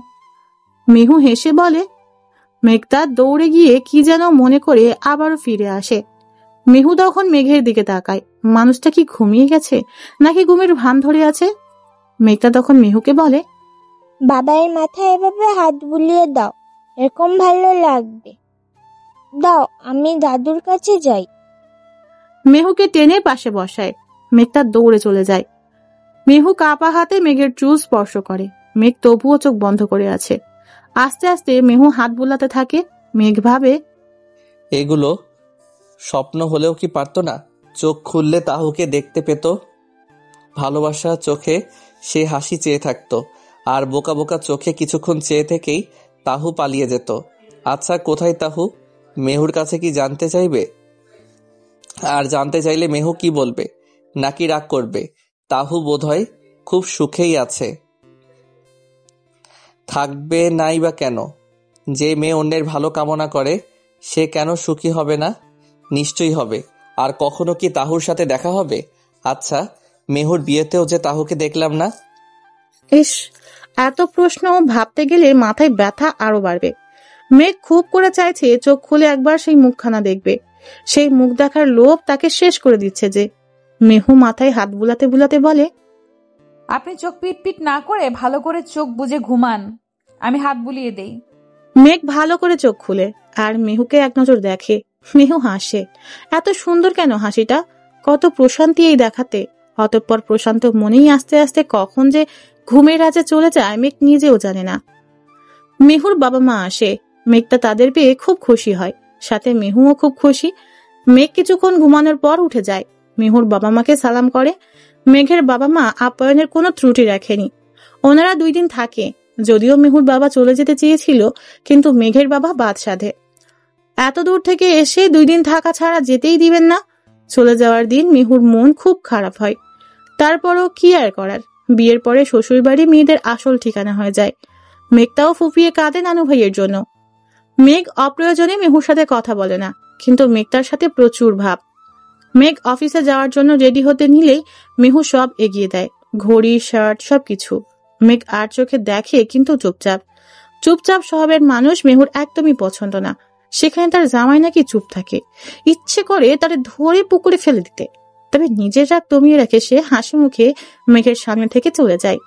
মেহু হেসে বলে। মেঘতা দৌড়ে গিয়ে কি যেন মনে করে আবারও ফিরে আসে। মেহু তখন মেঘের দিকে তাকায়। মানুষটা কি ঘুমিয়ে গেছে নাকি ঘুমের ভান ধরে আছে? মেঘতা তখন মেহুকে বলে, বাবাইয়ের মাথায় এভাবে হাত বুলিয়ে দাও, এরকম ভালো লাগবে। দাও, আমি দাদুর কাছে যাই। মেহুকে টেনে পাশে বসায়। মেঘতা দৌড়ে চলে যায়। মেহু কাপা হাতে মেঘের চুল স্পর্শ করে। মেঘ তবুও চোখ বন্ধ করে আছে। আস্তে আস্তে মেহু হাত বুলাতে থাকে। মেঘ ভাবে, এগুলো স্বপ্ন হলেও কি পারতো না? চোখ খুললে তাহুকে দেখতে পেত। ভালোবাসা চোখে সে হাসি চেয়ে থাকতো, আর বোকা বোকা চোখে কিছুক্ষণ চেয়ে থেকেই তাহু পালিয়ে যেত। আচ্ছা, কোথায় তাহু? মেহুর কাছে কি জানতে চাইবে? আর জানতে চাইলে মেহু কি বলবে? নাকি রাগ করবে? তাহু বোধহয় খুব সুখেই আছে। থাকবে নাই বা কেন? যে মেয়ে অন্যের ভালো কামনা করে সে কেন সুখী হবে না? নিশ্চয়ই হবে। আর কখনো কি তাহুর সাথে দেখা হবে? আচ্ছা, মেহুর বিয়েতেও যে তাহুকে দেখলাম না। ইস, এত প্রশ্ন ভাবতে গেলে মাথায় ব্যথা আরো বাড়বে। মেঘ খুব করে চাইছে চোখ খুলে একবার সেই মুখখানা দেখবে। সেই মুখ দেখার লোভ তাকে শেষ করে দিচ্ছে যে। মেহু মাথায় হাত বুলাতে বুলাতে বলে, আপনি চোখ পিটপিট না করে ভালো করে চোখ বুজে ঘুমান, আমি হাত বুলিয়ে দেই। মেঘ ভালো করে চোখ খুলে আর মেহুকে এক নজর দেখে। মেহু হাসে। এত সুন্দর কেন হাসিটা? কত প্রশান্তি এই দেখাতে। অতঃপর প্রশান্ত মনেই আস্তে আস্তে কখন যে ঘুমের রাজে চলে যায় মেঘ নিজেও জানে না। মেহুর বাবা মা আসে। মেঘটা তাদের পেয়ে খুব খুশি হয়, সাথে মেহুও খুব খুশি। মেঘ কিছুক্ষণ ঘুমানোর পর উঠে যায়। মেহুর বাবা মাকে সালাম করে। মেঘের বাবা মা আপ্যায়নের কোনো ত্রুটি রাখেনি। ওনারা 2 দিন থাকে। যদিও মেহুর বাবা চলে যেতে চেয়েছিল, কিন্তু মেঘের বাবা বাদ সাধে। এত দূর থেকে এসে 2 দিন থাকা ছাড়া যেতেই দিবেন না। চলে যাওয়ার দিন মেহুর মন খুব খারাপ হয়। তারপরও কি আর করার, বিয়ের পরে শ্বশুর বাড়ি মেয়েদের আসল ঠিকানা হয়ে যায়। মেঘটাও ফুপিয়ে কাঁদে নানু ভাইয়ের জন্য। মেঘ অপ্রয়োজনে মেহুর সাথে কথা বলে না, কিন্তু মেঘ তার সাথে প্রচুর ভাব। মেঘ অফিসে যাওয়ার জন্য রেডি হতে নিলেই মেহু সব এগিয়ে দেয়, ঘড়ি, শার্ট, সবকিছু। মেঘ আর চোখে দেখে, কিন্তু চুপচাপ। চুপচাপ স্বভাবের মানুষ মেহুর একদমই পছন্দ না। সেখানে তার জামাই নাকি চুপ থাকে। ইচ্ছে করে তারে ধরে পুকুরে ফেলে দিতে, তবে নিজের রাগ দমিয়ে রেখে সে হাসি মুখে মেঘের সামনে থেকে চলে যায়।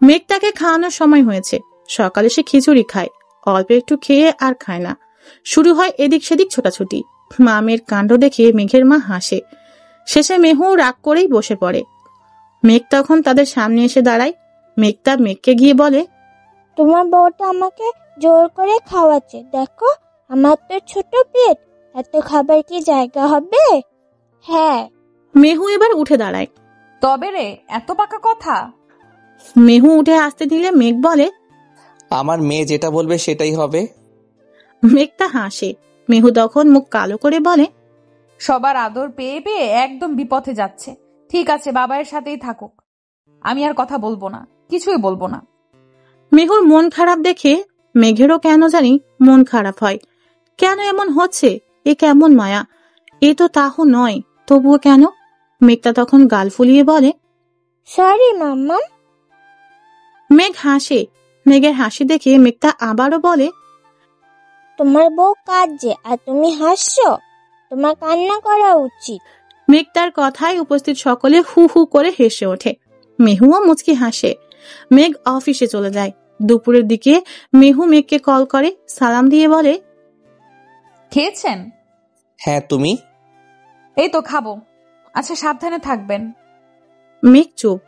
মেঘ তাকে খাওয়ানোর সময় হয়েছে। সকালে সে খিচুড়ি খায়, অল্প একটু খেয়ে আর খায় না। শুরু হয় এদিক সেদিক ছোটাছুটি। মা মেয়ের কাণ্ড দেখে মেঘের মা হাসে। শেষে মেহু রাগ করেই বসে পড়ে। মেঘ তখন তাদের সামনে এসে দাঁড়ায়। মেঘটা মেঘকে গিয়ে বলে, তোমার বউটা আমাকে জোর করে খাওয়াচ্ছে, দেখো আমার তো ছোট পেট, এত খাবার কি জায়গা হবে? হ্যাঁ। মেহু এবার উঠে দাঁড়ায়। তবে রে, এত পাকা কথা? মেহু উঠে আসতে দিলে মেঘ বলে, আমার মেয়ে যেটা বলবে সেটাই হবে। মেঘটা হাসে। মেহু তখন মুখ কালো করে বলে, সবার আদর পেয়ে পেয়ে একদম বিপথে যাচ্ছে। ঠিক আছে, বাবার সাথেই থাকুক, আমি আর কথা বলবো না, কিছুই বলবো না। মেহুর মন খারাপ দেখে মেঘেরও কেন জানি মন খারাপ হয়। কেন এমন হচ্ছে? এ কেমন মায়া? এ তো তাহু নয়, তবুও কেন? মেঘটা তখন গাল ফুলিয়ে বলে, সরি মাম্মা। মেঘ হাসে। মেঘের হাসি দেখে মেঘটা আবারও বলে, তোমার বউ কাঁদছে আর তুমি হাসছো, তোমার কান্না করা উচিত। মেঘ তার কথায় উপস্থিত সকলে হু হু করে হেসে ওঠে। মেহুও মুচকি হাসে। মেঘ অফিসে চলে যায়। দুপুরের দিকে মেহু মেঘকে কল করে, সালাম দিয়ে বলে, খেয়েছেন? হ্যাঁ, তুমি? এই তো খাবো। আচ্ছা, সাবধানে থাকবেন। মেঘ চুপ।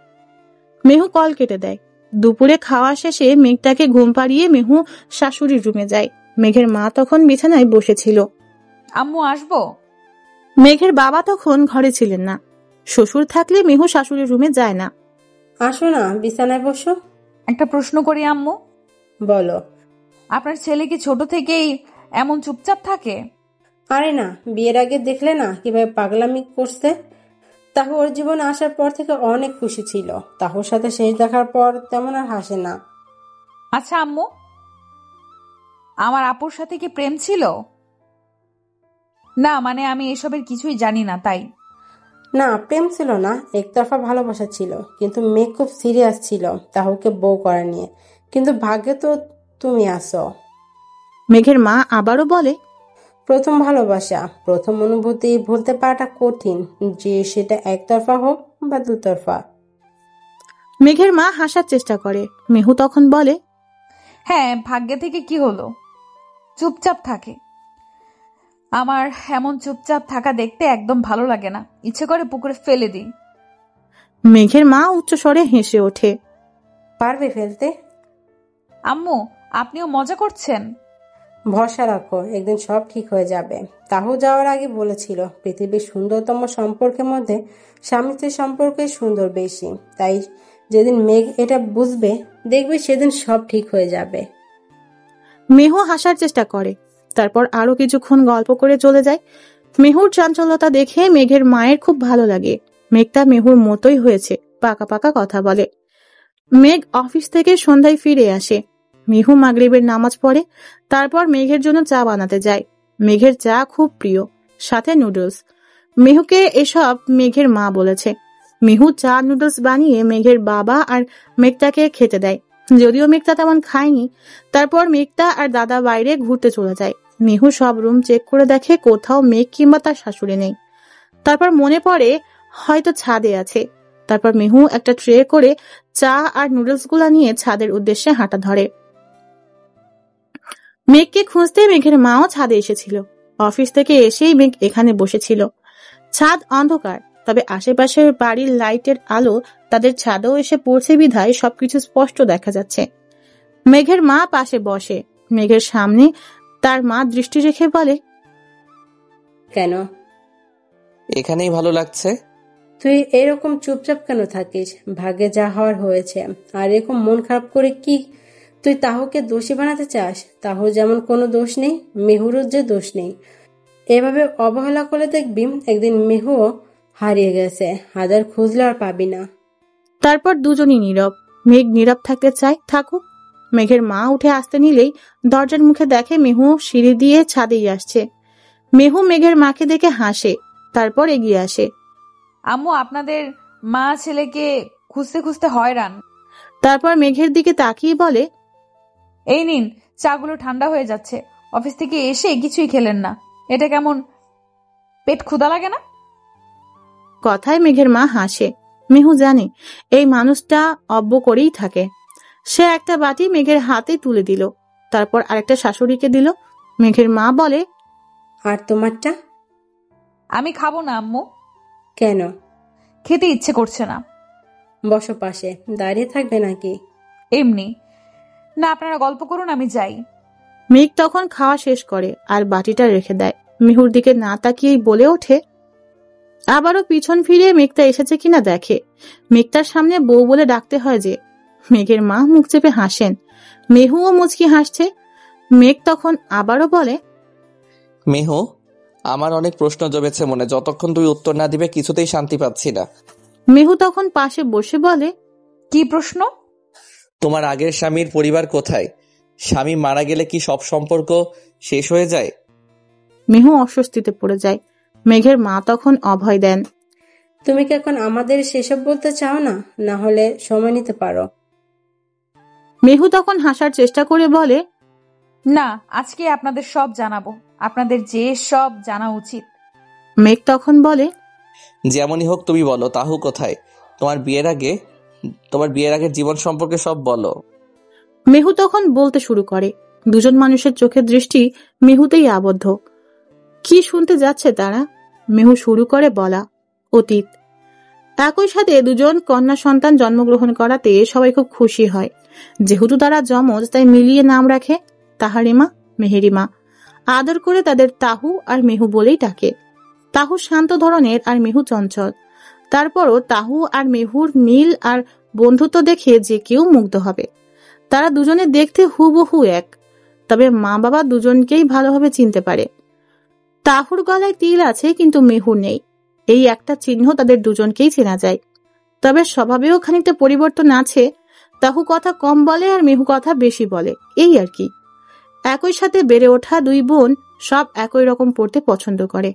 মেহু কল কেটে দেয়। দুপুরে খাওয়া শেষে মেঘটাকে ঘুম পাড়িয়ে মেহু শাশুড়ির রুমে যায়। মেঘের মা তখন বিছানায় বসেছিল। আম্মু আসবো? মেঘের বাবা তখন ঘরে ছিলেন না। শ্বশুর থাকলে মেহু শাশুড়ির রুমে যায় না। আসো না, বিছানায় বসো। একটা প্রশ্ন করি আম্মু। বলো। আপনার ছেলে কি ছোট থেকেই এমন চুপচাপ থাকে? আরে না, বিয়ের আগে দেখলে না কিভাবে পাগলামি করছে। তাহু ওর জীবনে আসার পর থেকে অনেক খুশি ছিল। তাহুর সাথে শেষ দেখার পর তেমন আর হাসে না। আচ্ছা আম্মু, আমার আপুর সাথে কি প্রেম ছিল? না মানে আমি এসবের কিছুই জানি না তাই। না, প্রেম ছিল না, একতরফা ভালোবাসা ছিল। কিন্তু মেয়ে খুব সিরিয়াস ছিল তাহুকে বউ করা নিয়ে। কিন্তু ভাগ্যে তো তুমি আসো। মেঘের মা আবারও বলে, প্রথম ভালোবাসা, প্রথম অনুভূতি ভুলতে পারাটা কঠিন, যে সেটা একতরফা হোক বা দুতরফা। মেঘের মা হাসার চেষ্টা করে। মেহু তখন বলে, হ্যাঁ, ভাগ্যে থেকে কি হলো, চুপচাপ থাকে। আমার এমন চুপচাপ থাকা দেখতে একদম ভালো লাগে না, ইচ্ছে করে পুকুরে ফেলে দিই। মেঘের মা উচ্চস্বরে হেসে ওঠে। পারবে ফেলতে? আম্মু, আপনিও মজা করছেন? ভরসা রাখো, একদিন সব ঠিক হয়ে যাবে। তাহু যাওয়ার আগে বলেছিল পৃথিবীর সুন্দরতম সম্পর্কের মধ্যে স্বামী স্ত্রীর সম্পর্কে সুন্দর বেশি। তাই যেদিন মেঘ এটা বুঝবে, দেখবে সেদিন সব ঠিক হয়ে যাবে। মেহু হাসার চেষ্টা করে। তারপর আরো কিছুক্ষণ গল্প করে চলে যায়। মেহুর চাঞ্চল্যতা দেখে মেঘের মায়ের খুব ভালো লাগে। মেঘটা মেহুর মতোই হয়েছে, পাকা পাকা কথা বলে। মেঘ অফিস থেকে সন্ধ্যায় ফিরে আসে। মেহু মাগরিবের নামাজ পড়ে। তারপর মেঘের জন্য চা বানাতে যায়। মেঘের চা খুব প্রিয়, সাথে নুডলস। মেহুকে এসব মেঘের মা বলেছে। মেহু চা নুডলস বানিয়ে মেঘের বাবা আর মেঘটাকে খেতে দেয়। যদিও মেঘটা তেমন খায়নি। তারপর মেঘটা আর দাদা বাইরে ঘুরতে চলে যায়। মেহু সব রুম চেক করে দেখে কোথাও মেঘ কিংবা তার শাশুড়ি নেই। তারপর মনে পড়ে হয়তো ছাদে আছে। তারপর মেহু একটা ট্রে করে চা আর নুডলস গুলা নিয়ে ছাদের উদ্দেশ্যে হাঁটা ধরে। মেঘকে খুঁজতে মেঘের মাও ছাদে এসেছিল। অফিস থেকে এসেই মেঘ এখানে বসেছিল। ছাদ অন্ধকার, তবে আশেপাশের বাড়ির লাইটের আলো তাদের ছাদেও এসে পড়ছে বিধায় সবকিছু স্পষ্ট দেখা যাচ্ছে। মেঘের মা পাশে বসে। মেঘের সামনে তার মা দৃষ্টি রেখে বলে, কেন? এখানেই ভালো লাগছে। তুই এরকম চুপচাপ কেন থাকিস? ভাগ্যে যা হওয়ার হয়েছে। আর এরকম মন খারাপ করে কি তুই তাহুকে দোষী বানাতে চাস? তাহুর যেমন কোনো দোষ নেই, মেহুরও যে দোষ নেই। এভাবে অবহেলা করে দেখবি একদিন মেহুও হারিয়ে গেছে, হাজার খুঁজলে আর পাবি না। তারপর দুজনই নীরব। মেঘ নীরব থাকতে চায়, থাকুক। মেঘের মা উঠে আসতে নিলেই দরজার মুখে দেখে মেহু সিঁড়ি দিয়ে ছাদেই আসছে। মেহু মেঘের মাকে দেখে হাসে, তারপর এগিয়ে আসে। আম্মু, আপনাদের মা ছেলেকে খুঁজতে খুঁজতে হয়রান। তারপর মেঘের দিকে তাকিয়ে বলে, এই নিন, চাগুলো ঠান্ডা হয়ে যাচ্ছে। অফিস থেকে এসে কিছুই খেলেন না, এটা কেমন? পেট ক্ষুধা লাগে না? কথায় মেঘের মা হাসে। মেহু জানে এই মানুষটা অব্য করেই থাকে। সে একটা বাটি মেঘের হাতে তুলে দিল। তারপর আরেকটা শাশুড়িকে দিল। মেঘের মা বলে, আর তোমারটা? আমি খাবো না আম্মু, কেন? খেতে ইচ্ছে করছে না। বসো পাশে, দাঁড়িয়ে থাকবে নাকি? এমনি। না, আপনারা গল্প করুন, আমি যাই। মেঘ তখন খাওয়া শেষ করে আর বাটিটা রেখে দেয়। মিহুর দিকে না তাকিয়েই বলে ওঠে। আবারও পিছন ফিরে মেঘটা এসেছে কিনা দেখে। মেঘটার সামনে বউ বলে ডাকতে হয় যে। মেঘের মা মুখ চেপে হাসেন, মেহুও মুচকি হাসছে। মেঘ তখন আবারও বলে, মেহু, আমার অনেক প্রশ্ন জমেছে মনে, যতক্ষণ তুই উত্তর না দিবে কিছুতেই শান্তি পাচ্ছি না। মেহু তখন পাশে বসে বলে, কি প্রশ্ন? তোমার আগের স্বামীর পরিবার কোথায়? স্বামী মারা গেলে কি সব সম্পর্ক শেষ হয়ে যায়? মেহু অস্বস্তিতে পড়ে যায়। মেঘের মা তখন অভয় দেন। তুমি কি এখন আমাদের সেসব বলতে চাও না? না হলে সময় নিতে পারো। মেহু তখন হাসার চেষ্টা করে বলে, না, আজকে আপনাদের সব জানাবো, আপনাদের যে সব জানা উচিত। মেঘ তখন বলে, যেমনই হোক তুমি বলো, তাহু কোথায়? তোমার বিয়ের আগের জীবন সম্পর্কে সব বলো। মেহু তখন বলতে শুরু করে। দুজন মানুষের চোখের দৃষ্টি মেহুতেই আবদ্ধ। কি শুনতে যাচ্ছে তারা? মেহু শুরু করে বলা। অতীত। একই সাথে দুজন কন্যা সন্তান জন্মগ্রহণ করাতে সবাই খুব খুশি হয়। যেহেতু তারা যমজ, তাই মিলিয়ে নাম রাখে তাহারিমা, মেহেরিমা। আদর করে তাদের তাহু আর মেহু বলেই ডাকে। তাহু শান্ত ধরনের আর মেহু চঞ্চল। তারপরও তাহু আর মেহুর মিল আর বন্ধুত্ব দেখে যে কেউ মুগ্ধ হবে। তারা দুজনে দেখতে হুবহু এক, তবে মা বাবা দুজনকেই ভালোভাবে চিনতে পারে। তাহুর গলায় তিল আছে কিন্তু মেহুর নেই, এই একটা চিহ্ন তাদের দুজনকেই চেনা যায়। তবে স্বভাবেও খানিকটা পরিবর্তন আছে। তাহু কথা কম বলে আর মেহু কথা বেশি বলে, এই আর কি। একই সাথে বেড়ে ওঠা দুই বোন সব একই রকম পড়তে পছন্দ করে।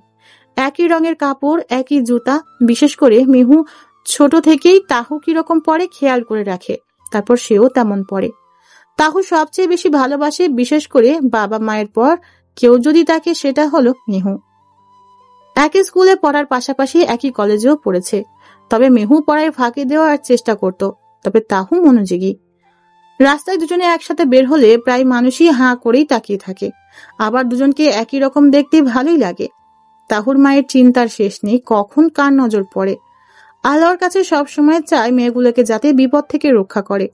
একই রঙের কাপড়, একই জুতা। বিশেষ করে মেহু ছোট থেকেই তাহু কিরকম পরে খেয়াল করে রাখে, তারপর সেও তেমন পরে। তাহু সবচেয়ে বেশি ভালোবাসে, বিশেষ করে বাবা মায়ের পর কেউ যদি তাকে, সেটা হলো মেহু। একই স্কুলে পড়ার পাশাপাশি একই কলেজেও পড়েছে। তবে মেহু পড়ায় ফাঁকি দেওয়ার চেষ্টা করত, তবে তাহু মনোযোগী। রাস্তায় দুজনে একসাথে বের হলে প্রায় মানুষই হাঁ করেই তাকিয়ে থাকে। আবার দুজনকে একই রকম দেখতে ভালোই লাগে। তাহুর মায়ের চিন্তার শেষ নেই, কখন কার নজর পড়ে। আল্লাহর কাছে সবসময় চায় মেয়েগুলোকে যাতে বিপদ থেকে রক্ষা করে।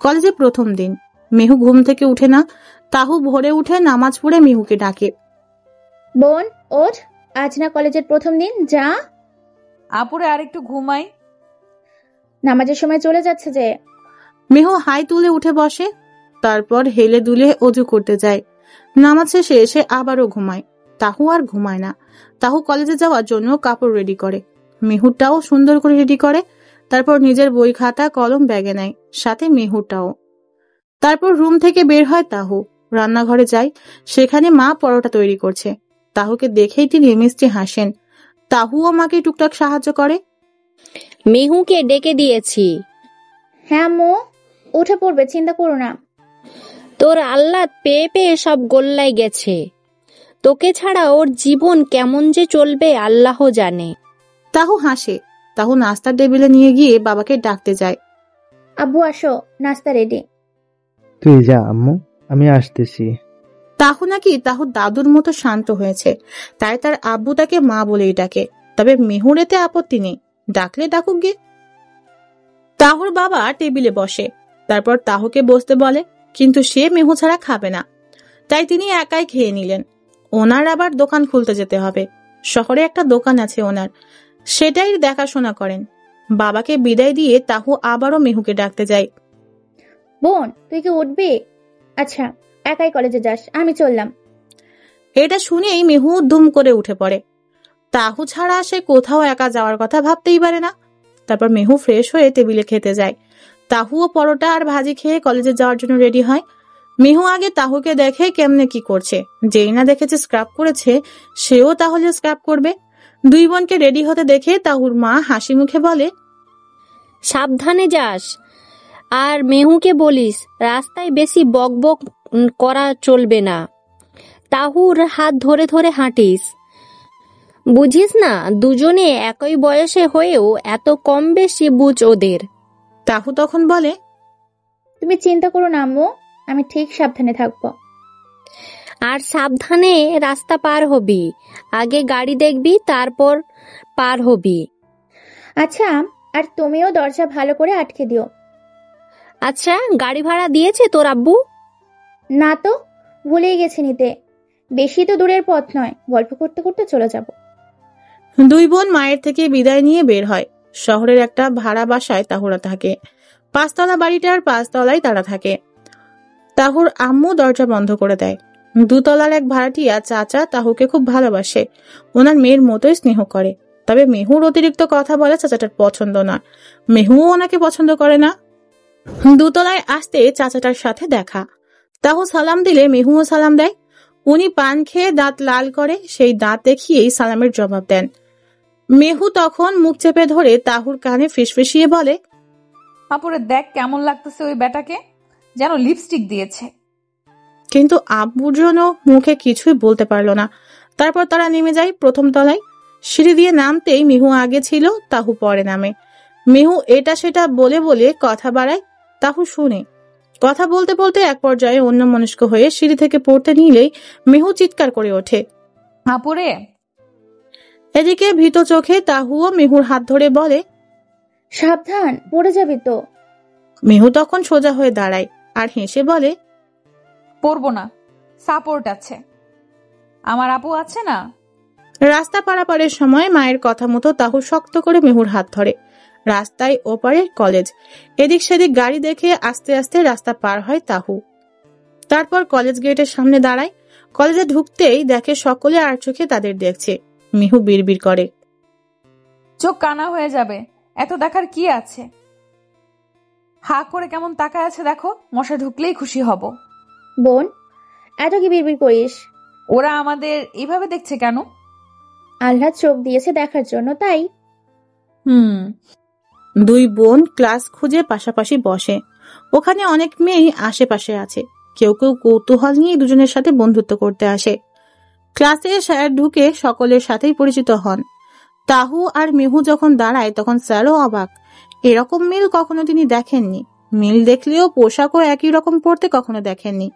কলেজে প্রথম দিন। মেহু ঘুম থেকে উঠে না। তাহু ভোরে উঠে নামাজ পড়ে মেহুকে ডাকে, বোন ওঠ, আজ না কলেজের প্রথম দিন, যা। আপুরে আরেকটু ঘুমাই। নামাজের সময় চলে যাচ্ছে যে। মেহু হাই তুলে উঠে বসে, তারপর হেলে দুলে অজু করতে যায়। নামাজ শেষে এসে আবারও ঘুমায়। তাহু আর ঘুমায় না। তাহু কলেজে যাওয়ার জন্য কাপড় রেডি করে, মেহুরটাও সুন্দর করে রেডি করে। তারপর নিজের বই খাতা কলম ব্যাগে নেয়, সাথে মেহুরটাও। তারপর রুম থেকে বের হয় তাহু, রান্নাঘরে যায়। সেখানে মা পরোটা তৈরি করছে। তাহুকে দেখেই তিনি মিষ্টি হাসেন। তাহুও মাকে টুকটাক সাহায্য করে। মেহুকে ডেকে দিয়েছি। হ্যাঁ মো, উঠে পড়বে, চিন্তা করো না। তোর আহ্লাদ পেয়ে পেয়ে সব গোল্লায় গেছে। তোকে ছাড়া ওর জীবন কেমন যে চলবে আল্লাহ জানে। তাহু হাসে। তাহু নাস্তার টেবিলে নিয়ে গিয়ে বাবাকে ডাকতে যায়। আব্বু আসো, নাস্তা রেডি। তুই যা আম্মু, আমি আসতেছি। তাহু নাকি তাহুর দাদুর মতো শান্ত হয়েছে, তাই তার আব্বু তাকে মা বলেই ডাকে। তবে মেহুর এতে আপত্তি নেই, ডাকলে ডাকুক গে। তাহুর বাবা টেবিলে বসে, তারপর তাহুকে বসতে বলে, কিন্তু সে মেহু ছাড়া খাবে না, তাই তিনি একাই খেয়ে নিলেন। ওনার আবার দোকান খুলতে যেতে হবে। শহরে একটা দোকান আছে ওনার, সেটাই দেখাশোনা করেন। বাবাকে বিদায় দিয়ে তাহু আবারও মেহুকে ডাকতে যায়। বোন তুই কি উঠবি? আচ্ছা, একাই কলেজে যাস, আমি চললাম। এটা শুনেই মেহু ধুম করে উঠে পড়ে। তাহু ছাড়া সে কোথাও একা যাওয়ার কথা ভাবতেই পারে না। তারপর মেহু ফ্রেশ হয়ে টেবিলে খেতে যায়। তাহুও পরোটা আর ভাজি খেয়ে কলেজে যাওয়ার জন্য রেডি হয়। মেহু আগে তাহুকে দেখে কেমনে কি করছে, যেই না দেখেছে স্ক্রাব করেছে, সেও তাহলে স্ক্রাব করবে। দুই বোনকে রেডি হতে দেখে তাহুর মা হাসি মুখে বলে, সাবধানে যাস, আর মেহুকে বলিস রাস্তায় বেশি বকবক করা চলবে না। তাহুর হাত ধরে ধরে হাঁটিস। বুঝিস না, দুজনে একই বয়সে হয়েও এত কম বেশি বুঝ ওদের। তাহু তখন বলে, তুমি চিন্তা করো না আম্মু, আমি ঠিক সাবধানে থাকবো। আর সাবধানে রাস্তা পার হবি, আগে গাড়ি দেখবি তারপর পার হবি। আচ্ছা, আর তুমিও দরজা ভালো করে আটকে দিও। আচ্ছা, গাড়ি ভাড়া দিয়েছে তোর আব্বু? না তো, ভুলেই গেছে নিতে। বেশি তো দূরের পথ নয়, গল্প করতে করতে চলে যাব। দুই বোন মায়ের থেকে বিদায় নিয়ে বের হয়। শহরের একটা ভাড়া বাসায় তাহুরা থাকে। 5 তলা বাড়িটার 5 তলায় তারা থাকে। তাহুর আম্মু দরজা বন্ধ করে দেয়। 2 তলার এক ভাড়াটিয়া চাচা তাহুকে খুব ভালোবাসে, ওনার মেয়ের মতোই স্নেহ করে। তবে মেহুর অতিরিক্ত কথা বলে চাচাটার পছন্দ না, মেহুও ওনাকে পছন্দ করে না। 2 তলায় আসতে চাচাটার সাথে দেখা। তাহু সালাম দিলে মেহুও সালাম দেয়। উনি পান খেয়ে দাঁত লাল করে, সেই দাঁত দেখিয়েই সালামের জবাব দেন। মেহু তখন মুখ চেপে ধরে তাহুর কানে ফিসফিসিয়ে বলে, আপুরে দেখ কেমন লাগতেছে ওই বেটাকে, যেন লিপস্টিক দিয়েছে। কিন্তু আব্বুর জন্য মুখে কিছুই বলতে পারল না। তারপর তারা নেমে যায় 1ম তলায়। সিঁড়ি দিয়ে নামতেই মেহু আগে ছিল, তাহু পরে নামে। মেহু এটা সেটা বলে বলে কথা বাড়ায়, তাহু শুনে। কথা বলতে বলতে এক পর্যায়ে অন্যমনস্ক হয়ে সিঁড়ি থেকে পড়তে নিলেই মেহু চিৎকার করে ওঠে, আপুরে। এদিকে ভীত চোখে তাহুও মেহুর হাত ধরে বলে, সাবধান, পড়ে যাবি তো। মেহু তখন সোজা হয়ে দাঁড়ায় আর হেসে বলে, পড়বো না, সাপোর্ট আছে, আমার আপু আছে না। রাস্তা পারাপারের সময় মায়ের কথা মতো তাহু শক্ত করে মেহুর হাত ধরে। রাস্তায় ওপারে কলেজ, এদিক সেদিক গাড়ি দেখে আস্তে আস্তে রাস্তা পার হয় তাহু। তারপর কলেজ গেটের সামনে দাঁড়ায়। কলেজে ঢুকতেই দেখে সকলে আর চোখে তাদের দেখছে। মেহু বিড়বিড় করে, চোখ কানা হয়ে যাবে, এত দেখার কি আছে? হা করে কেমন তাকায় আছে দেখো, মশা ঢুকলেই খুশি হব। বোন, এত কি বিড়বিড় করিস? ওরা আমাদের এইভাবে দেখছে কেন? আল্লাহ চোখ দিয়েছে দেখার জন্য, তাই। দুই বোন ক্লাস খুঁজে পাশাপাশি বসে। ওখানে অনেক মেয়েই আশেপাশে আছে। কেউ কেউ কৌতূহল নিয়ে দুজনের সাথে বন্ধুত্ব করতে আসে। ক্লাসে স্যার ঢুকে সকলের সাথেই পরিচিত হন। তাহু আর মেহু যখন দাঁড়ায় তখন স্যারও অবাক, এরকম মিল কখনো তিনি দেখেননি। মিল দেখলেও পোশাকও একই রকম পরতে কখনো দেখেননি।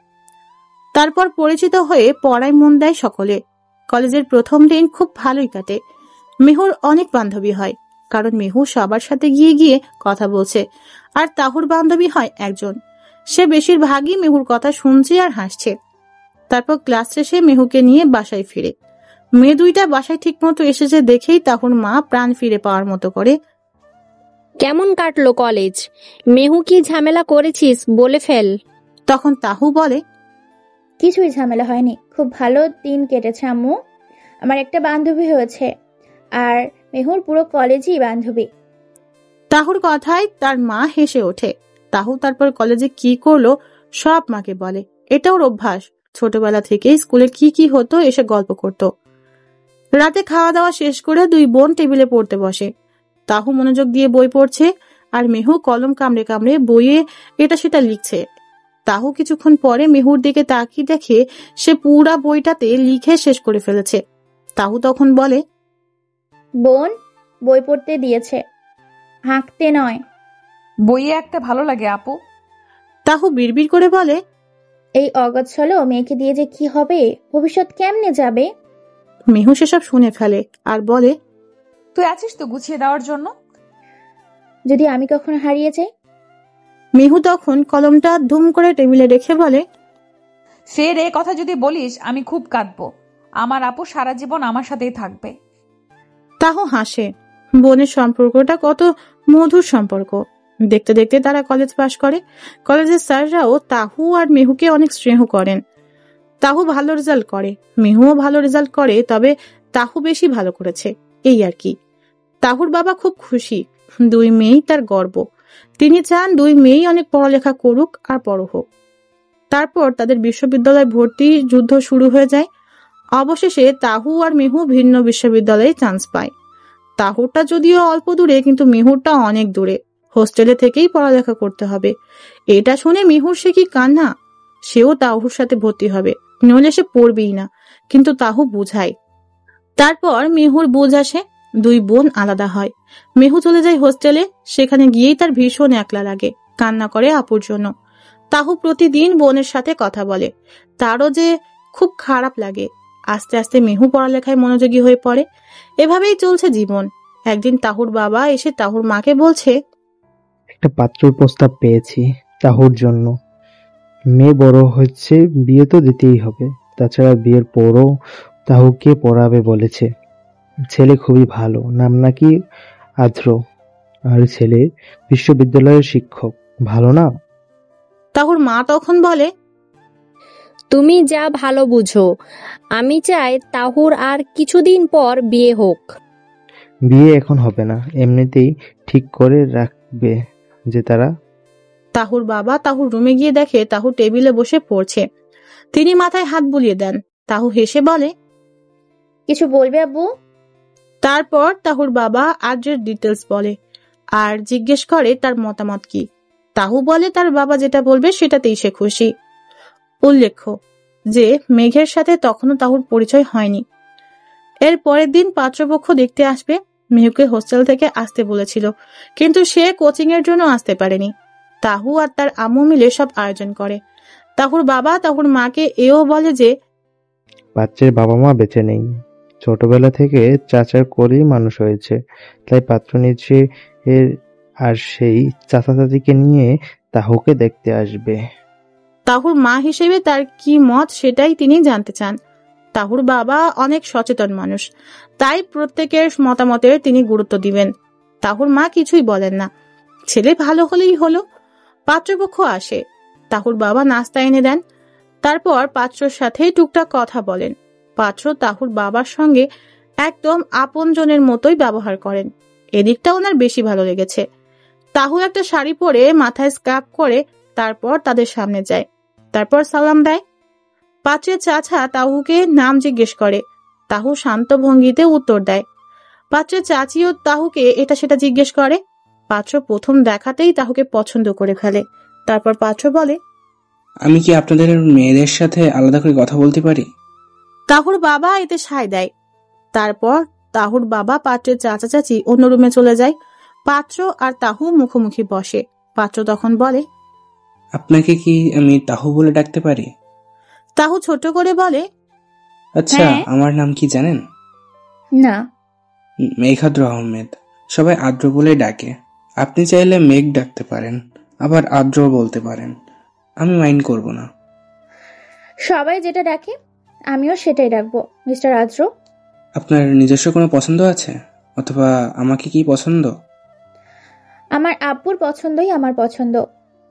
তারপর পরিচিত হয়ে পড়ায় মন দেয় সকলে। কলেজের 1ম দিন খুব ভালোই কাটে। মেহুর অনেক বান্ধবী হয়, কারণ মেহু সবার সাথে গিয়ে গিয়ে কথা বলছে। আর তাহুর বান্ধবী হয় একজন, সে বেশিরভাগই মেহুর কথা শুনছে আর হাসছে। তারপর ক্লাস শেষে মেহুকে নিয়ে বাসায় ফিরে। মেয়ে দুইটা বাসায় ঠিক মতো এসেছে দেখেই তাহুর মা প্রাণ ফিরে পাওয়ার মতো করে, কেমন কাটলো কলেজ? মেহু কি ঝামেলা করেছিস বলে ফেল। তখন তাহু বলে, কিছুই ঝামেলা হয়নি, খুব ভালো দিন কেটেছে আম্মু। আমার একটা বান্ধবী হয়েছে, আর মেহুর পুরো কলেজই বান্ধবী। তাহুর কথায় তার মা হেসে ওঠে। তাহু তারপর কলেজে কি করলো সব মাকে বলে। এটা ওর অভ্যাস, ছোটবেলা থেকে স্কুলে কি কি হতো এসে গল্প করত। রাতে খাওয়া দাওয়া শেষ করে দুই বোন টেবিলে পড়তে বসে। তাহু মনোযোগ দিয়ে বই পড়ছে আর মেহু কলম কামড়ে কামড়ে বইয়ে এটা সেটা লিখছে। তাহু কিছুক্ষণ পরে মেহুর দিকে তাকিয়ে দেখে সে পুরা বইটাতে লিখে শেষ করে ফেলেছে। তাহু তখন বলে, বোন, বই পড়তে দিয়েছে, হাঁকতে নয়। বইয়ে একটা ভালো লাগে আপু। তাহু বিড়বিড় করে বলে, এই অগচ্ছলো মেয়েকে দিয়ে যে কি হবে, ভবিষ্যৎ কেমনে যাবে। মেহু সেসব শুনে ফেলে আর বলে, তুই আছিস তো গুছিয়ে দেওয়ার জন্য। যদি আমি কখনো হারিয়ে যাই? মেহু তখন কলমটা ধুম করে টেবিলে রেখে বলে, ফের এ কথা যদি বলিস আমি খুব কাঁদবো। আমার আপু সারা জীবন আমার সাথেই থাকবে। তাহু হাসে। বোনের সম্পর্কটা কত মধুর সম্পর্ক। দেখতে দেখতে তারা কলেজ পাশ করে। কলেজের স্যাররাও তাহু আর মেহুকে অনেক স্নেহ করেন। তাহু ভালো রেজাল্ট করে, মেহুও ভালো রেজাল্ট করে, তবে তাহু বেশি ভালো করেছে, এই আর কি। তাহুর বাবা খুব খুশি, দুই মেয়েই তার গর্ব। তিনি চান দুই মেয়েই অনেক পড়ালেখা করুক আর বড় হোক। তারপর তাদের বিশ্ববিদ্যালয় ভর্তি যুদ্ধ শুরু হয়ে যায়। অবশেষে তাহু আর মেহু ভিন্ন বিশ্ববিদ্যালয়ে চান্স পায়। তাহুরটা যদিও অল্প দূরে, কিন্তু মেহুরটা অনেক দূরে, হোস্টেলে থেকেই পড়ালেখা করতে হবে। এটা শুনে মেহুর সে কি কান্না। সেও তাহুর সাথে ভর্তি হবে, নইলে সে পড়বেই না। কিন্তু তাহু বুঝায়। তারপর মেহুর বুঝ আসে, দুই বোন আলাদা হয়। মেহু চলে যায় হোস্টেলে। সেখানে গিয়েই তার ভীষণ একলা লাগে, কান্না করে আপুর জন্য। তাহু প্রতিদিন বোনের সাথে কথা বলে, তারও যে খুব খারাপ লাগে। আস্তে আস্তে মেহু পড়ালেখায় মনোযোগী হয়ে পড়ে। এভাবেই চলছে জীবন। একদিন তাহুর বাবা এসে তাহুর মাকে বলছে, একটা পাত্রের প্রস্তাব পেয়েছি তাহুর জন্য। মেয়ে বড় হচ্ছে, বিয়ে তো দিতেই হবে। তাছাড়া বিয়ের পরও তাহুকে পড়াবে বলেছে। ছেলে খুবই ভালো, নাম নাকি আদ্র, আর ছেলে বিশ্ববিদ্যালয়ের শিক্ষক। ভালো না? তাহুর মা তখন বলে, তুমি যা ভালো বুঝো। আমি চাই তাহুর আর কিছুদিন পর বিয়ে হোক। বিয়ে এখন হবে না, এমনিতেই ঠিক করে রাখবে যে তারা। তাহুর বাবা তাহুর রুমে গিয়ে দেখে তাহু টেবিলে বসে পড়ছে। তিনি মাথায় হাত বুলিয়ে দেন। তাহু হেসে বলে, কিছু বলবে আব্বু? তারপর তাহুর বাবা আদ্রের ডিটেলস বলে আর জিজ্ঞেস করে তার মতামত কি। তাহু বলে তার বাবা যেটা বলবে সেটাতেই সে খুশি। উল্লেখ্য যে মেঘের সাথে তখনও তাহুর পরিচয় হয়নি। এর পরের দিন পাত্রপক্ষ দেখতে আসবে। মেহুকে হোস্টেল থেকে আসতে বলেছিল, কিন্তু সে কোচিং এর জন্য আসতে পারেনি। তাহু আর তার আম্মু মিলে সব আয়োজন করে। তাহুর বাবা তাহুর মাকে এও বলে যে পাত্রের বাবা মা বেঁচে নেই, ছোটবেলা থেকে চাচার করেই মানুষ হয়েছে, তাই পাত্র নিচে এর আর সেই চাচা চাচিকে নিয়ে তাহুকে দেখতে আসবে। তাহুর মা হিসেবে তার কি মত সেটাই তিনি জানতে চান। তাহুর বাবা অনেক সচেতন মানুষ, তাই প্রত্যেকের মতামতের তিনি গুরুত্ব দিবেন। তাহুর মা কিছুই বলেন না, ছেলে ভালো হলেই হলো। পাত্রপক্ষ আসে, তাহুর বাবা নাস্তা এনে দেন। তারপর পাত্রর সাথে টুকটাক কথা বলেন। পাত্র তাহুর বাবার সঙ্গে একদম আপনজনের মতোই ব্যবহার করেন। এদিকটা ওনার বেশি ভালো লেগেছে। তাহু একটা শাড়ি পরে মাথায় স্কার্ফ করে তারপর তাদের সামনে যায়। তারপর সালাম দেয়। পাত্রের চাচা তাহুকে নাম জিজ্ঞেস করে। তাহু শান্ত ভঙ্গিতে উত্তর দেয়। পাত্রের চাচিও তাহুকে এটা সেটা জিজ্ঞেস করে। পাত্র প্রথম দেখাতেই তাহুকে পছন্দ করে ফেলে। তারপর পাত্র বলে, আমি কি আপনাদের মেয়েদের সাথে আলাদা করে কথা বলতে পারি? তাহুর বাবা এতে সায় দেয়। তারপর তাহুর বাবা পাত্রের চাচা চাচি অন্য রুমে চলে যায়। পাত্র আর তাহু মুখোমুখি বসে। পাত্র তখন বলে, আপনাকে কি আমি তাহু বলে ডাকতে পারি? তাহু ছোট করে বলে, আচ্ছা, হ্যাঁ। আমার নাম কি জানেন? না। মেঘাদ্র আহমেদ। সবাই আদ্র বলে ডাকে। আপনি চাইলে মেঘ ডাকতে পারেন, আবার আদ্র বলতে পারেন। আমি মাইন্ড করব না। সবাই যেটা ডাকে আমিও সেটাই ডাকবো, মিস্টার আদ্র। আপনার নিজস্ব কোনো পছন্দ আছে, অথবা আমাকে কি পছন্দ? আমার আব্বুর পছন্দই আমার পছন্দ।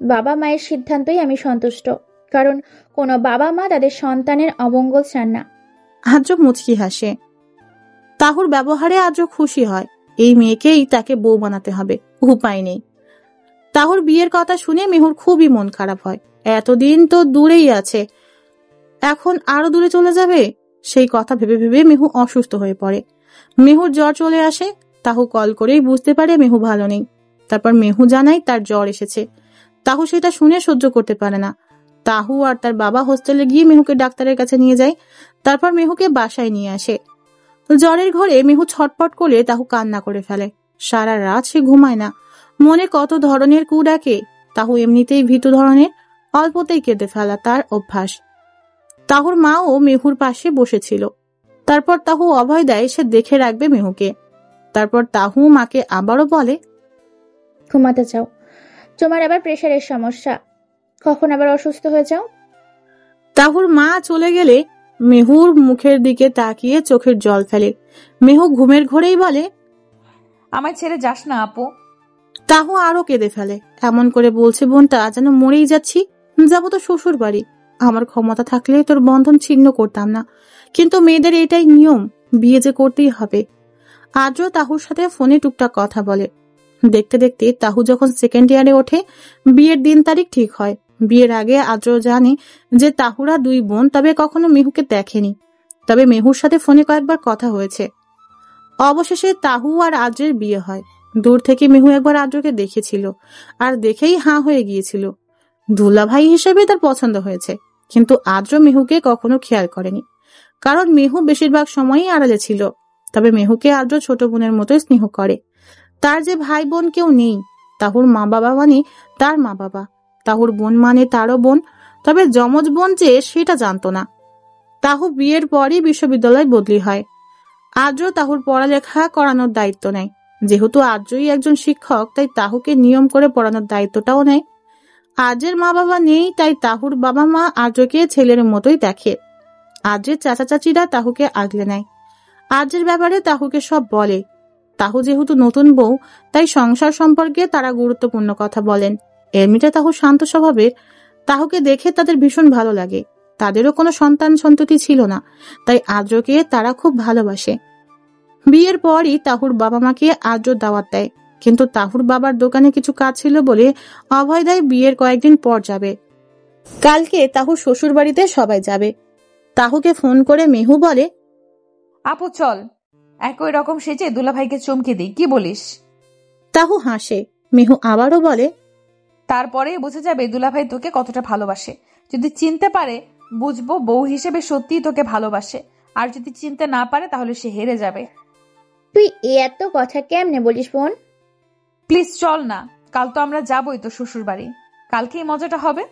বাবা মায়ের সিদ্ধান্তই আমি সন্তুষ্ট, কারণ কোনো বাবা মা তাদের সন্তানের অমঙ্গল চান না। আদ্র মুচকি হাসে। তাহুর ব্যবহারে আদ্র খুশি হয়। এই মেয়েকেই তাকে বউ বানাতে হবে, উপায় নেই। তাহুর বিয়ের কথা শুনে মেহুর খুবই মন খারাপ হয়। এতদিন তো দূরেই আছে, এখন আরো দূরে চলে যাবে। সেই কথা ভেবে ভেবে মেহু অসুস্থ হয়ে পড়ে। মেহুর জ্বর চলে আসে। তাহু কল করেই বুঝতে পারে মেহু ভালো নেই। তারপর মেহু জানায় তার জ্বর এসেছে। তাহু সেটা শুনে সহ্য করতে পারে না। তাহু আর তার বাবা হোস্টেলে গিয়ে মেহুকে ডাক্তারের কাছে নিয়ে যায়। তারপর মেহুকে বাসায় নিয়ে আসে। জ্বরের ঘরে মেহু ছটপট করে তাহু কান্না করে ফেলে। সারা রাত সে ঘুমায় না। মনে কত ধরনের কু ডাকে। তাহু এমনিতেই ভীতু ধরনের, অল্পতেই কেঁদে ফেলা তার অভ্যাস। তাহুর মাও মেহুর পাশে বসেছিল। তারপর তাহু অভয় দেয় সে দেখে রাখবে মেহুকে। তারপর তাহু মাকে আবারও বলে, ঘুমাতে চাও? তোমার আবার প্রেশারের সমস্যা, কখন আবার অসুস্থ হয়ে যাও। তাহুর মা চলে গেলে মেহুর মুখের দিকে তাকিয়ে চোখের জল ফেলে। মেহু ঘুমের ঘোরেই বলে, আমার ছেড়ে যাস না আপু। তাহু আরো কেঁদে ফেলে। এমন করে বলছে বোনটা যেন মরেই যাচ্ছি। যাবো তো শ্বশুর বাড়ি, আমার ক্ষমতা থাকলে তোর বন্ধন ছিন্ন করতাম না, কিন্তু মেয়েদের এটাই নিয়ম, বিয়ে যে করতেই হবে। আদ্র তাহুর সাথে ফোনে টুকটাক কথা বলে। দেখতে দেখতে তাহু যখন সেকেন্ড ইয়ারে ওঠে, বিয়ের দিন তারিখ ঠিক হয়। বিয়ের আগে আদ্র জানে যে তাহুরা দুই বোন, তবে কখনো মেহুকে দেখেনি। তবে মেহুর সাথে ফোনে কয়েকবার কথা হয়েছে। অবশেষে তাহু আর আদ্রের বিয়ে হয়। দূর থেকে মেহু একবার আদ্রকে দেখেছিল, আর দেখেই হাঁ হয়ে গিয়েছিল। দুলাভাই হিসেবে তার পছন্দ হয়েছে, কিন্তু আদ্র মেহুকে কখনো খেয়াল করেনি, কারণ মেহু বেশিরভাগ সময়ই আড়ালে ছিল। তবে মেহুকে আদ্র ছোট বোনের মতোই স্নেহ করে। তার যে ভাই বোন কেউ নেই। তাহুর মা বাবা মানে তার মা বাবা। তাহুর বোন মানে তারও বোন, তবে যমজ বোন যে সেটা জানতো না। তাহু বিয়ের পরই বিশ্ববিদ্যালয় বদলি হয়। আদ্র তাহুর পড়ালেখা করানোর দায়িত্ব নেয়। যেহেতু আদ্রই একজন শিক্ষক, তাই তাহুকে নিয়ম করে পড়ানোর দায়িত্বটাও নেয়। আদ্রের মা বাবা নেই, তাই তাহুর বাবা মা আদ্রকে ছেলের মতোই দেখে। আদ্রের চাচা চাচিরা তাহুকে আগলে নেয়। আদ্রের ব্যাপারে তাহুকে সব বলে। তাহু যেহেতু নতুন বউ, তাই সংসার সম্পর্কে তারা গুরুত্বপূর্ণ কথা বলেন। এমনিতে তাহু শান্ত স্বভাবের। তাহুকে দেখে তাদের ভীষণ ভালো লাগে। তাদেরও কোনো সন্তান সন্ততি ছিল না, তাই আদ্রকে তারা খুব ভালোবাসে। বিয়ের পরই তাহুর বাবা মাকে আদ্র দাওয়াত দেয়, কিন্তু তাহুর বাবার দোকানে কিছু কাজ ছিল বলে অভয় দেয় বিয়ের কয়েকদিন পর যাবে। কালকে তাহুর শ্বশুর বাড়িতে সবাই যাবে। তাহুকে ফোন করে মেহু বলে, আপু চল, একই রকম সেজে দুলাভাইকে চমকে দিই, কি বলিস? তাহু হাসে। মেহু আবারও বলে, তারপরে বুঝে যাবে দুলাভাই তোকে কতটা ভালোবাসে। যদি চিনতে পারে বুঝবো বউ হিসেবে সত্যিই তোকে ভালোবাসে, আর যদি চিনতে না পারে তাহলে সে হেরে যাবে। তুই এত কথা কেমনে বলিস বোন? প্লিজ চল না, কাল তো আমরা যাবই তো শ্বশুর বাড়ি, কালকেই মজাটা হবে।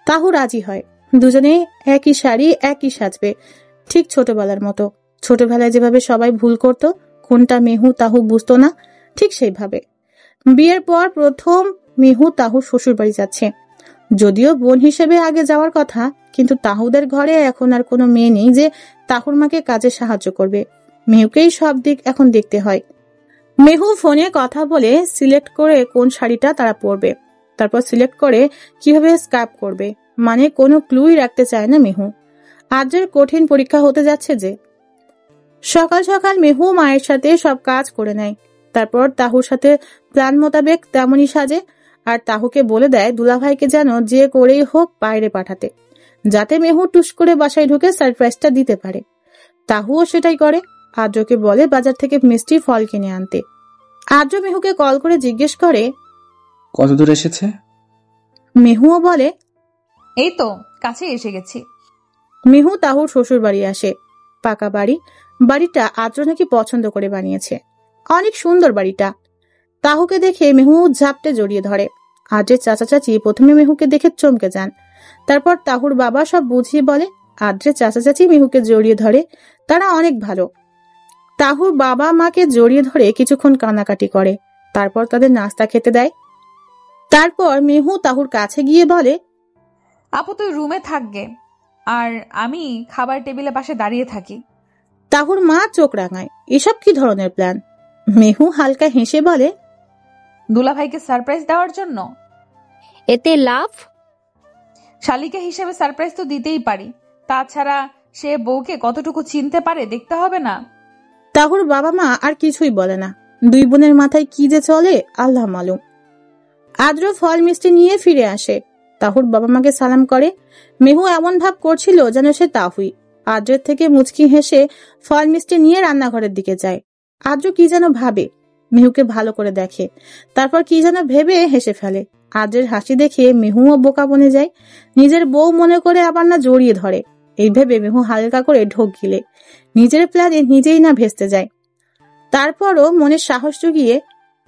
তাহু রাজি হয়। দুজনে একই শাড়ি, একই সাজবে, ঠিক ছোটবেলার মতো। ছোটবেলায় যেভাবে সবাই ভুল করত, কোনটা মেহু তাহু বুঝতো না, ঠিক সেইভাবে। বিয়ের পর প্রথম মেহু তাহুর শ্বশুর বাড়ি যাচ্ছে। যদিও বোন হিসেবে আগে যাওয়ার কথা, কিন্তু তাহুদের ঘরে এখন আর কোনো মেয়ে নেই যে তাহুর মাকে কাজে সাহায্য করবে। মেহুকেই সব দিক এখন দেখতে হয়। মেহু ফোনে কথা বলে সিলেক্ট করে কোন শাড়িটা তারা পরবে, তারপর সিলেক্ট করে কিভাবে স্কার্ফ করবে। মানে কোনো ক্লুই রাখতে চায় না মেহু। আদ্রের কঠিন পরীক্ষা হতে যাচ্ছে যে। সকাল সকাল মেহু মায়ের সাথে সব কাজ করে নেয়। তারপর তাহুর সাথে প্ল্যান মোতাবেক তেমনই সাজে, আর তাহুকে বলে দেয় দুলাভাইকে যেন যে করেই হোক বাইরে পাঠাতে, যাতে মেহু টুস করে বাসায় ঢুকে সারপ্রাইজটা দিতে পারে। তাহুও সেটাই করে। আদ্রকে বলে বাজার থেকে মিষ্টি ফল কিনে আনতে। আদ্র মেহুকে কল করে জিজ্ঞেস করে, কত দূর এসেছে? মেহুও বলে, এই তো কাছে এসে গেছি। মেহু তাহুর শ্বশুর বাড়ি আসে। পাকা বাড়ি। বাড়িটা আদ্র নাকি পছন্দ করে বানিয়েছে। অনেক সুন্দর বাড়িটা। তাহুকে দেখে মেহু ঝাপটে জড়িয়ে ধরে। আদ্রের চাচা চাচি প্রথমে মেহুকে দেখে চমকে যান। তারপর তাহুর বাবা সব বুঝিয়ে বলে। আদ্রের চাচা চাচি মেহুকে জড়িয়ে ধরে। তারা অনেক ভালো। তাহুর বাবা মাকে জড়িয়ে ধরে কিছুক্ষণ কান্নাকাটি করে। তারপর তাদের নাস্তা খেতে দেয়। তারপর মেহু তাহুর কাছে গিয়ে বলে, আপু তুই রুমে থাকগে, আর আমি খাবার টেবিলের পাশে দাঁড়িয়ে থাকি। তাহুর মা চোখ রাঙায়। এসব কি ধরনের প্ল্যান? মেহু হালকা হেসে বলে, দুলাভাইকে সারপ্রাইজ দেওয়ার জন্য। এতে লাভ? শালিকা হিসেবে সারপ্রাইজ তো দিতেই পারি, তাছাড়া সে বউকে কতটুকু চিনতে পারে দেখতে হবে না? তাহুর বাবা মা আর কিছুই বলে না। দুই বোনের মাথায় কি যে চলে আল্লাহ মালুম। আদ্র ফল মিষ্টি নিয়ে ফিরে আসে। তাহুর বাবা মাকে সালাম করে। মেহু এমন ভাব করছিল যেন সে তাহুই। আদ্রের থেকে মুচকি হেসে ফল মিষ্টি নিয়ে রান্নাঘরের দিকে যায়। আদ্র কি যেন ভাবে, মেহুকে ভালো করে দেখে, তারপর কি যেন ভেবে হেসে ফেলে। আদ্রের হাসি দেখে মেহুও বোকা বনে যায়। নিজের বউ মনে করে আবার না জড়িয়ে ধরে। এই ভেবে মেহু হালকা করে ঢোক গিলে নিজের প্ল্যানে নিজেই না ভেস্তে যায়। তারপরও মনের সাহস জুগিয়ে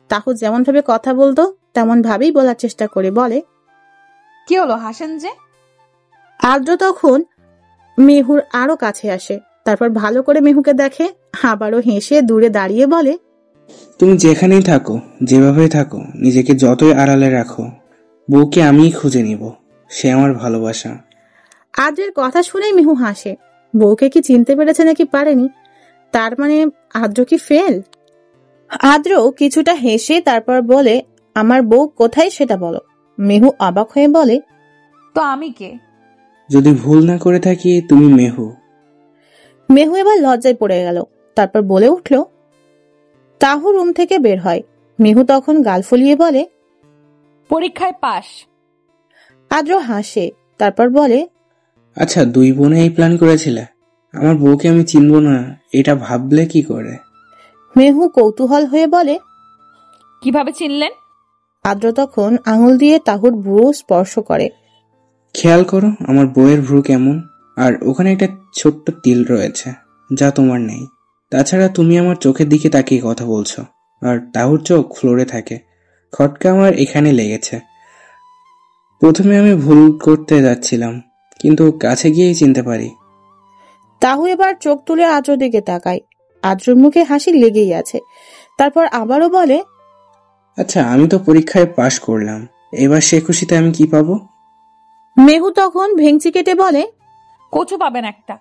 তাহু যেমন ভাবে কথা বলতো তেমন ভাবেই বলার চেষ্টা করে বলে, কি হলো হাসেন যে? আদ্র তখন মেহুর আরো কাছে আসে। তারপর ভালো করে মেহুকে দেখে, আবারও হেসে দূরে দাঁড়িয়ে বলে, তুমি যেখানেই থাকো, যেভাবেই থাকো, নিজেকে যতই আড়ালে রাখো, বউকে আমিই খুঁজে নিব। সে আমার ভালোবাসা। আদ্রের কথা শুনেই মেহু হাসে। বউকে কি চিনতে পেরেছে নাকি পারেনি? তার মানে আদ্র কি ফেল? আদ্র কিছুটা হেসে তারপর বলে, আমার বউ কোথায় সেটা বলো। মেহু অবাক হয়ে বলে, তো আমি কে? যদি ভুল না করে থাকি তুমি মেহু। মেহু এবার লজ্জায় পড়ে গেল। তারপর বলে উঠল, তাহু রুম থেকে বের হয়। মেহু তখন গাল ফুলিয়ে বলে, পরীক্ষায় পাস। আদ্র হাসে। তারপর বলে, আচ্ছা দুই বোনে এই প্ল্যান করেছিলে? আমার বউকে আমি চিনব না এটা ভাবলে কি করে? মেহু কৌতূহল হয়ে বলে, কিভাবে চিনলেন? আদ্র তখন আঙুল দিয়ে তাহুর ভ্রু স্পর্শ করে। খেয়াল করো আমার বউয়ের ভ্রু কেমন, আর ওখানে একটা ছোট্ট তিল রয়েছে যা তোমার নেই। তাছাড়া তুমি আমার চোখের দিকে তাকিয়ে কথা বলছো, আর তাহুর চোখ ফ্লোরে থাকে। খটকা আমার এখানে লেগেছে। প্রথমে আমি ভুল করতে যাচ্ছিলাম, কিন্তু কাছে গিয়েই চিনতে পারি। তাহু এবার চোখ তুলে আদ্রর দিকে তাকায়। আদ্রর মুখে হাসি লেগেই আছে। তারপর আবারও বলে, আচ্ছা, আমি তো পরীক্ষায় পাশ করলাম, এবার সে খুশিতে আমি কি পাবো? মেহু তখন ভেংচি কেটে বলে, কচু পাবেন একটা।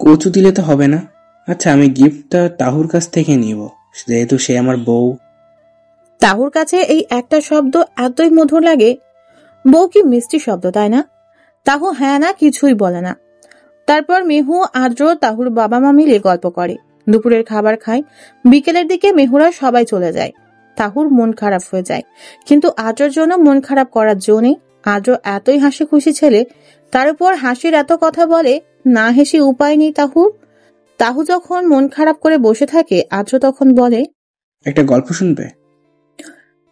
কচু দিলে তো হবে না। আচ্ছা, আমি গিফটটা তাহুর কাছ থেকে নিব, যেহেতু সে আমার বউ। তাহুর কাছে এই একটা শব্দ এতই মধুর লাগে। বউ কি মিষ্টি শব্দ, তাই না? তাহু হ্যাঁ না কিছুই বলে না। তারপর মেহু, আদ্র, তাহুর বাবা মা মিলে গল্প করে, দুপুরের খাবার খায়। বিকেলের দিকে মেহুরা সবাই চলে যায়। তাহুর মন খারাপ হয়ে যায়, কিন্তু আদ্রর জন্য মন খারাপ করার জো নেই। আদ্র এতই হাসি খুশি ছেলে, তার উপর হাসির এত কথা বলে, না হেসে উপায় নেই তাহুর। তাহু যখন মন খারাপ করে বসে থাকে, আদ্র তখন বলে, একটা গল্প শুনবে?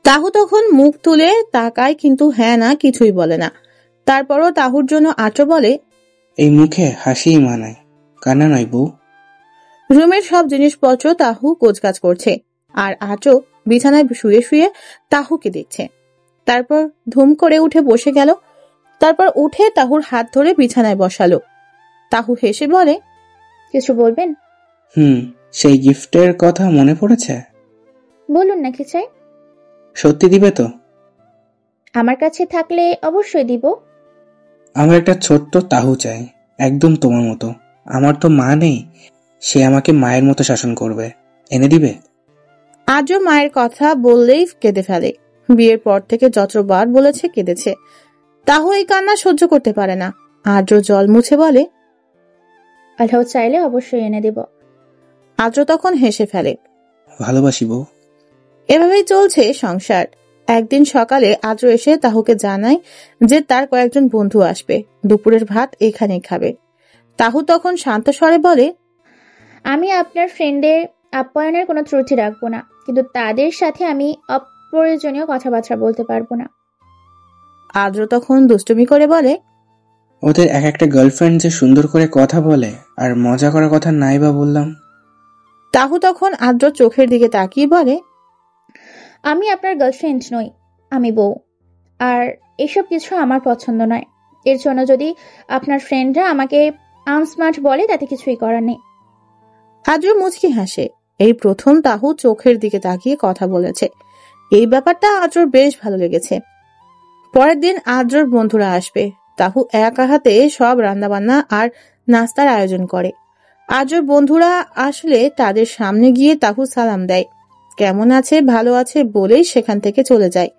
তাহু তখন মুখ তুলে তাকায়, কিন্তু হ্যাঁ না কিছুই বলে না। তারপরও তাহুর জন্য আদ্র বলে, এই মুখে হাসিই মানায়, কান্না নয় বউ। রুমের সব জিনিসপত্র তাহু গোছগাছ করছে, আর আদ্র বিছানায় শুয়ে শুয়ে তাহুকে দেখছে। তারপর ধুম করে উঠে বসে গেল। তারপর উঠে তাহুর হাত ধরে বিছানায় বসালো। তাহু হেসে বলে, কিছু বলবেন? সেই গিফটের কথা মনে পড়েছে? বলুন না কি চাই। সত্যি দিবে তো? আমার কাছে থাকলে অবশ্যই দিব। আমার একটা ছোট্ট তাহু চাই, একদম তোমার মতো। আমার তো মা নেই, সে আমাকে মায়ের মতো শাসন করবে। এনে দিবে? আদ্র মায়ের কথা বললেই কেঁদে ফেলে। বিয়ের পর থেকে যতবার বলেছে কেঁদেছে। তাহু এই কান্না সহ্য করতে পারে না। আদ্র জল মুছে বলে, আল্লাহ চাইলে অবশ্যই এনে দেব। আদ্র তখন হেসে ফেলে। ভালোবাসি বউ। এভাবেই চলছে সংসার। একদিন সকালে আদ্র এসে তাহুকে জানায় যে তার কয়েকজন বন্ধু আসবে, দুপুরের ভাত এখানেই খাবে। তাহু তখন শান্ত স্বরে বলে, আমি আপনার ফ্রেন্ডের আপ্যায়নের কোনো ত্রুটি রাখবো না, কিন্তু তাদের সাথে আমি অপ্রয়োজনীয় কথাবার্তা বলতে পারবো না। আদ্র তখন দুষ্টুমি করে বলে, ওদের এক একটা গার্লফ্রেন্ড যে সুন্দর করে কথা বলে আর মজা করার কথা নাই বা বললাম। তাহু তখন আদ্র চোখের দিকে তাকিয়ে বলে, আমি আপনার গার্লফ্রেন্ড নই, আমি বউ। আর এসব কিছু আমার পছন্দ নয়। এর জন্য যদি আপনার ফ্রেন্ডরা আমাকে আনস্মার্ট বলে, তাতে কিছুই করার নেই। আদ্র মুচকি হাসে। এই প্রথম তাহু চোখের দিকে তাকিয়ে কথা বলেছে। এই ব্যাপারটা আদ্রর বেশ ভালো লেগেছে। পরের দিন আদ্রর বন্ধুরা আসবে। তাহু একা হাতে সব রান্নাবান্না আর নাস্তার আয়োজন করে। আদ্রর বন্ধুরা আসলে তাদের সামনে গিয়ে তাহু সালাম দেয়, কেমন আছে ভালো আছে বলেই সেখান থেকে চলে যায়।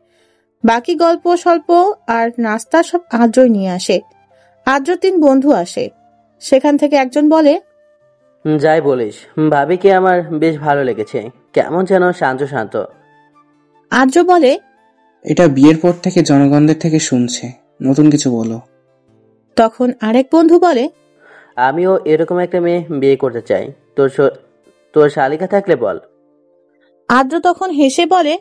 বাকি গল্প স্বল্প আর নাস্তা সব আদ্রই নিয়ে আসে। আদ্র 3 বন্ধু আসে। সেখান থেকে একজন বলে, যাই বলিস, ভাবিকে আমার বেশ ভালো লেগেছে, কেমন যেন শান্ত শান্ত। আদ্র বলে, এটা বিয়ের পর থেকে জনগণদের থেকে শুনছে, নতুন কিছু বলো। তখন আরেক বন্ধু বলে, আমিও এরকম একটা মেয়ে বিয়ে করতে চাই, তোর শালিকা থাকলে বল। আদ্র তখন হেসে বলে,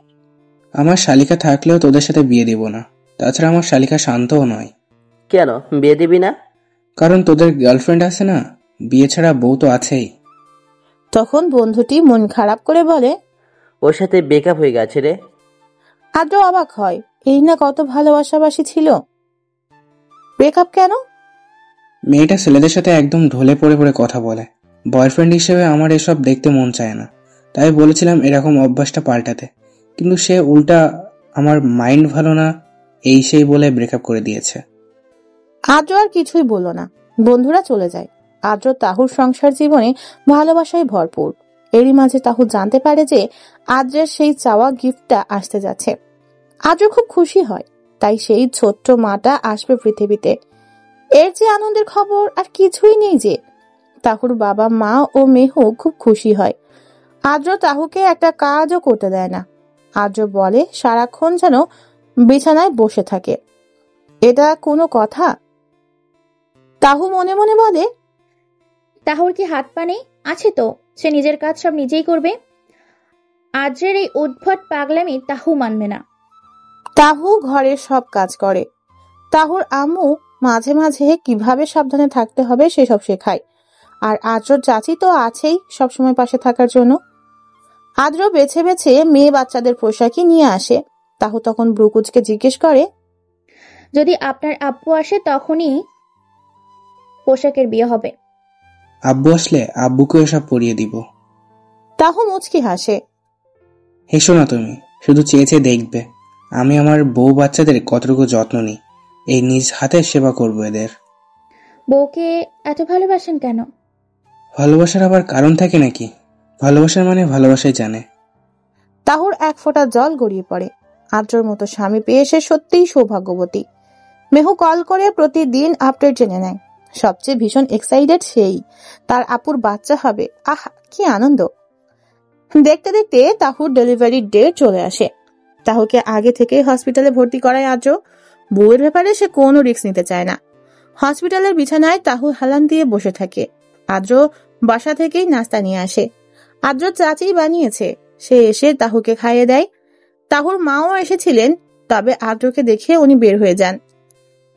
আমার শালিকা থাকলেও তোদের সাথে বিয়ে দিব না। তাছাড়া আমার শালিকা শান্তও নয়। কেন বিয়ে দিবি না? কারণ তোদের গার্লফ্রেন্ড আছে না, বিয়ে ছাড়া বউ তো আছেই। তখন বন্ধুটি মন খারাপ করে বলে, ওর সাথে ব্রেকআপ হয়ে গেছে রে। আদ্র অবাক হয়, এই না কত ভালোবাসাবাসি ছিল, ব্রেকআপ কেন? মেয়েটা ছেলেদের সাথে একদম ঢলে পড়ে পড়ে কথা বলে। বয়ফ্রেন্ড হিসেবে আমার এসব দেখতে মন চায় না, তাই বলেছিলাম এরকম অভ্যাসটা পাল্টাতে, কিন্তু সে উল্টা আমার মাইন্ড ভালো না এই সেই বলে ব্রেকআপ করে দিয়েছে। আদ্র আর কিছুই বলল না। বন্ধুরা চলে যায়। আদ্র তাহুর সংসার জীবনে ভালোবাসায় ভরপুর। এরই মাঝে তাহু জানতে পারে যে আদ্রের সেই চাওয়া গিফটটা আসতে যাচ্ছে। আদ্র খুব খুশি হয়, তাই সেই ছোট্ট মাটা আসবে পৃথিবীতে। এর যে আনন্দের খবর আর কিছুই নেই যে। তাহুর বাবা মা ও মেহু খুব খুশি হয়। আদ্র তাহুকে একটা কাজও করতে দেয় না। আদ্র বলে সারাক্ষণ যেন বিছানায় বসে থাকে। এটা কোনো কথা? তাহু মনে মনে বলে, তাহুর কি হাত পা নেই? আছে তো, সে নিজের কাজ সব নিজেই করবে। আদ্রের এই উদ্ভট পাগলামি তাহু মানবে না। তাহু ঘরের সব কাজ করে। তাহুর আম্মু মাঝে মাঝে কিভাবে সাবধানে থাকতে হবে সেসব শেখায়। আর আদ্রর চাচি তো আছেই সবসময় পাশে থাকার জন্য। আদ্র বেছে বেছে মেয়ে বাচ্চাদের পোশাকই নিয়ে আসে। তাহু তখন ব্রুকুচকে জিজ্ঞেস করে, যদি আপনার আব্বু আসে তখনই পোশাকের বিয়ে হবে। আব্বু আসলে আব্বুকে এসব পরিয়ে দিব। তাহু মুচকি হাসে। হেসো না তুমি, শুধু চেয়ে চেয়ে দেখবে আমি আমার বউ বাচ্চাদের কতটুকু যত্ন নিই। এই নিজ হাতে সেবা করব এদের। বউকে এত ভালোবাসেন কেন? ভালোবাসার আবার কারণ থাকে নাকি? ভালোবাসার মানে ভালোবাসাই জানে। তাহুর এক ফোঁটা জল গড়িয়ে পড়ে। আদ্রর মতো স্বামী পেয়ে সে সত্যিই সৌভাগ্যবতী। মেহু কল করে প্রতিদিন আপডেট জেনে নেয়। সবচেয়ে ভীষণ এক্সাইটেড সেই, তার আপুর বাচ্চা হবে। আহ, কি আনন্দ! দেখতে দেখতে তাহুর ডেলিভারির ডেট চলে আসে। তাহুকে আগে থেকেই হসপিটালে ভর্তি করায় আদ্র। বউয়ের ব্যাপারে সে কোনো রিস্ক নিতে চায় না। হসপিটালের বিছানায় তাহু হেলান দিয়ে বসে থাকে। আদ্র বাসা থেকেই নাস্তা নিয়ে আসে। আদ্র চাচি বানিয়েছে। সে এসে তাহুকে খাইয়ে দেয়। তাহুর মাও এসেছিলেন, তবে আদ্রকে দেখে উনি বের হয়ে যান।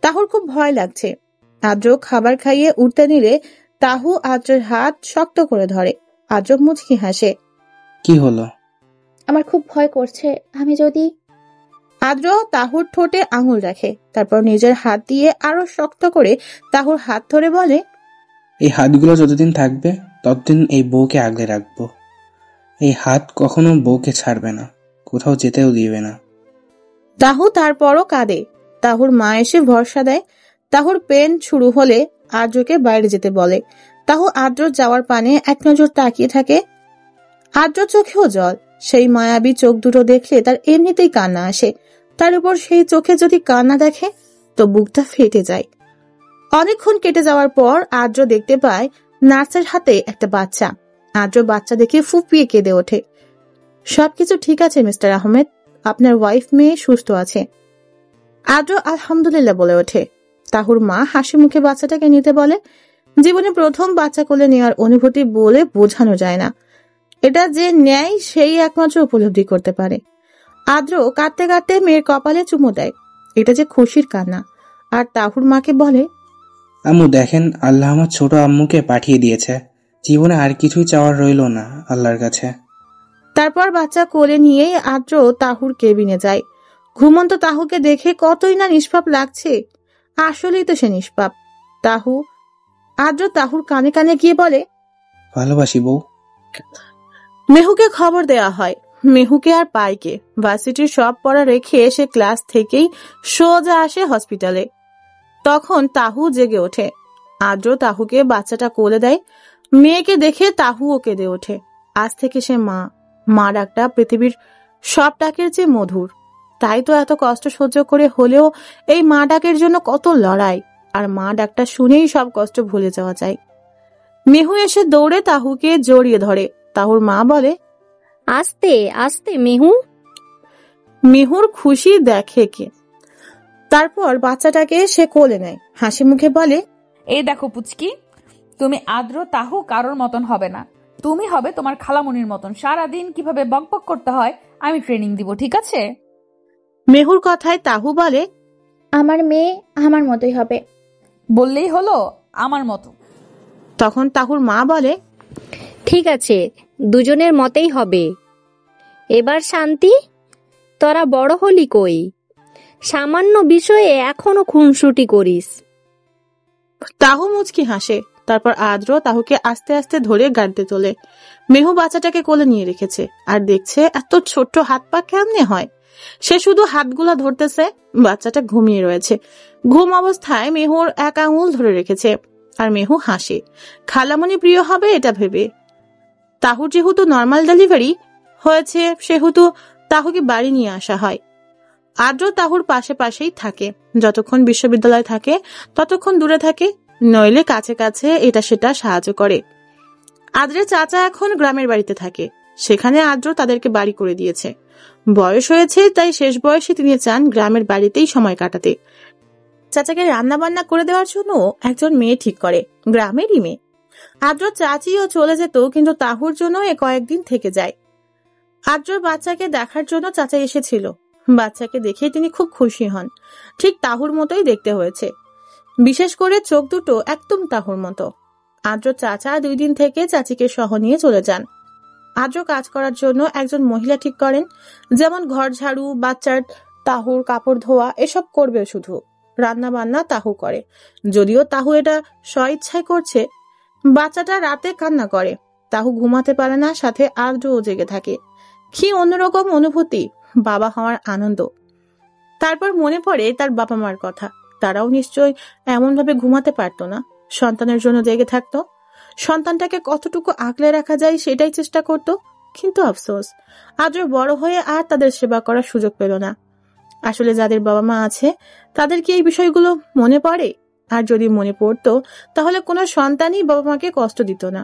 তাহুর খুব ভয় লাগছে। আদ্র খাবার খাইয়ে উঠতে নিলে তাহু আদ্রের হাত শক্ত করে ধরে। আদ্র মুচকি হাসে। কি হলো? আমার খুব ভয় করছে। আমি যদি... আদ্র তাহুর ঠোঁটে আঙুল রাখে, তারপর নিজের হাত দিয়ে আরো শক্ত করে তাহুর হাত ধরে বলে, এই হাতগুলো যতদিন থাকবে ততদিন এই বউকে আগলে রাখবো। এই হাত কখনো বউকে ছাড়বে না, কোথাও যেতেও দিবে না। তাহু তারপরও কাঁদে। তাহুর মা এসে ভরসা দেয়। তাহুর পেন শুরু হলে আদ্রকে বাইরে যেতে বলে। তাহু আদ্র যাওয়ার পানে এক নজর তাকিয়ে থাকে। আদ্র চোখেও জল। সেই মায়াবী চোখ দুটো দেখলে তার এমনিতেই কান্না আসে। তার উপর সেই চোখে যদি কান্না দেখে তো বুকটা ফেটে যায়। অনেকক্ষণ কেটে যাওয়ার পর আদ্র দেখতে পায় নার্সের হাতে একটা বাচ্চা। আদ্র বাচ্চা দেখে ফুপিয়ে কেঁদে ওঠে। সবকিছু ঠিক আছে মিস্টার আহমেদ, আপনার ওয়াইফ মেয়ে সুস্থ আছে। আদ্র আলহামদুলিল্লাহ বলে ওঠে। তাহুর মা হাসি মুখে বাচ্চাটাকে নিতে বলে। জীবনে প্রথম বাচ্চা কোলে নেওয়ার অনুভূতি বলে বোঝানো যায় না। এটা যে ন্যায় সেই একমাত্র উপলব্ধি করতে পারে। আদ্র কাঁদতে কাঁদতে মেয়ের কপালে চুমু দেয়। এটা যে খুশির কান্না। আর তাহুর মাকে বলে, আম্মু দেখেন, আল্লাহ আমার ছোট আম্মুকে পাঠিয়ে দিয়েছে। জীবনে আর কিছুই চাওয়ার রইল না আল্লাহর কাছে। তারপর বাচ্চা কোলে নিয়েই আদ্র তাহুর কেবিনে যায়। ঘুমন্ত তাহুকে দেখে কতই না নিষ্পাপ লাগছে। আসলেই তো সে নিষ্পাপ। আদ্র তাহুর কানে কানে গিয়ে বলে, ভালোবাসি বউ। মেহুকে খবর দেয়া হয়। মেহুকে আর পাইকে ভার্সিটির সব পড়া রেখে সে ক্লাস থেকেই সোজা আসে হসপিটালে। তখন তাহু জেগে ওঠে। আদ্র তাহুকে বাচ্চাটা কোলে দেয়। মেয়েকে দেখে তাহুও কেঁদে ওঠে। আজ থেকে সে মা। মা ডাকটা পৃথিবীর সব ডাকের চেয়ে মধুর। তাই তো এত কষ্ট সহ্য করে হলেও এই মা ডাকের জন্য কত লড়াই। আর মা ডাকটা শুনেই সব কষ্ট ভুলে যাওয়া যায়। মেহু এসে দৌড়ে তাহুকে জড়িয়ে ধরে। তাহুর মা বলে, আস্তে আস্তে মেহু। মেহুর খুশি দেখে কে। তারপর বাচ্চাটাকে সে কোলে নেয়। হাসি মুখে বলে, এই দেখো পুচকি, তুমি আদ্র তাহু কারোর মতন হবে না। তুমি হবে তোমার খালামনির মতন। সারাদিন কিভাবে বকবক করতে হয় আমি ট্রেনিং দিব, ঠিক আছে? মেহুর কথায় তাহু বলে, আমার মেয়ে আমার মতোই হবে। বললেই হলো আমার মতো। তখন তাহুর মা বলে, ঠিক আছে, দুজনের মতেই হবে। এবার শান্তি, তোরা বড় হলি কই? সামান্য বিষয়ে এখনো খুনসুটি করিস। তাহু মুচকি হাসে। তারপর আদ্র তাহুকে আস্তে আস্তে ধরে গাড়িতে তোলে। মেহু বাচ্চাটাকে কোলে নিয়ে রেখেছে আর দেখছে এত ছোট্ট হাত পা কেমনে হয়। সে শুধু হাতগুলা ধরতেছে। বাচ্চাটা ঘুমিয়ে রয়েছে। ঘুম অবস্থায় মেহুর এক আঙুল ধরে রেখেছে। আর মেহু হাসে, খালামণি প্রিয় হবে এটা ভেবে। তাহুর যেহেতু নর্মাল ডেলিভারি হয়েছে সেহেতু তাহুকে বাড়ি নিয়ে আসা হয়। আদ্র তাহুর পাশে পাশেই থাকে। যতক্ষণ বিশ্ববিদ্যালয় থাকে ততক্ষণ দূরে থাকে, নইলে কাছে কাছে এটা সেটা সাহায্য করে। আদ্রের চাচা এখন গ্রামের বাড়িতে থাকে। সেখানে আদ্র তাদেরকে বাড়ি করে দিয়েছে। বয়স হয়েছে, তাই শেষ বয়সে তিনি চান গ্রামের বাড়িতেই সময় কাটাতে। চাচাকে রান্না বান্না করে দেওয়ার জন্য একজন মেয়ে ঠিক করে, গ্রামেরই মেয়ে। আদ্র চাচিও চলে যেত, কিন্তু তাহুর জন্য কয়েকদিন থেকে যায়। আদ্রর বাচ্চাকে দেখার জন্য চাচা এসেছিল। বাচ্চাকে দেখে তিনি খুব খুশি হন। ঠিক তাহুর মতোই দেখতে হয়েছে, বিশেষ করে চোখ দুটো একদম তাহুর মতো। আদ্র চাচা 2 দিন থেকে চাচিকে সহ নিয়ে চলে যান। আদ্র কাজ করার জন্য একজন মহিলা ঠিক করেন, যেমন ঘর ঝাড়ু, বাচ্চার তাহুর কাপড় ধোয়া এসব করবে শুধু। রান্না বান্না তাহু করে, যদিও তাহু এটা স্বইচ্ছায় করছে। বাচ্চাটা রাতে কান্না করে, তাহু ঘুমাতে পারে না, সাথে আদ্রও জেগে থাকে। কি অন্যরকম অনুভূতি, বাবা হওয়ার আনন্দ। তারপর মনে পড়ে তার বাবা মার কথা, তারাও নিশ্চয় এমন ভাবে ঘুমাতে পারতো না, সন্তানের জন্য জেগে থাকতো। সন্তানটাকে কতটুকু আগলে রাখা যায় সেটাই চেষ্টা করত। কিন্তু আফসোস, আদ্র বড় হয়ে আর তাদের সেবা করার সুযোগ পেল না। আসলে যাদের বাবা মা আছে তাদের কি এই বিষয়গুলো মনে পড়ে? আর যদি মনে পড়তো তাহলে কোনো সন্তানই বাবা মাকে কষ্ট দিত না।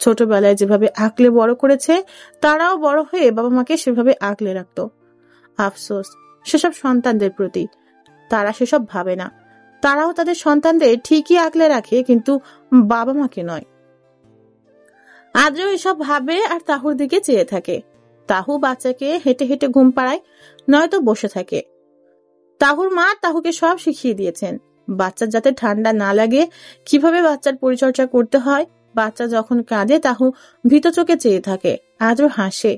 ছোটবেলায় যেভাবে আগলে বড় করেছে, তারাও বড় হয়ে বাবা মাকে সেভাবে আগলে রাখতো। আফসোস সেসব সন্তানদের প্রতি, তারা সেসব ভাবে না। তারাও তাদের সন্তানদের ঠিকই আগলে রাখে, কিন্তু বাবা মাকে নয়। আদ্র এসব ভাবে আর তাহুর দিকে চেয়ে থাকে। তাহু বাচ্চাকে হেঁটে হেঁটে ঘুম পাড়ায়, নয়তো বসে থাকে। তাহুর মা তাহুকে সব শিখিয়ে দিয়েছেন, বাচ্চার যাতে ঠান্ডা না লাগে, কিভাবে বাচ্চার পরিচর্যা করতে হয়। বাচ্চা যখন কাঁদে তাহু ভীত চোখে চেয়ে থাকে। আদ্র হাসে,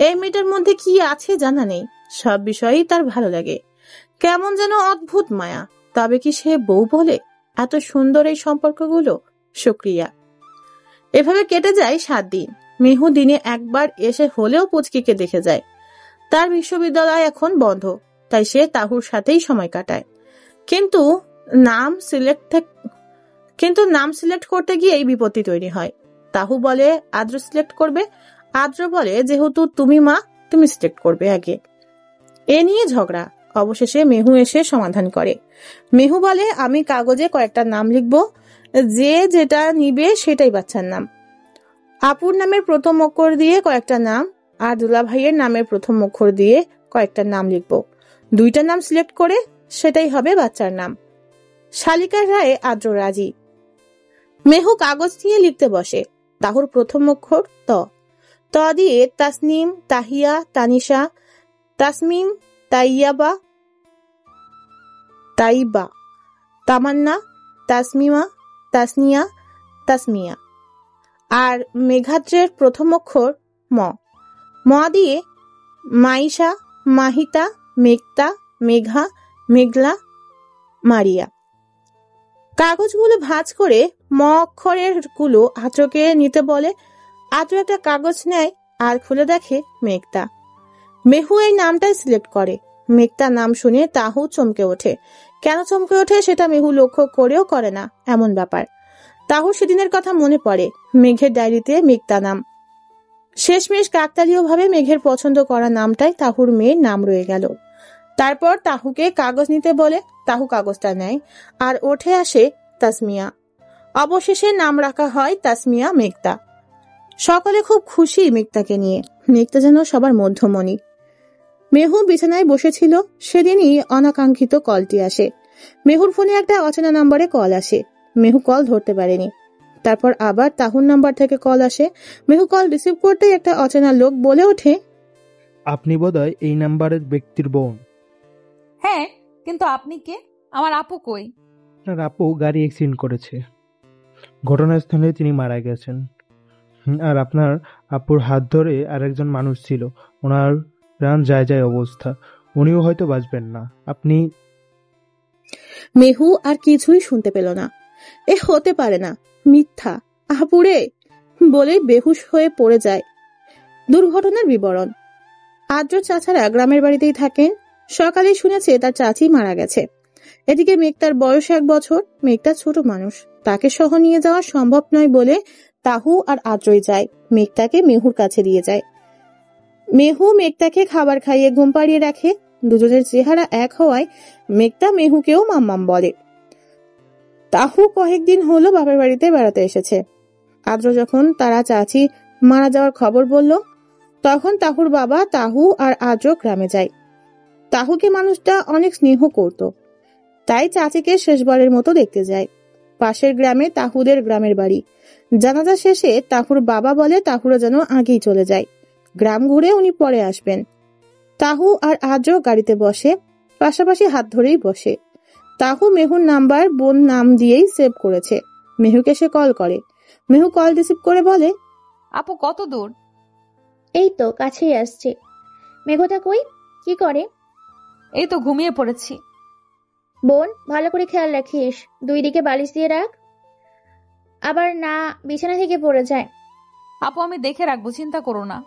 এই মেয়েটার মধ্যে কি আছে জানা নেই, সব বিষয়েই তার ভালো লাগে। কেমন যেন অদ্ভুত মায়া। তবে কি সে বউ বলে? এত সুন্দর এই সম্পর্কগুলো। শুক্রিয়া। এভাবে কেটে যায় 7 দিন। মেহু দিনে একবার এসে হলেও পুচকিকে দেখে যায়। তার বিশ্ববিদ্যালয় এখন বন্ধ, তাই সে তাহুর সাথেই সময় কাটায়। কিন্তু নাম সিলেক্ট করতে গিয়েই বিপত্তি তৈরি হয়। তাহু বলে আদ্র সিলেক্ট করবে, আদ্র বলে যেহেতু তুমি মা, তুমি সিলেক্ট করবে আগে। এ নিয়ে ঝগড়া। অবশেষে মেহু এসে সমাধান করে। মেহু বলে আমি কাগজে কয়েকটা নাম লিখবো, যে যেটা নিবে সেটাই বাচ্চার নাম। আপুর নামের প্রথম অক্ষর দিয়ে কয়েকটা নাম, আর দুলা ভাইয়ের নামের প্রথম অক্ষর দিয়ে কয়েকটা নাম লিখবো। 2টা নাম সিলেক্ট করে সেটাই হবে বাচ্চার নাম। শালিকার রায়ে আদ্র রাজি। মেহু কাগজ নিয়ে লিখতে বসে। তাহুর প্রথম অক্ষর ত। ত দিয়ে তাসনিম, তাহিয়া, তানিশা, তাসমিম, তাইয়াবা, তাইবা, তামান্না, তাসমিমা, তাসনিয়া, তাসমিয়া। আর মেঘাদ্রের প্রথম অক্ষর ম। ম দিয়ে মাইশা, মাহিতা, মেঘতা, মেঘা, মেঘলা, মারিয়া। কাগজগুলো ভাঁজ করে ম অক্ষরের গুলো আদ্রকে নিতে বলে। আদ্র একটা কাগজ নেয় আর খুলে দেখে মেঘতা। মেহু এই নামটাই সিলেক্ট করে। মেঘতা নাম শুনে তাহু চমকে ওঠে। কেন চমকে ওঠে সেটা মেহু লক্ষ্য করেও করে না, এমন ব্যাপার। তাহুর সেদিনের কথা মনে পড়ে। মেঘের ডায়েরিতে মেঘতা নাম। শেষমেশ কাকতালীয় ভাবে মেঘের পছন্দ করা নামটাই তাহুর মেয়ের নাম রয়ে গেল। তারপর তাহুকে কাগজ নিতে বলে। তাহু কাগজটা নেয় আর ওঠে আসে তাসমিয়া। অবশেষে নাম রাখা হয় তাসমিয়া মেঘতা। সকলে খুব খুশি মেঘতাকে নিয়ে। মেঘতা যেন সবার মধ্যমণি। মেহু বিছানায় বসেছিল, সেদিনই অনাকাঙ্ক্ষিত কলটি আসে। মেহুর ফোনে একটা অচেনা নাম্বারে কল আসে। মেহু কল ধরতে পারেনি। তারপর আবার তাহুর নাম্বার থেকে কল আসে। মেহু কল রিসিভ করতেই একটা অচেনা লোক বলে ওঠে, আপনি বোধহয় এই নাম্বারের ব্যক্তির বোন। হ্যাঁ, কিন্তু আপনি কে? আমার আপু কই? আপনার আপু গাড়ি অ্যাক্সিডেন্ট করেছে, ঘটনাস্থলে তিনি মারা গেছেন। আর আপনার আপুর হাত ধরে আরেকজন মানুষ ছিল, ওনার প্রাণ যায় যায় অবস্থা, উনিও হয়তো বাঁচবেন না। আপনি। মেহু আর কিছুই শুনতে পেল না। এ হতে পারে না, মিথ্যা, আপুরে বলে বেহুশ হয়ে পড়ে যায়। দুর্ঘটনার বিবরণ। আদ্র চাচারা গ্রামের বাড়িতেই থাকেন। সকালে শুনেছে তার চাচি মারা গেছে। এদিকে মেঘতার বয়স 1 বছর। মেঘতা ছোট মানুষ, তাকে সহ নিয়ে যাওয়া সম্ভব নয় বলে তাহু আর আদ্রই যায়। মেঘতাকে মেহুর কাছে দিয়ে যায়। মেহু মেঘতাকে খাবার খাইয়ে ঘুম পাড়িয়ে রাখে। দুজনের চেহারা এক হওয়ায় মেঘতা মেহুকেও মাম্মাম বলে। তাহু কয়েকদিন হলো বাপের বাড়িতে বেড়াতে এসেছে। আদ্র যখন তারা চাচি মারা যাওয়ার খবর বলল, তখন তাহুর বাবা তাহু আর আদ্র গ্রামে যায়। তাহুকে মানুষটা অনেক স্নেহ করত, তাই চাচিকে শেষবারের মতো দেখতে যায়। পাশের গ্রামে তাহুদের গ্রামের বাড়ি। জানাজা শেষে তাহুর বাবা বলে তাহুরা যেন আগেই চলে যায়, গ্রাম ঘুরে উনি পরে আসবেন। তাহু আর আদ্র গাড়িতে বসে, পাশাপাশি হাত ধরেই বসে। তাহু মেহুর নাম্বার বোন নাম দিয়েই সেভ করেছে। মেহুকে সে কল করে। মেহু কল রিসিভ করে বলে, আপু কত দূর? এই তো কাছেই আসছে। মেঘটা কই, কি করে? এই তো ঘুমিয়ে পড়েছি। বোন, ভালো করে খেয়াল রাখিস, 2 দিকে বালিশ দিয়ে রাখ, আবার না বিছানা থেকে পড়ে যায়। আপু আমি দেখে রাখবো, চিন্তা করো না।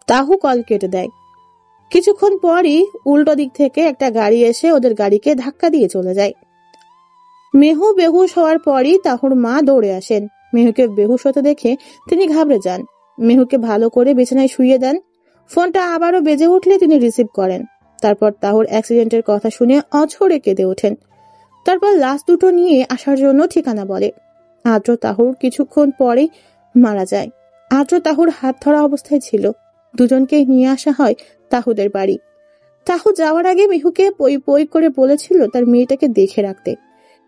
তাহু কল কেটে দেয়। কিছুক্ষণ পরই উল্টো দিক থেকে একটা গাড়ি এসে ওদের গাড়িকে ধাক্কা দিয়ে চলে যায়। মেহু বেহুশ হওয়ার পরই তাহুর মা দৌড়ে আসেন। মেহুকে বেহুশ হতে দেখে তিনি ঘাবড়ে যান। মেহুকে ভালো করে বিছানায় শুইয়ে দেন। ফোনটা আবারও বেজে উঠলে তিনি রিসিভ করেন। তারপর তাহুর অ্যাক্সিডেন্টের কথা শুনে অঝরে কেঁদে ওঠেন। তারপর লাশ দুটো নিয়ে আসার জন্য ঠিকানা বলে। আদ্র তাহুর কিছুক্ষণ পরেই মারা যায়। আদ্র তাহুর হাত ধরা অবস্থায় ছিল। দুজনকেই নিয়ে আসা হয় তাহুদের বাড়ি। তাহু যাওয়ার আগে মিহুকে পই পই করে বলেছিল তার মেয়েটাকে দেখে রাখতে,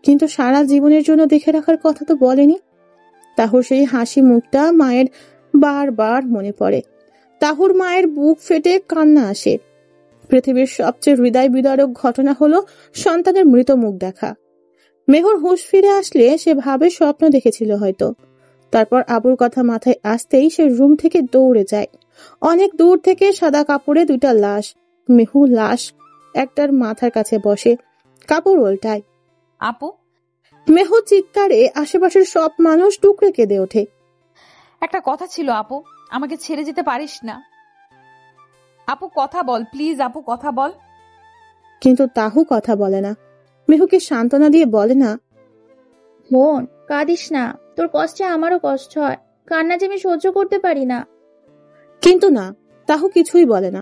কিন্তু সারা জীবনের জন্য দেখে রাখার কথা তো বলেনি। তাহুর সেই হাসি মুখটা মায়ের বারবার মনে পড়ে। তাহুর মায়ের বুক ফেটে কান্না আসে। পৃথিবীর সবচেয়ে হৃদয় বিদারক ঘটনা হলো সন্তানের মৃত মুখ দেখা। মেহুর হুঁশ ফিরে আসলে সে ভাবে স্বপ্ন দেখেছিল হয়তো। তারপর আবুর কথা মাথায় আসতেই সে রুম থেকে দৌড়ে যায়। অনেক দূর থেকে সাদা কাপড়ে 2টা লাশ। মেহু লাশ একটার মাথার কাছে বসে, কাপড় উল্টায়। আপু, মেহু চিৎকারে আশেপাশের সব মানুষ টুকরে কেঁদে ওঠে। একটা কথা ছিল আপু, আমাকে ছেড়ে যেতে পারিস না। আপু কথা বল প্লিজ, আপু কথা বল। কিন্তু তাহু কথা বলে না। মেহুকে সান্ত্বনা দিয়ে বলে না, বোন কাঁদিস না, তোর কষ্টে আমারও কষ্ট হয়, কান্না যে আমি সহ্য করতে পারি না। কিন্তু না, তাহু কিছুই বলে না।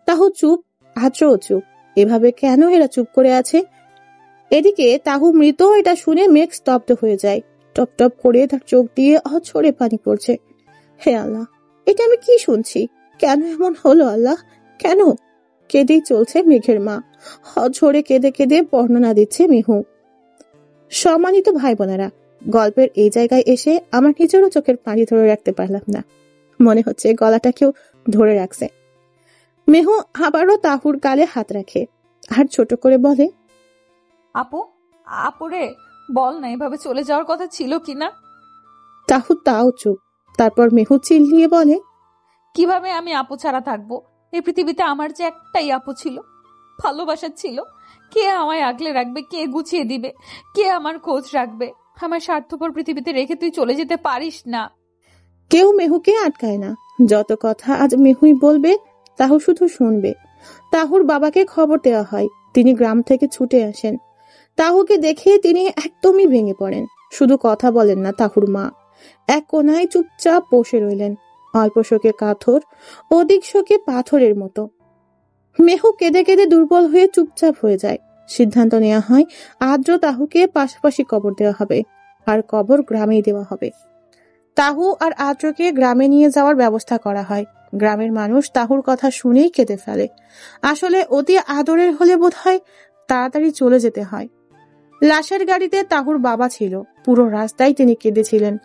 তাহু চুপ, আদ্রও চুপ। এভাবে কেন এরা চুপ করে আছে? এদিকে তাহু মৃত এটা শুনে মেঘ স্তব্ধ হয়ে যায়। টপ টপ করে তার চোখ দিয়ে অঝরে পানি পড়ছে। হে আল্লাহ, এটা আমি কি শুনছি? কেন এমন হলো আল্লাহ, কেন? কেঁদেই চলছে মেঘের মা। অঝরে কেঁদে কেঁদে বর্ণনা দিচ্ছে মেহু। সম্মানিত ভাই বোনেরা, গল্পের এই জায়গায় এসে আমার নিজেরও চোখের পানি ধরে রাখতে পারলাম না। মনে হচ্ছে গলাটা কেউ ধরে রাখছে। মেহু আবারও তাহুর গালে হাত রাখে আর ছোট করে বলে, আপু, আপুরে বল না এভাবে চলে যাওয়ার কথা ছিল কিনা। তাহু তাও চুপ। তারপর মেহু চিল্লিয়ে বলে, কিভাবে আমি আপু ছাড়া থাকবো? এই পৃথিবীতে আমার যে একটাই আপু ছিল, ভালোবাসা ছিল। কে আমায় আগলে রাখবে, কে গুছিয়ে দিবে, কে আমার খোঁজ রাখবে? আমার স্বার্থপর পৃথিবীতে রেখে তুই চলে যেতে পারিস না। কেউ মেহুকে আটকায় না। যত কথা আজ মেহুই বলবে, তাহু শুধু শুনবে। তাহুর বাবাকে খবর দেওয়া হয়। তিনি গ্রাম থেকে ছুটে আসেন। তাহুকে দেখে তিনি একদমই ভেঙে পড়েন। শুধু কথা বলেন না, তাহুর মা এক কোনায় চুপচাপ বসে রইলেন। অল্প শোকে কাথর, অধিক শোকে পাথরের মতো। মেহু কেঁদে কেঁদে দুর্বল হয়ে চুপচাপ হয়ে যায়। সিদ্ধান্ত নেওয়া হয় আদ্র তাহুকে পাশাপাশি কবর দেওয়া হবে, আর কবর গ্রামেই দেওয়া হবে। তাহু আর আদ্রকে গ্রামে নিয়ে যাওয়ার ব্যবস্থা করা হয়। গ্রামের মানুষ তাহুর কথা শুনেই কেঁদে ফেলে। আসলে অতি আদরের হলে বোধহয় তাড়াতাড়ি চলে যেতে হয়। লাশের গাড়িতে তাহুর বাবা ছিল। পুরো রাস্তায় তিনি কেঁদেছিলেন।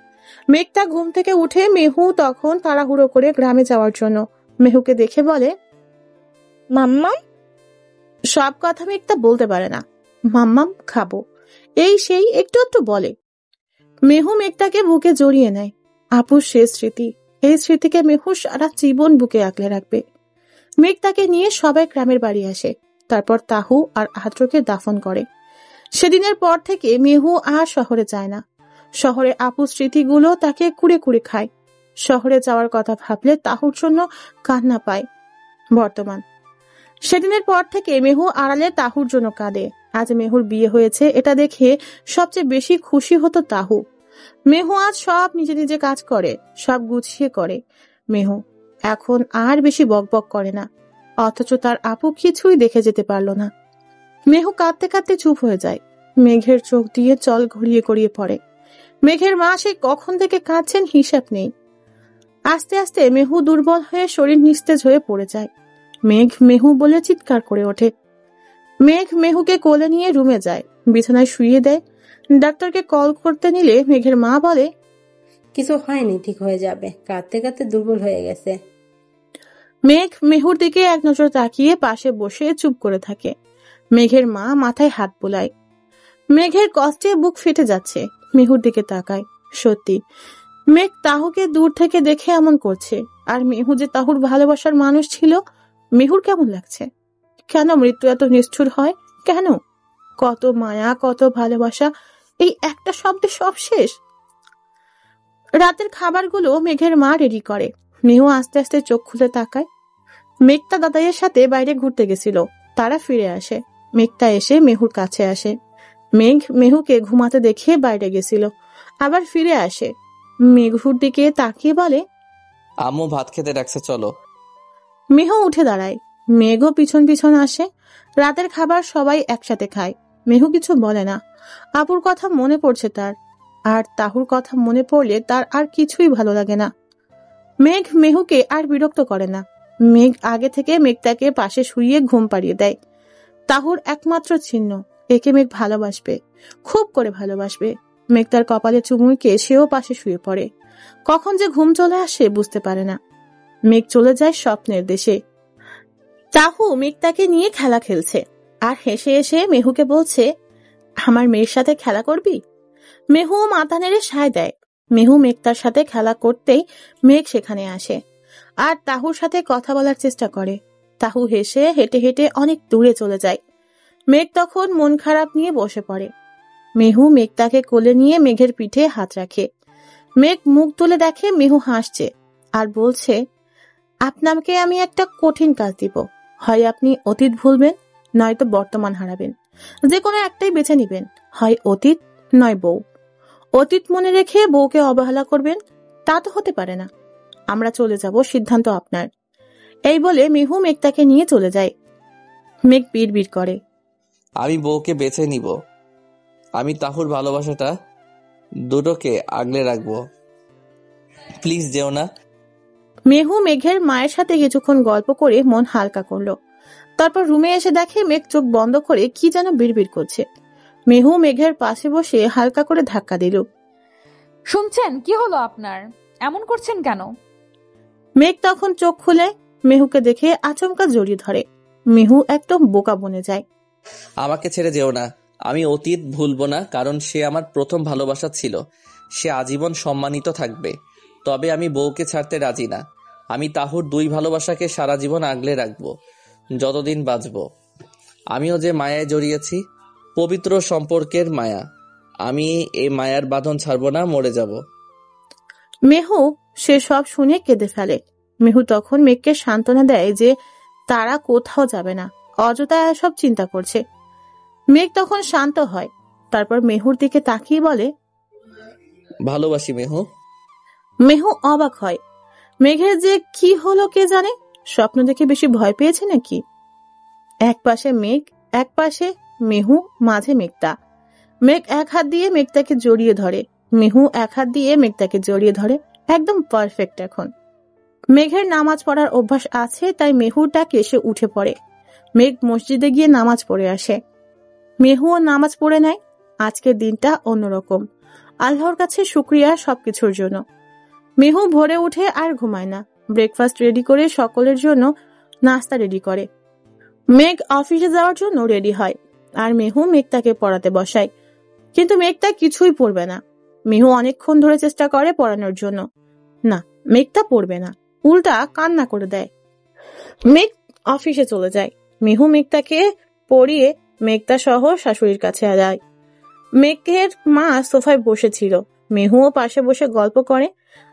মেঘটা ঘুম থেকে উঠে মেহু তখন তাড়াহুড়ো করে গ্রামে যাওয়ার জন্য। মেহুকে দেখে বলে, মাম্মাম। সব কথা মেঘটা বলতে পারে না। মাম্মাম খাবো, এই সেই একটু একটু বলে। মেহু মেঘটাকে বুকে জড়িয়ে নেয়। আপুর শেষ স্মৃতি, এই স্মৃতিকে মেহু সারা জীবন বুকে আঁকলে রাখবে। মেঘ তাকে নিয়ে সবাই গ্রামের বাড়ি আসে। তারপর তাহু আর আদ্রকে দাফন করে। সেদিনের পর থেকে মেহু আর শহরে যায় না। শহরে আপুর স্মৃতিগুলো তাকে কুড়ে কুড়ে খায়। শহরে যাওয়ার কথা ভাবলে তাহুর জন্য কান্না পায়। বর্তমান সেদিনের পর থেকে মেহু আড়ালে তাহুর জন্য কাঁদে। আজ মেহুর বিয়ে হয়েছে এটা দেখে সবচেয়ে বেশি খুশি হতো তাহু। মেহু আজ সব নিজে নিজে কাজ করে, সব গুছিয়ে করে। মেহু এখন আর বেশি বকবক করে না, অথচ তার আপু কিছুই দেখে যেতে পারলো না। মেহু কাঁদতে কাঁদতে চুপ হয়ে যায়। মেঘের চোখ দিয়ে জল গড়িয়ে গড়িয়ে পড়ে। মেঘের মা সে কখন থেকে কাঁদছেন হিসাব নেই। আস্তে আস্তে মেহু দুর্বল হয়ে শরীর নিস্তেজ হয়ে পড়ে যায়। মেঘ মেহু বলে চিৎকার করে ওঠে। মেঘ মেহুকে কোলে নিয়ে রুমে যায়, বিছানায় শুইয়ে দেয়। ডাক্তারকে কল করতে নিলে মেঘের মা বলে, কিছু হয়নি, ঠিক হয়ে যাবে, কাঁদতে কাঁদতে দুর্বল হয়ে গেছে। মেঘ মেহুর দিকে এক নজর তাকিয়ে পাশে বসে চুপ করে থাকে। মেঘের মা মাথায় হাত বুলায়। মেঘের কষ্টে বুক ফেটে যাচ্ছে। মেহুর দিকে তাকায়। সত্যি মেঘ তাহুকে দূর থেকে দেখে এমন করছে। আর মেহু যে তাহুর ভালোবাসার মানুষ ছিল। মেহুর কেমন লাগছে? কেন মৃত্যু এত নিষ্ঠুর হয়? কেন? কত মায়া, কত ভালোবাসা, এই একটা শব্দে সব শেষ। রাতের খাবারগুলো মেঘের মা রেডি করে। মেহু আস্তে আস্তে চোখ খুলে তাকায়। মেঘতা দাদাইয়ের সাথে বাইরে ঘুরতে গেছিল, তারা ফিরে আসে। মেঘতা এসে মেহুর কাছে আসে। মেঘ মেহুকে ঘুমাতে দেখে বাইরে গেছিল, আবার ফিরে আসে। মেঘুর দিকে তাকিয়ে বলে, আম্মু ভাত খেতে ডাকছে, চলো। মেহু উঠে দাঁড়ায়। মেঘও পিছন পিছন আসে। রাতের খাবার সবাই একসাথে খায়। মেহু কিছু বলে না। আপুর কথা মনে পড়ছে তার, আর তাহুর কথা মনে পড়লে তার আর কিছুই ভালো লাগে না। মেঘ মেহুকে আর বিরক্ত করে না। মেঘ আগে থেকে মেঘটাকে পাশে শুইয়ে ঘুম পাড়িয়ে দেয়। তাহুর একমাত্র চিহ্ন, একে মেঘ ভালোবাসবে, খুব করে ভালোবাসবে। মেঘ তার কপালে চুমুকে সেও পাশে শুয়ে পড়ে। কখন যে ঘুম চলে আসে বুঝতে পারে না। মেঘ চলে যায় স্বপ্নের দেশে। তাহু মেঘটাকে নিয়ে খেলা খেলছে, আর হেসে এসে মেহুকে বলছে, আমার মেয়ের সাথে খেলা করবি? মেহু মাথা নেড়ে সায় দেয়। মেহু মেঘটার সাথে খেলা করতেই মেঘ সেখানে আসে, আর তাহুর সাথে কথা বলার চেষ্টা করে। তাহু হেসে হেঁটে হেঁটে অনেক দূরে চলে যায়। মেঘ তখন মন খারাপ নিয়ে বসে পড়ে। মেহু মেঘটাকে কোলে নিয়ে মেঘের পিঠে হাত রাখে। মেঘ মুখ তুলে দেখে মেহু হাসছে আর বলছে, আপনাকে আমি একটা কঠিন কাজ দিব। হয় আপনি অতীত ভুলবেন, নয়তো বর্তমান হারাবেন। যে কোনো একটাই বেছে নিবেন, হয় অতীত নয় বউ। অতীত মনে রেখে বউকে অবহেলা করবেন, তা তো হতে পারে না। আমরা চলে যাব, সিদ্ধান্ত আপনার। এই বলে মেহু মেঘটাকে নিয়ে চলে যায়। মেঘ বিড়বিড় করে, আমি বউকে বেছে নিব। আমি তাহুর ভালোবাসাটা দুটোকে আগলে রাখবো। প্লিজ যেও না। মেহু মেঘের মায়ের সাথে কিছুক্ষণ গল্প করে মন হালকা করলো। তারপর রুমে এসে দেখে মেঘ চোখ বন্ধ করে কি যেন বিড়বিড় করছে। মেহু মেঘের পাশে বসে হালকা করে ধাক্কা দিল। শুনছেন, কি হলো আপনার? এমন করছেন কেন? মেঘ তখন চোখ খুলে মেহুকে দেখে আচমকা জড়িয়ে ধরে। মেহু একদম বোকা বনে যায়। আমাকে ছেড়ে যেও না। আমি অতীত ভুলবো না, কারণ সে আমার প্রথম ভালোবাসা ছিল। সে আজীবন সম্মানিত থাকবে। তবে আমি বউকে ছাড়তে রাজি না। আমি তাহুর দুই ভালোবাসাকে সারা জীবন আগলে রাখবো, যতদিন বাঁচবো। আমিও যে মায়ায় জড়িয়েছি, পবিত্র সম্পর্কের মায়া, আমি এই মায়ার বাঁধন ছাড়বো না, মরে যাব। মেহু সে সব শুনে কেঁদে ফেলে। মেহু তখন মেঘকে সান্ত্বনা দেয় যে তারা কোথাও যাবে না, অযথা সব চিন্তা করছে। মেঘ তখন শান্ত হয়। তারপর মেহুর দিকে তাকিয়ে বলে, ভালোবাসি মেহু। মেহু অবাক হয়। মেঘের যে কি হলো কে জানে, স্বপ্ন দেখে বেশি ভয় পেয়েছে নাকি? এক পাশে মেঘ, এক পাশে মেহু, মাঝে মেঘটা। মেঘ এক হাত দিয়ে মেঘটাকে জড়িয়ে ধরে, মেহু এক হাত দিয়ে মেঘটাকে জড়িয়ে ধরে। একদম পারফেক্ট। এখন মেঘের নামাজ পড়ার অভ্যাস আছে, তাই মেহুর ডাকে সে উঠে পড়ে। মেঘ মসজিদে গিয়ে নামাজ পড়ে আসে। মেহুও নামাজ পড়ে নেয়। আজকের দিনটা অন্যরকম। আল্লাহর কাছে শুকরিয়া সবকিছুর জন্য। মেহু ভোরে উঠে আর ঘুমায় না। ব্রেকফাস্ট রেডি করে সকলের জন্য নাস্তা রেডি করে। মেঘ অফিসে যাওয়ার জন্য রেডি হয়, আর মেহু মেঘটাকে পড়াতে বসায়। কিন্তু মেঘটা কিছুই পড়বে না। মেহু অনেকক্ষণ ধরে চেষ্টা করে পড়ানোর জন্য, না, মেঘটা পড়বে না, উল্টা কান্না করে দেয়। মেঘ অফিসে চলে যায়। মেহু মেঘটাকে পড়িয়ে মেঘটা সহ শাশুড়ির কাছে যায়। মেঘের মা সোফায় বসেছিল। মেহুও পাশে বসে গল্প করে,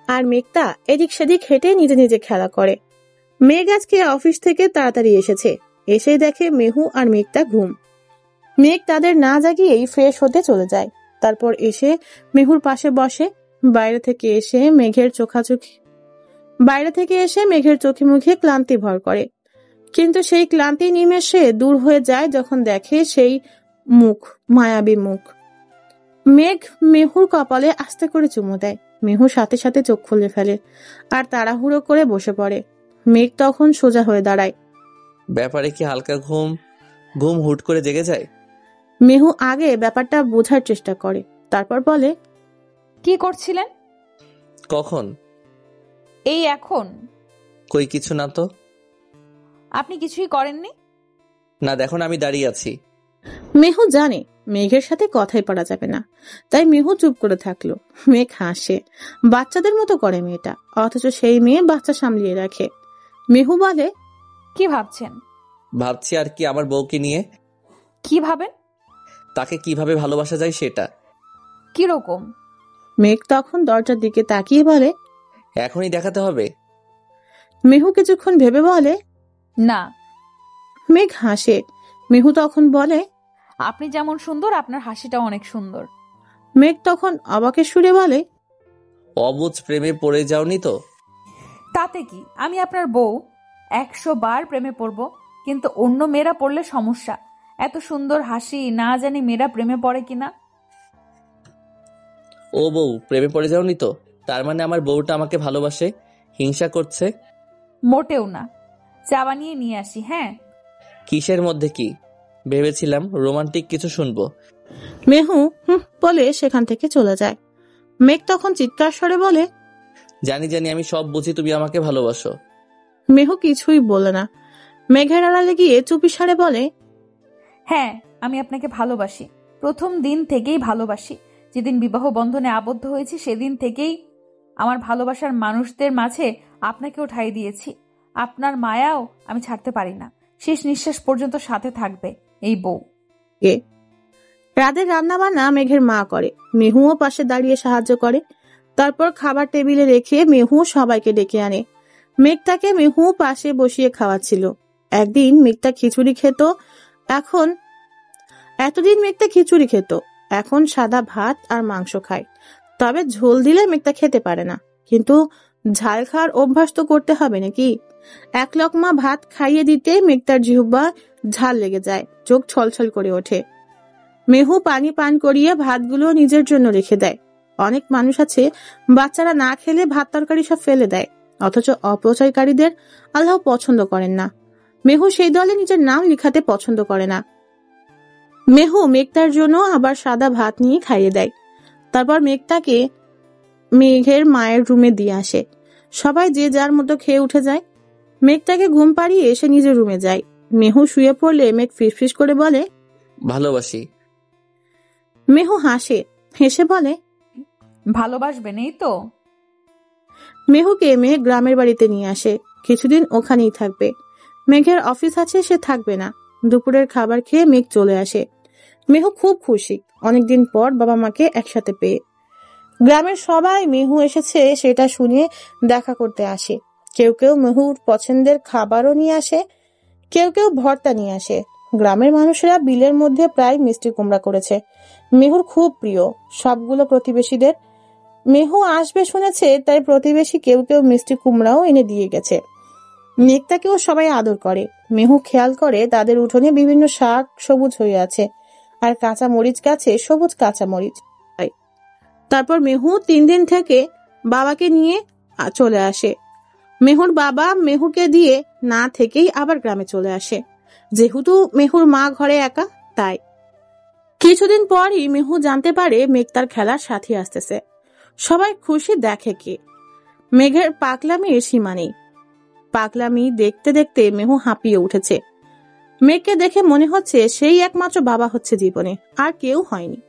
আর মেঘটা এদিক সেদিক হেঁটে নিজে নিজে খেলা করে। মেঘ আজকে অফিস থেকে তাড়াতাড়ি এসেছে। এসে দেখে মেহু আর মেঘটা ঘুম। মেঘ তাদের না জাগিয়েই ফ্রেশ হতে চলে যায়। তারপর এসে মেহুর পাশে বসে। বাইরে থেকে এসে মেঘের চোখে মুখে ক্লান্তি ভর করে। কিন্তু সেই ক্লান্তি নিমেষে দূর হয়ে যায় যখন দেখে সেই মুখ, মায়াবী মুখ। মেঘ মেহুর কপালে আস্তে করে চুমু দেয়। মেহু সাথে সাথে চোখ খুলে ফেলে আর তাড়াহুড়ো করে বসে পড়ে। মেঘ তখন সোজা হয়ে দাঁড়ায়। ব্যাপারে কি হালকা ঘুম হুট করে জেগে যায়? মেহু আগে ব্যাপারটা বোঝার চেষ্টা করে, তারপর বলে, কি করছিলেন? কখন? এই এখন। কই কিছু না তো। আপনি কিছুই করেননি? না, দেখো না, আমি দাঁড়িয়ে আছি। মেহু জানে মেঘের সাথে কথাই পারা যাবে না, তাই মেহু চুপ করে থাকলো। মেঘ হাসে। বাচ্চাদের মতো করে মেয়েটা, অথচ সেই মেয়ে বাচ্চা সামলিয়ে রাখে। মেহু বলে, কি ভাবছেন? ভাবছি আর কি, আমার বউকে নিয়ে। কি ভাবেন? তাকে কিভাবে ভালোবাসা যায় সেটা। কিরকম? মেঘ তখন দরজার দিকে তাকিয়ে বলে, এখনই দেখাতে হবে? মেহু কিছুক্ষণ ভেবে বলে, না। মেঘ হাসে। মেহু তখন বলে, আপনি যেমন সুন্দর, আপনার হাসিটাও অনেক সুন্দর। মেঘ তখন অবাকের সুরে বলে, অবুঝ প্রেমে পড়ে যাওনি তো? তাতে কি, আমি আপনার বউ, 100 বার প্রেমে পড়ব, কিন্তু অন্য মেয়েরা পড়লে সমস্যা। এত সুন্দর হাসি, না জানি মেয়েরা প্রেমে পড়ে কিনা। ও বউ, প্রেমে পড়ে যাওনি তো? তার মানে আমার বউটা আমাকে ভালোবাসে, হিংসা করছে? মোটেও না। চা বানিয়ে নিয়ে আসি। হ্যাঁ। কিসের মধ্যে কি? ভেবেছিলাম রোমান্টিক কিছু শুনবো। মেহু বলে সেখান থেকে চলে যায়। মেঘ তখন চিৎকার স্বরে বলে, জানি জানি, আমি সব বুঝি, তুমি আমাকে ভালোবাসো। মেহু কিছুই বলে না। মেঘের আড়ালে গিয়ে চুপি সারে বলে, হ্যাঁ, আমি আপনাকে ভালোবাসি। প্রথম দিন থেকেই ভালোবাসি। যেদিন বিবাহ বন্ধনে আবদ্ধ হয়েছি সেদিন থেকেই আমার ভালোবাসার মানুষদের মাঝে আপনাকেও ঠাঁই দিয়েছি। আপনার মায়াও আমি ছাড়তে পারি না। শেষ নিঃশ্বাস পর্যন্ত সাথে থাকবে এই বউ। রাতের রান্না বান্না মেঘের মা করে। মেহুও পাশে দাঁড়িয়ে সাহায্য করে। তারপর খাবার টেবিলে রেখে মেহু সবাইকে ডেকে আনে। মেঘটাকে মেহু পাশে বসিয়ে খাওয়াচ্ছিল। একদিন মেঘটা খিচুড়ি খেত, এতদিন মেঘটা খিচুড়ি খেত, এখন সাদা ভাত আর মাংস খায়। তবে ঝোল দিলে মেঘটা খেতে পারে না। কিন্তু ঝাল খাওয়ার অভ্যাস তো করতে হবে নাকি? এক লকমা ভাত খাইয়ে দিতে মেঘটার জিহ্বা ঝাল লেগে যায়, চোখ ছলছল করে ওঠে। মেহু পানি পান করিয়ে ভাতগুলো নিজের জন্য রেখে দেয়। অনেক মানুষ আছে বাচ্চারা না খেলে ভাত তরকারি সব ফেলে দেয়, অথচ অপচয়কারীদের আল্লাহ পছন্দ করেন না। মেহু সেই দলে নিজের নাম লিখাতে পছন্দ করে না। মেহু মেঘটার জন্য আবার সাদা ভাত নিয়ে খাইয়ে দেয়। তারপর মেঘটাকে মেঘের মায়ের রুমে দিয়ে আসে। সবাই যে যার মতো খেয়ে উঠে যায়। মেঘটাকে ঘুম পাড়িয়ে এসে নিজের রুমে যায়। মেহু শুয়ে পড়লে মেঘ ফিসফিস করে বলে, ভালোবাসি। মেহু হেসে বলে, ভালোবাসবেন এই তো। মেহুকে মেঘ গ্রামের বাড়িতে নিয়ে আসে। কিছুদিন ওখানেই থাকবে। মেঘের অফিস আছে, সে থাকবে না। দুপুরের খাবার খেয়ে মেঘ চলে আসে। মেহু খুব খুশি, অনেকদিন পর বাবা মাকে একসাথে পেয়ে। গ্রামের সবাই মেহু এসেছে সেটা শুনে দেখা করতে আসে। কেউ কেউ মেহুর পছন্দের খাবারও নিয়ে আসে, কেউ কেউ ভর্তা নিয়ে আসে। গ্রামের মানুষেরা বিলের মধ্যে প্রায় মিষ্টি কুমড়া করেছে। মেহুর খুব প্রিয় সবগুলো প্রতিবেশীদের। মেহু আসবে শুনেছে, তাই প্রতিবেশী কেউ কেউ মিষ্টি কুমড়াও এনে দিয়ে গেছে। মেঘটাকেও সবাই আদর করে। মেহু খেয়াল করে তাদের উঠোনে বিভিন্ন শাক সবুজ হয়ে আছে, আর কাঁচা মরিচ গাছে সবুজ কাঁচা মরিচ। তারপর মেহু 3 দিন থেকে বাবাকে নিয়ে চলে আসে। মেহুর বাবা মেহুকে দিয়ে না থেকেই আবার গ্রামে চলে আসে, যেহেতু মেহুর মা ঘরে একা। তাই কিছুদিন পরই মেহু জানতে পারে মেঘ তার খেলার সাথী আসতেছে। সবাই খুশি দেখে কে। মেঘের পাগলামির সীমা নেই। পাগলামি দেখতে দেখতে মেহু হাঁপিয়ে উঠেছে। মেঘকে দেখে মনে হচ্ছে সেই একমাত্র বাবা হচ্ছে জীবনে, আর কেউ হয়নি।